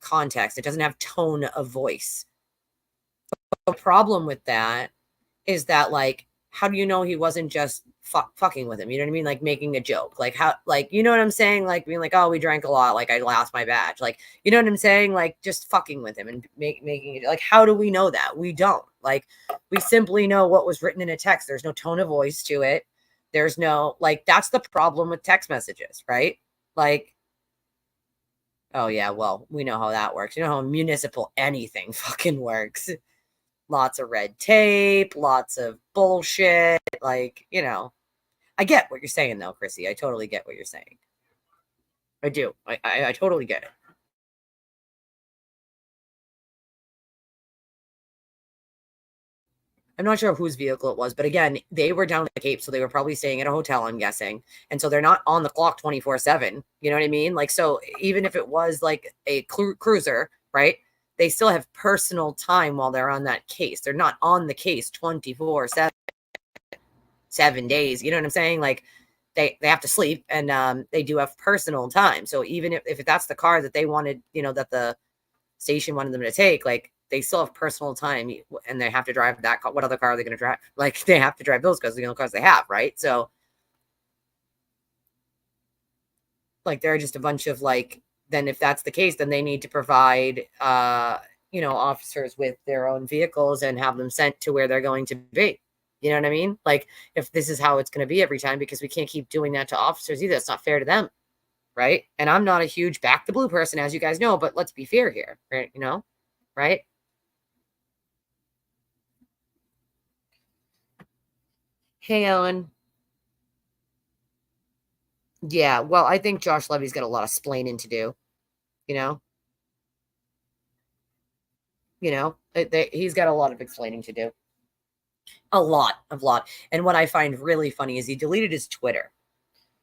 A: context. It doesn't have tone of voice. The problem with that is that, like, how do you know he wasn't just fucking with him? You know what I mean? Like, making a joke. Like, how, like, you know what I'm saying? Like, being like, oh, we drank a lot. Like, I lost my badge. Like, you know what I'm saying? Like, just fucking with him and making it. Like, how do we know that? We don't. Like, we simply know what was written in a text. There's no tone of voice to it. There's no, like, that's the problem with text messages, right? Like, oh, yeah, well, we know how that works. You know how municipal anything fucking works. Lots of red tape, lots of bullshit. Like, I get what you're saying, though, Chrissy. I totally get what you're saying. I do. I totally get it. I'm not sure whose vehicle it was, but again, they were down at the Cape, so they were probably staying at a hotel, I'm guessing. And so they're not on the clock 24/7. You know what I mean? Like, so even if it was like a cruiser, right? They still have personal time while they're on that case. They're not on the case 24/7, 7 days. You know what I'm saying? Like, they have to sleep, and they do have personal time. So even if that's the car that they wanted, that the station wanted them to take, like, they still have personal time, and they have to drive that car. What other car are they going to drive? Like, they have to drive those because the only cars they have, right? So, like, they're just a bunch of, like, then if that's the case, then they need to provide, officers with their own vehicles and have them sent to where they're going to be. You know what I mean? Like, if this is how it's going to be every time, because we can't keep doing that to officers either. It's not fair to them, right? And I'm not a huge back the blue person, as you guys know, but let's be fair here, right? Right? Hey, Ellen. Yeah, well, I think Josh Levy's got a lot of splaining to do, you know? He's got a lot of explaining to do. A lot. And what I find really funny is he deleted his Twitter.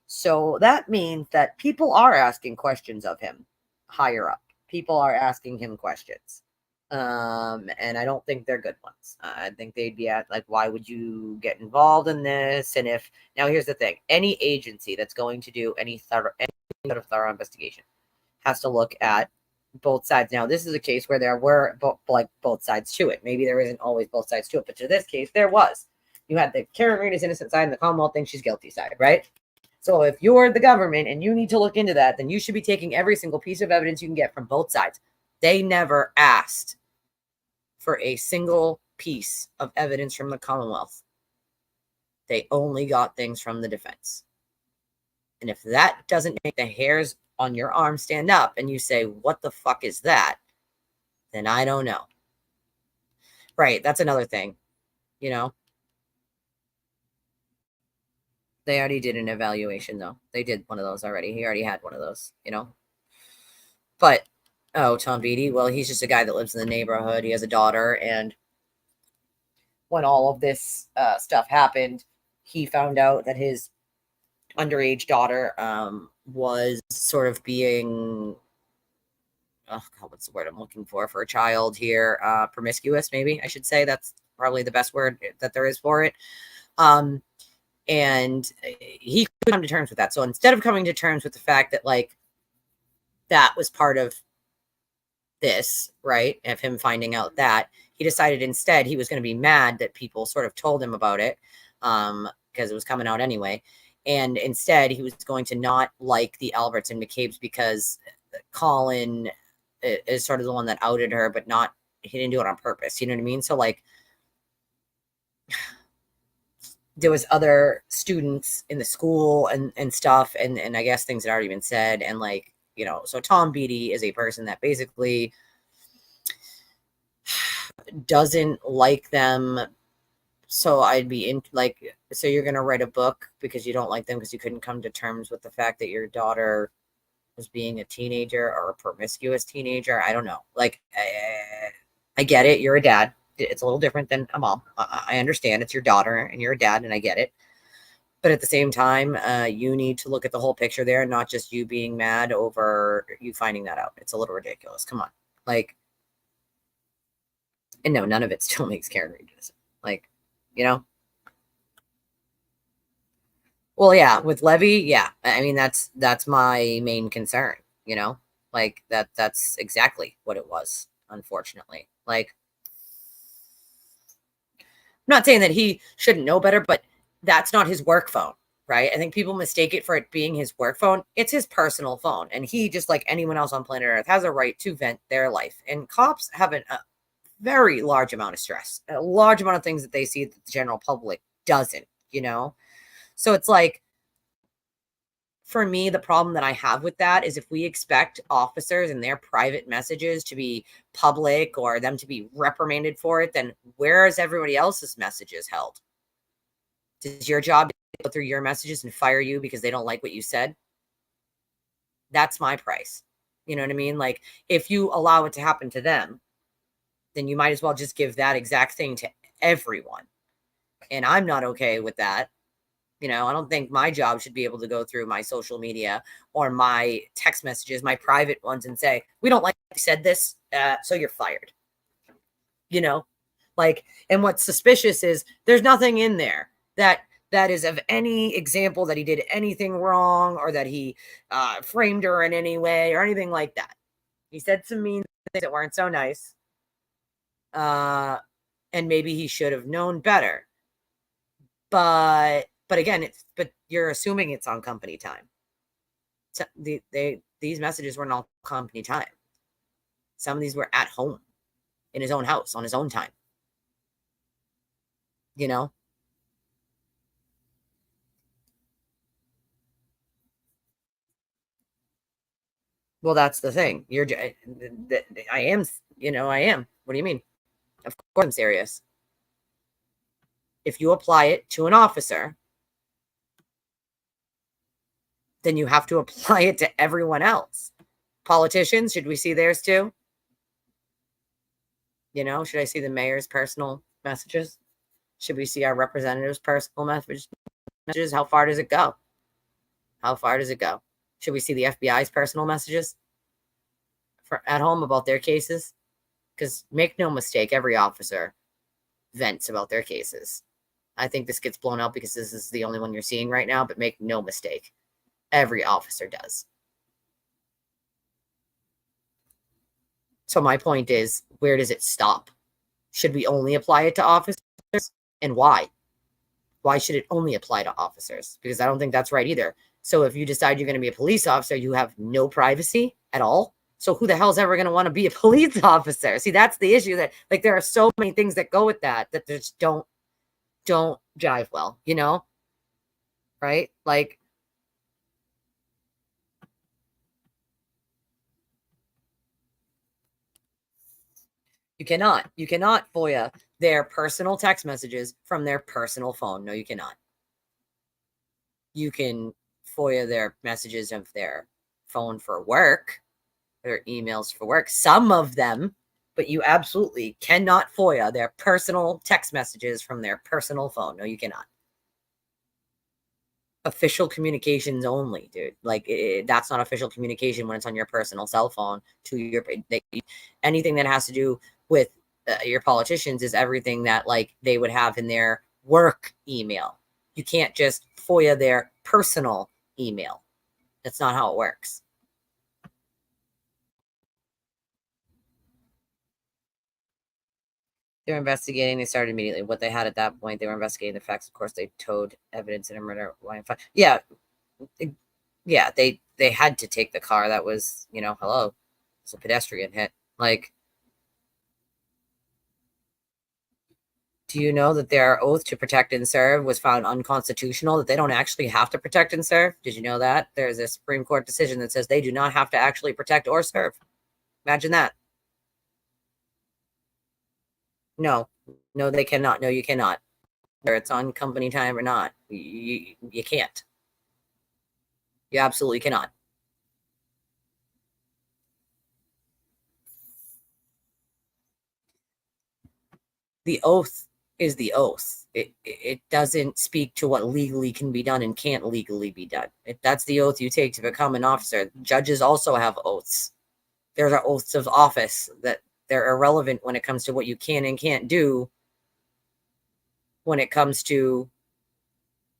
A: So that means that people are asking questions of him higher up. People are asking him questions. And I don't think they're good ones. I think they'd be at like, why would you get involved in this? And if now here's the thing, any agency that's going to do any sort of thorough investigation has to look at both sides. Now, this is a case where there were both sides to it. Maybe there isn't always both sides to it, but to this case, there was. You had the Karen Reed is innocent side and the Commonwealth thinks she's guilty side, right? So if you're the government and you need to look into that, then you should be taking every single piece of evidence you can get from both sides. They never asked for a single piece of evidence from the Commonwealth. They only got things from the defense. And if that doesn't make the hairs on your arm stand up and you say, what the fuck is that? Then I don't know. Right. That's another thing, you know. They already did an evaluation, though. They did one of those already. He already had one of those, you know. But, oh, Tom Beattie, well, he's just a guy that lives in the neighborhood. He has a daughter. And when all of this stuff happened, he found out that his underage daughter was sort of being, oh God, what's the word I'm looking for a child here? Promiscuous, maybe I should say. That's probably the best word that there is for it. And he could come to terms with that. So instead of coming to terms with the fact that like that was part of this, right, of him finding out that, he decided instead he was going to be mad that people sort of told him about it because it was coming out anyway. And instead he was going to not like the Alberts and McCabe's because Colin is sort of the one that outed her, but he didn't do it on purpose. You know what I mean? So like, there was other students in the school and stuff. And I guess things had already been said. And like, you know, so Tom Beattie is a person that basically doesn't like them. So I'd be in like, so you're going to write a book because you don't like them because you couldn't come to terms with the fact that your daughter was being a teenager or a promiscuous teenager. I don't know. Like, I get it. You're a dad. It's a little different than a mom. I understand it's your daughter and you're a dad and I get it. But at the same time, you need to look at the whole picture there and not just you being mad over you finding that out. It's a little ridiculous. Come on. Like, and no, none of it still makes Karen Reed innocent. Like, you know? Well, yeah, with Levy, yeah. I mean, that's my main concern, you know? Like that's exactly what it was, unfortunately. Like, I'm not saying that he shouldn't know better, but that's not his work phone, right? I think people mistake it for it being his work phone. It's his personal phone. And he, just like anyone else on planet Earth, has a right to vent their life. And cops have a very large amount of stress, a large amount of things that they see that the general public doesn't, you know? So it's like, for me, the problem that I have with that is if we expect officers and their private messages to be public or them to be reprimanded for it, then where is everybody else's messages held? Is your job to go through your messages and fire you because they don't like what you said? That's my price. You know what I mean? Like, if you allow it to happen to them, then you might as well just give that exact thing to everyone. And I'm not okay with that. You know, I don't think my job should be able to go through my social media or my text messages, my private ones, and say, we don't like you said this, so you're fired. You know, like, and what's suspicious is there's nothing in there that is of any example that he did anything wrong or that he framed her in any way or anything like that. He said some mean things that weren't so nice. And maybe he should have known better. But again, but you're assuming it's on company time. So these messages weren't all company time. Some of these were at home, in his own house, on his own time. You know? Well, that's the thing. I am, you know, I am. What do you mean? Of course I'm serious. If you apply it to an officer, then you have to apply it to everyone else. Politicians, should we see theirs too? You know, should I see the mayor's personal messages? Should we see our representatives' personal messages? How far does it go? How far does it go? Should we see the FBI's personal messages at home about their cases? Because make no mistake, every officer vents about their cases. I think this gets blown out because this is the only one you're seeing right now, but make no mistake, every officer does. So my point is, where does it stop? Should we only apply it to officers? And why? Why should it only apply to officers? Because I don't think that's right either. So if you decide you're going to be a police officer, you have no privacy at all. So who the hell's ever going to want to be a police officer? See, that's the issue. That like there are so many things that go with that just don't jive well, you know? Right? Like you cannot FOIA their personal text messages from their personal phone. No, you cannot. You can FOIA their messages of their phone for work, their emails for work, some of them, but you absolutely cannot FOIA their personal text messages from their personal phone. No, you cannot. Official communications only, dude. Like that's not official communication when it's on your personal cell phone to your anything that has to do with your politicians is everything that like they would have in their work email. You can't just FOIA their personal email. That's not how it works. They're investigating. They started immediately. What they had at that point, they were investigating the facts. Of course, they towed evidence in a murder. Yeah, yeah. They had to take the car. That was, hello, it's a pedestrian hit. Like, do you know that their oath to protect and serve was found unconstitutional? That they don't actually have to protect and serve? Did you know that? There's a Supreme Court decision that says they do not have to actually protect or serve. Imagine that. No, they cannot. No, you cannot. Whether it's on company time or not, you can't. You absolutely cannot. The oath is the oath. It doesn't speak to what legally can be done and can't legally be done. That's the oath you take to become an officer. Judges also have oaths. There are oaths of office that they're irrelevant when it comes to what you can and can't do when it comes to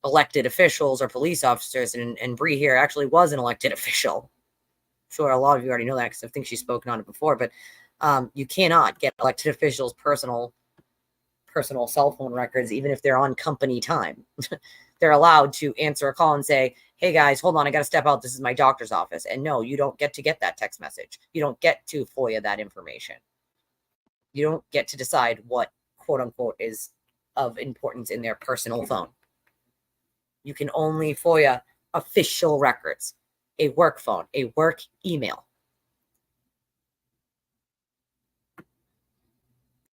A: elected officials or police officers. And Bree here actually was an elected official. I'm sure a lot of you already know that because I think she's spoken on it before, but you cannot get elected officials' personal cell phone records, even if they're on company time. They're allowed to answer a call and say, hey guys, hold on, I got to step out. This is my doctor's office. And no, you don't get to get that text message. You don't get to FOIA that information. You don't get to decide what quote unquote is of importance in their personal phone. You can only FOIA official records, a work phone, a work email.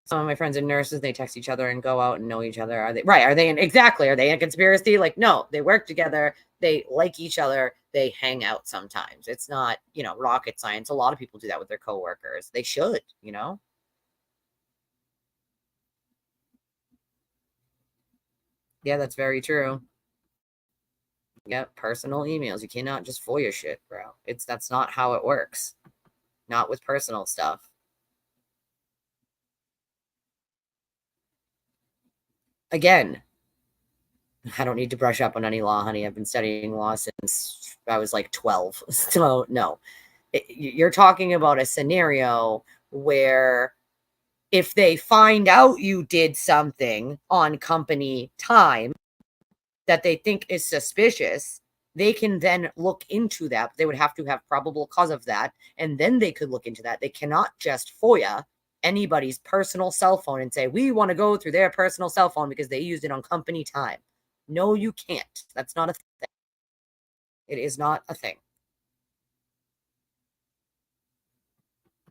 A: Some of my friends are nurses. They text each other and go out and know each other. Are they right? Are they in a conspiracy? Like, no, they work together. They like each other. They hang out sometimes. It's not, rocket science. A lot of people do that with their coworkers. They should, Yeah, that's very true. Yeah, personal emails. You cannot just FOIA shit, bro. That's not how it works. Not with personal stuff. Again, I don't need to brush up on any law, honey. I've been studying law since I was like 12. So, no. You're talking about a scenario where if they find out you did something on company time that they think is suspicious, they can then look into that. They would have to have probable cause of that, and then they could look into that. They cannot just FOIA anybody's personal cell phone and say, we want to go through their personal cell phone because they used it on company time. No, you can't. That's not a thing. It is not a thing.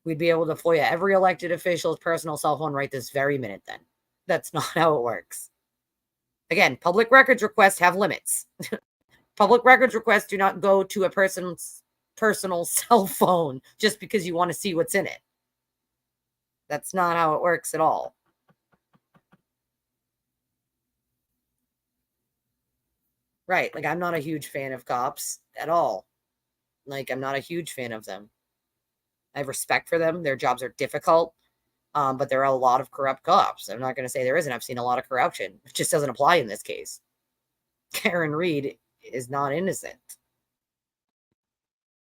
A: We'd be able to FOIA every elected official's personal cell phone right this very minute then. That's not how it works. Again, public records requests have limits. Public records requests do not go to a person's personal cell phone just because you want to see what's in it. That's not how it works at all. Right. Like, I'm not a huge fan of cops at all. Like, I'm not a huge fan of them. I have respect for them. Their jobs are difficult, but there are a lot of corrupt cops. I'm not going to say there isn't. I've seen a lot of corruption. It just doesn't apply in this case. Karen Reed is not innocent.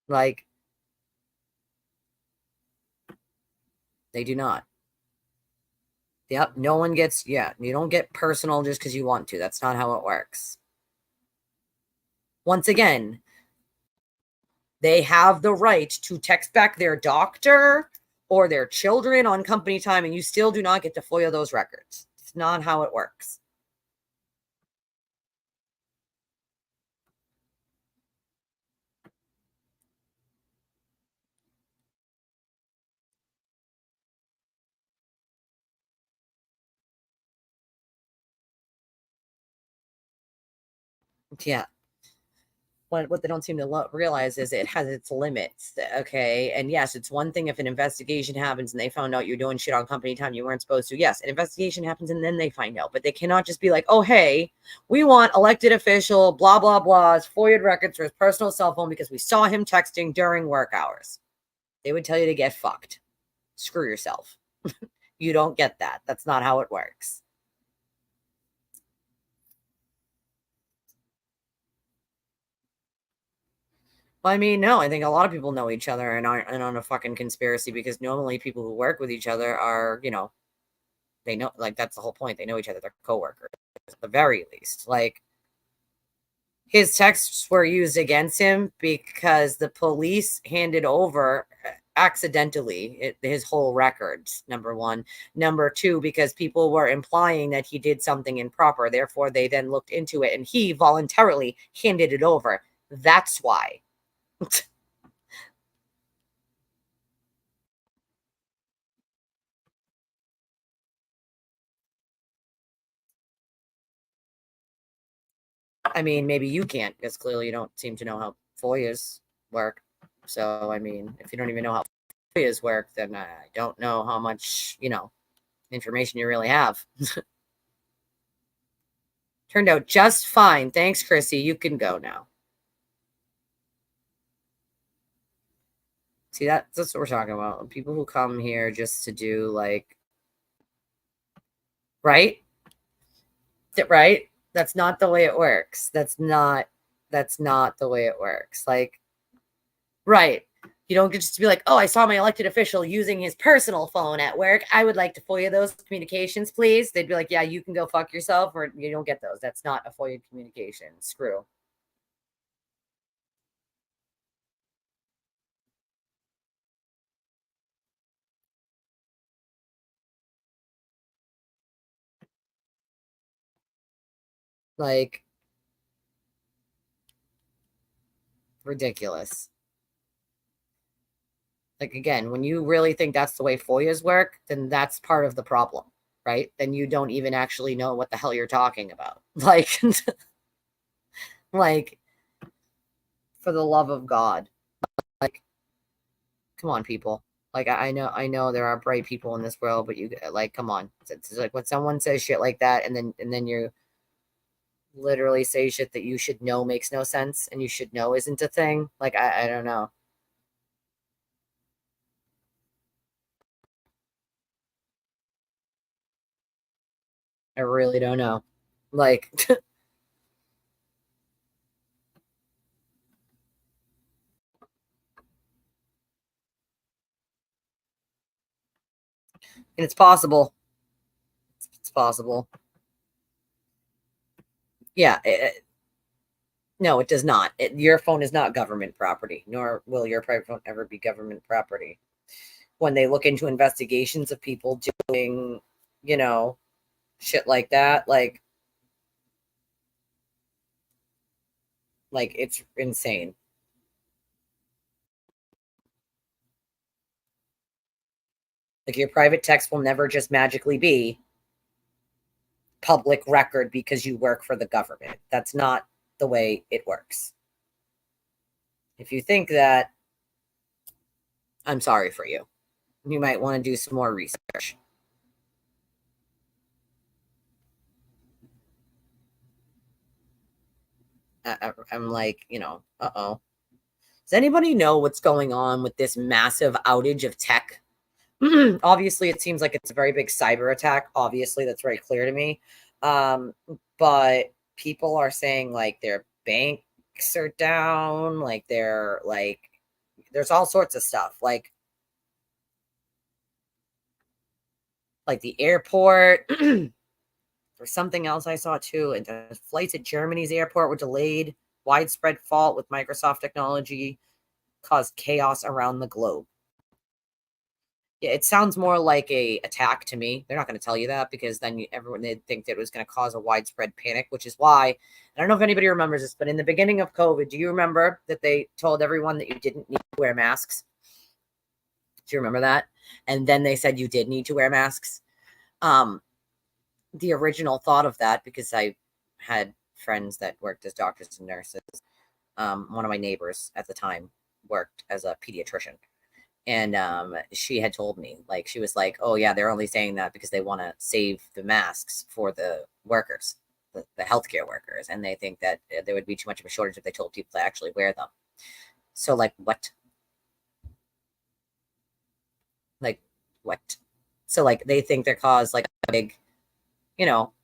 A: Like, they do not. Yep. No one gets, yeah, you don't get personal just because you want to. That's not how it works. Once again, they have the right to text back their doctor or their children on company time, and you still do not get to FOIA those records. It's not how it works. Yeah. What they don't seem to realize is it has its limits. Okay. And yes, it's one thing if an investigation happens and they found out you're doing shit on company time you weren't supposed to. Yes, an investigation happens and then they find out. But they cannot just be like, oh, hey, we want elected official, blah, blah, blah's FOIA records for his personal cell phone because we saw him texting during work hours. They would tell you to get fucked. Screw yourself. You don't get that. That's not how it works. Well, I mean, no, I think a lot of people know each other and aren't on a fucking conspiracy because normally people who work with each other are, you know, they know, like, that's the whole point. They know each other. They're coworkers at the very least. Like, his texts were used against him because the police handed over accidentally his whole records, number one. Number two, because people were implying that he did something improper. Therefore, they then looked into it and he voluntarily handed it over. That's why. I mean, maybe you can't because clearly you don't seem to know how FOIAs work. So, I mean, if you don't even know how FOIAs work, then I don't know how much, you know, information you really have. Turned out just fine. Thanks, Chrissy. You can go now. See, that's what we're talking about. People who come here just to do like, right? Right? That's not the way it works. That's not the way it works. Like, right. You don't get just to be like, oh, I saw my elected official using his personal phone at work. I would like to FOIA those communications, please. They'd be like, yeah, you can go fuck yourself, or you don't get those. That's not a FOIA communication. Screw. Like, ridiculous. Like, again, when you really think that's the way FOIAs work, then that's part of the problem, right? Then you don't even actually know what the hell you're talking about. Like, like, for the love of God, like, come on, people. Like, I know there are bright people in this world, but you like, come on. It's like when someone says shit like that, and then you literally say shit that you should know makes no sense, and you should know isn't a thing. Like, I don't know. I really don't know. Like, and it's possible. It's possible. Yeah. No, it does not. Your phone is not government property, nor will your private phone ever be government property. When they look into investigations of people doing, you know, shit like that, like it's insane. Like, your private text will never just magically be public record because you work for the government. That's not the way it works. If you think that, I'm sorry for you. You might want to do some more research. I'm like, uh-oh. Does anybody know what's going on with this massive outage of tech? Obviously, it seems like it's a very big cyber attack. Obviously, that's very clear to me. But people are saying like their banks are down, like they're like, there's all sorts of stuff. Like the airport. There's something else I saw too. And the flights at Germany's airport were delayed. Widespread fault with Microsoft technology caused chaos around the globe. Yeah, it sounds more like a attack to me. They're not going to tell you that because then everyone they'd think that it was going to cause a widespread panic, which is why I don't know if anybody remembers this, but in the beginning of COVID, do you remember that they told everyone that you didn't need to wear masks? Do you remember that? And then they said you did need to wear masks. The original thought of that, because I had friends that worked as doctors and nurses. One of my neighbors at the time worked as a pediatrician. And she had told me, like, she was like, oh, yeah, they're only saying that because they want to save the masks for the workers, the healthcare workers. And they think that there would be too much of a shortage if they told people to actually wear them. So, like, what? Like, what? So, like, they think they're caused, like, a big,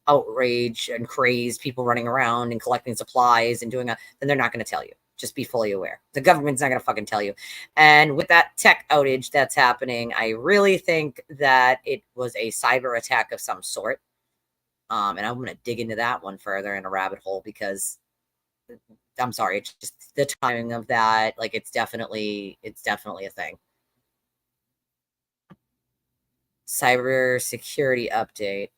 A: outrage and craze, people running around and collecting supplies and doing then they're not going to tell you. Just be fully aware. The government's not going to fucking tell you. And with that tech outage that's happening, I really think that it was a cyber attack of some sort. And I'm going to dig into that one further in a rabbit hole because I'm sorry, it's just the timing of that. Like, it's definitely a thing. Cyber security update.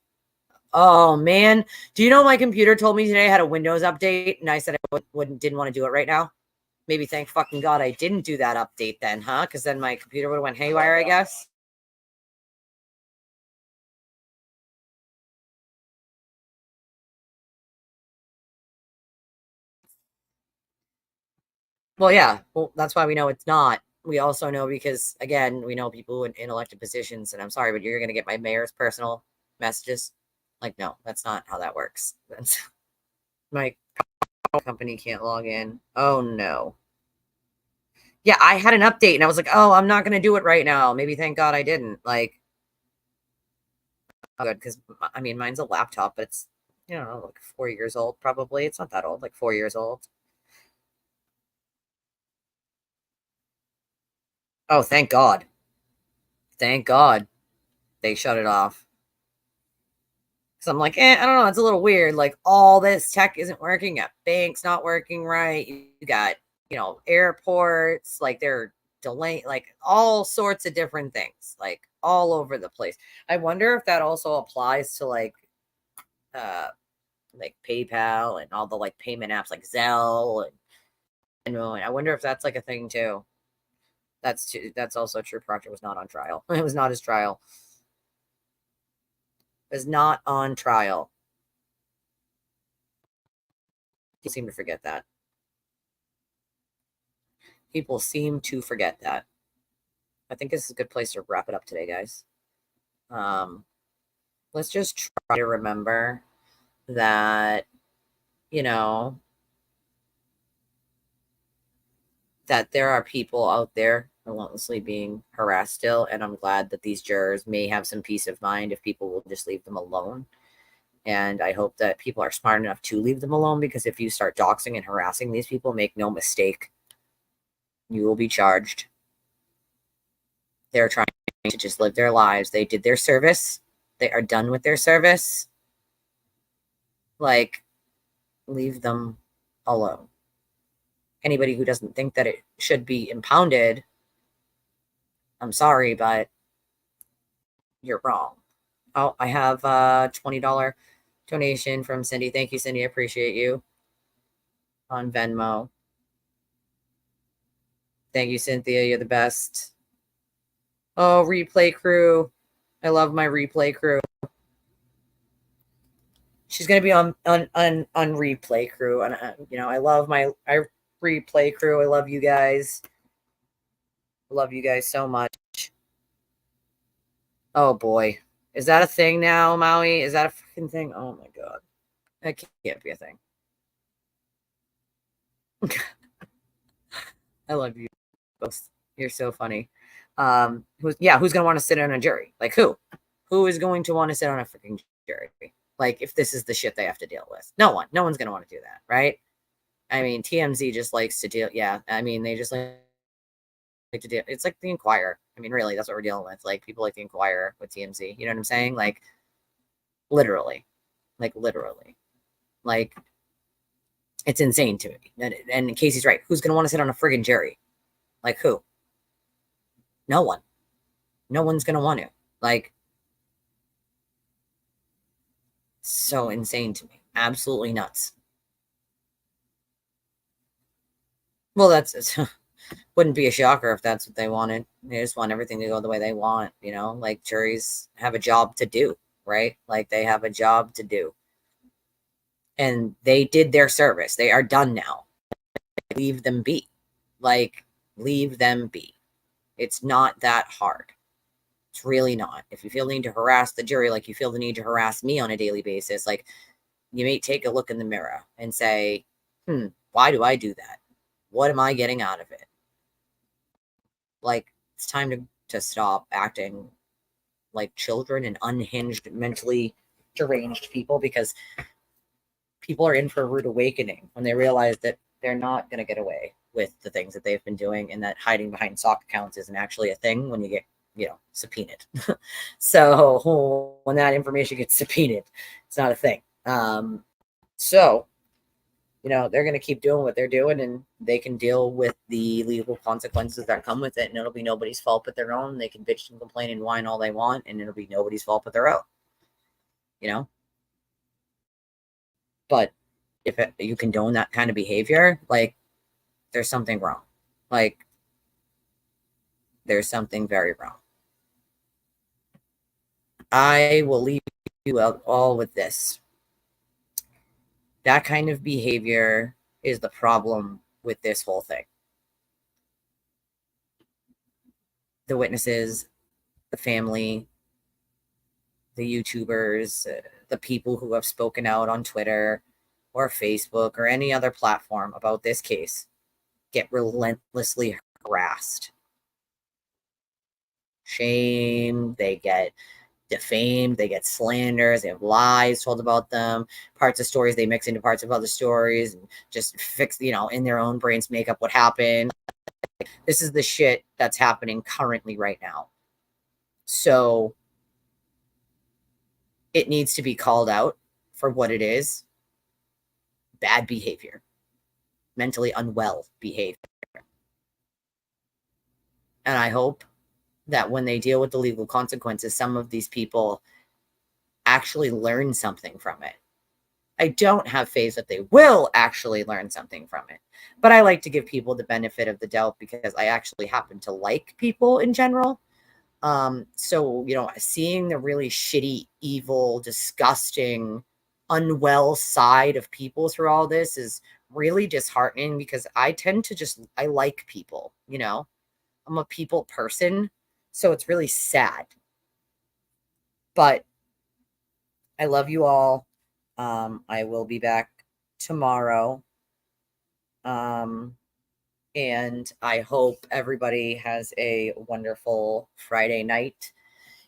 A: Oh man, do you know my computer told me today I had a Windows update, and I said I didn't want to do it right now. Maybe thank fucking God I didn't do that update then, huh? Because then my computer would have went haywire, I guess. Well, yeah. Well, that's why we know it's not. We also know because, again, we know people in elected positions, and I'm sorry, but you're going to get my mayor's personal messages. Like, no, that's not how that works. That's my company can't log in. Oh, no. Yeah, I had an update, and I was like, oh, I'm not going to do it right now. Maybe thank God I didn't. Like, good, because, I mean, mine's a laptop, but it's, like 4 years old, probably. It's not that old, like 4 years old. Oh, thank God. Thank God they shut it off. So I'm like, I don't know. It's a little weird. Like, all this tech isn't working at banks, not working right. You got, airports, like they're delaying, like all sorts of different things, like all over the place. I wonder if that also applies to uh, like PayPal and all the like payment apps like Zelle and I wonder if that's like a thing too. That's also true. Proctor was not on trial. It was not his trial. It was not on trial. You seem to forget that. People seem to forget that. I think this is a good place to wrap it up today, guys. Let's just try to remember that, that there are people out there relentlessly being harassed still. And I'm glad that these jurors may have some peace of mind if people will just leave them alone. And I hope that people are smart enough to leave them alone, because if you start doxing and harassing these people, make no mistake, you will be charged. They're trying to just live their lives. They did their service. They are done with their service. Like, leave them alone. Anybody who doesn't think that it should be impounded, I'm sorry, but you're wrong. Oh, I have a $20 donation from Cindy. Thank you, Cindy. I appreciate you. On Venmo. Thank you, Cynthia. You're the best. Oh, replay crew. I love my replay crew. She's gonna be on replay crew, and I love my replay crew. I love you guys. I love you guys so much. Oh boy, is that a thing now, Maui? Is that a freaking thing? Oh my God, that can't be a thing. I love you both. You're so funny. Who's gonna want to sit on a jury? Like who? Who is going to want to sit on a freaking jury? Like if this is the shit they have to deal with. No one. No one's gonna want to do that, right? I mean, TMZ just likes to deal. Yeah, I mean, they just like to deal. It's like the Inquirer. I mean, really, that's what we're dealing with. Like people like the Inquirer with TMZ. You know what I'm saying? Like literally, like it's insane to me. And Casey's right. Who's gonna want to sit on a friggin' jury? Like who? No one. No one's gonna want to. Like, so insane to me. Absolutely nuts. Well, that's wouldn't be a shocker if that's what they wanted. They just want everything to go the way they want, you know? Like juries have a job to do, right? Like they have a job to do. And they did their service. They are done now. Leave them be. Like, leave them be. It's not that hard. It's really not. If you feel the need to harass the jury like you feel the need to harass me on a daily basis, like you may take a look in the mirror and say, why do I do that? What am I getting out of it? Like, it's time to stop acting like children and unhinged, mentally deranged people, because people are in for a rude awakening when they realize that they're not going to get away with the things that they've been doing, and that hiding behind sock accounts isn't actually a thing when you get, subpoenaed. So when that information gets subpoenaed, it's not a thing. So, they're going to keep doing what they're doing, and they can deal with the legal consequences that come with it. And it'll be nobody's fault but their own. They can bitch and complain and whine all they want, and it'll be nobody's fault but their own, But if you condone that kind of behavior, like there's something wrong. Like there's something very wrong. I will leave you all with this. That kind of behavior is the problem with this whole thing. The witnesses, the family, the YouTubers, the people who have spoken out on Twitter or Facebook or any other platform about this case get relentlessly harassed, shamed, they get defamed, they get slanders, they have lies told about them, parts of stories they mix into parts of other stories, and just fix, in their own brains make up what happened. This is the shit that's happening currently right now. So it needs to be called out for what it is. Bad behavior, mentally unwell behavior. And I hope that when they deal with the legal consequences, some of these people actually learn something from it. I don't have faith that they will actually learn something from it, but I like to give people the benefit of the doubt because I actually happen to like people in general. So, seeing the really shitty, evil, disgusting, unwell side of people through all this is really disheartening, because I tend to I like people, I'm a people person. So it's really sad, but I love you all. I will be back tomorrow. And I hope everybody has a wonderful Friday night.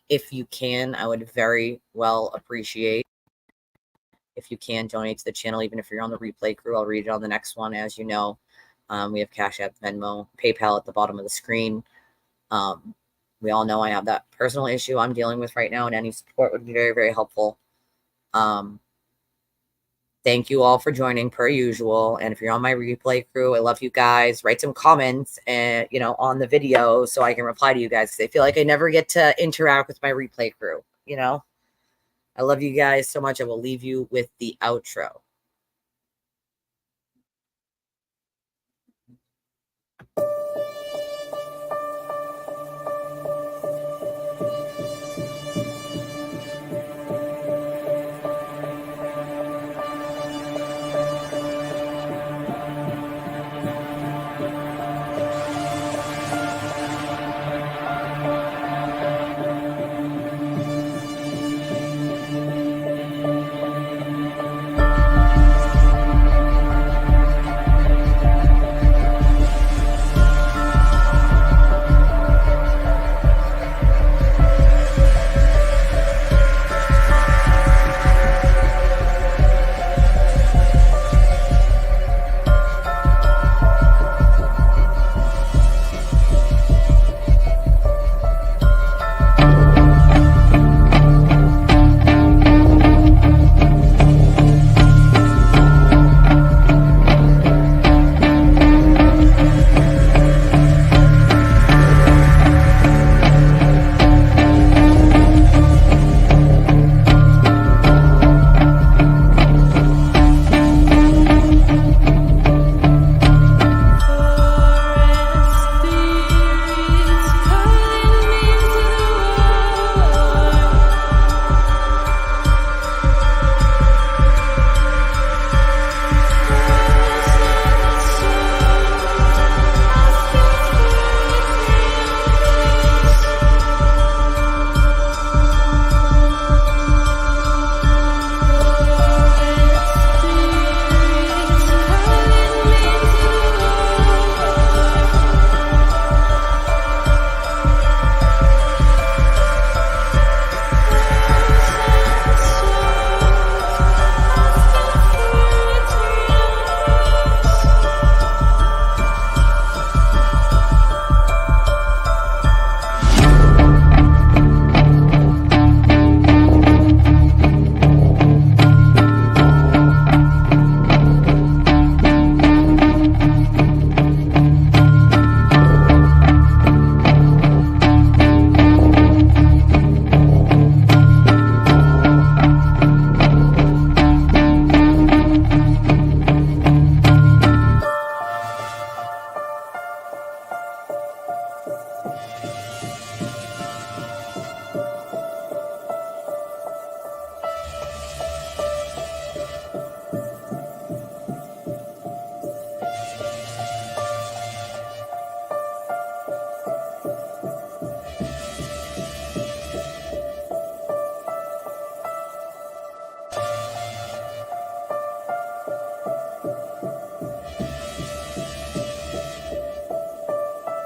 A: If you can, I would very well appreciate if you can donate to the channel, even if you're on the replay crew. I'll read it on the next one. As you know, we have Cash App, Venmo, PayPal at the bottom of the screen. We all know I have that personal issue I'm dealing with right now, and any support would be very, very helpful. Thank you all for joining per usual. And if you're on my replay crew, I love you guys. Write some comments and on the video so I can reply to you guys, because I feel like I never get to interact with my replay crew. I love you guys so much. I will leave you with the outro.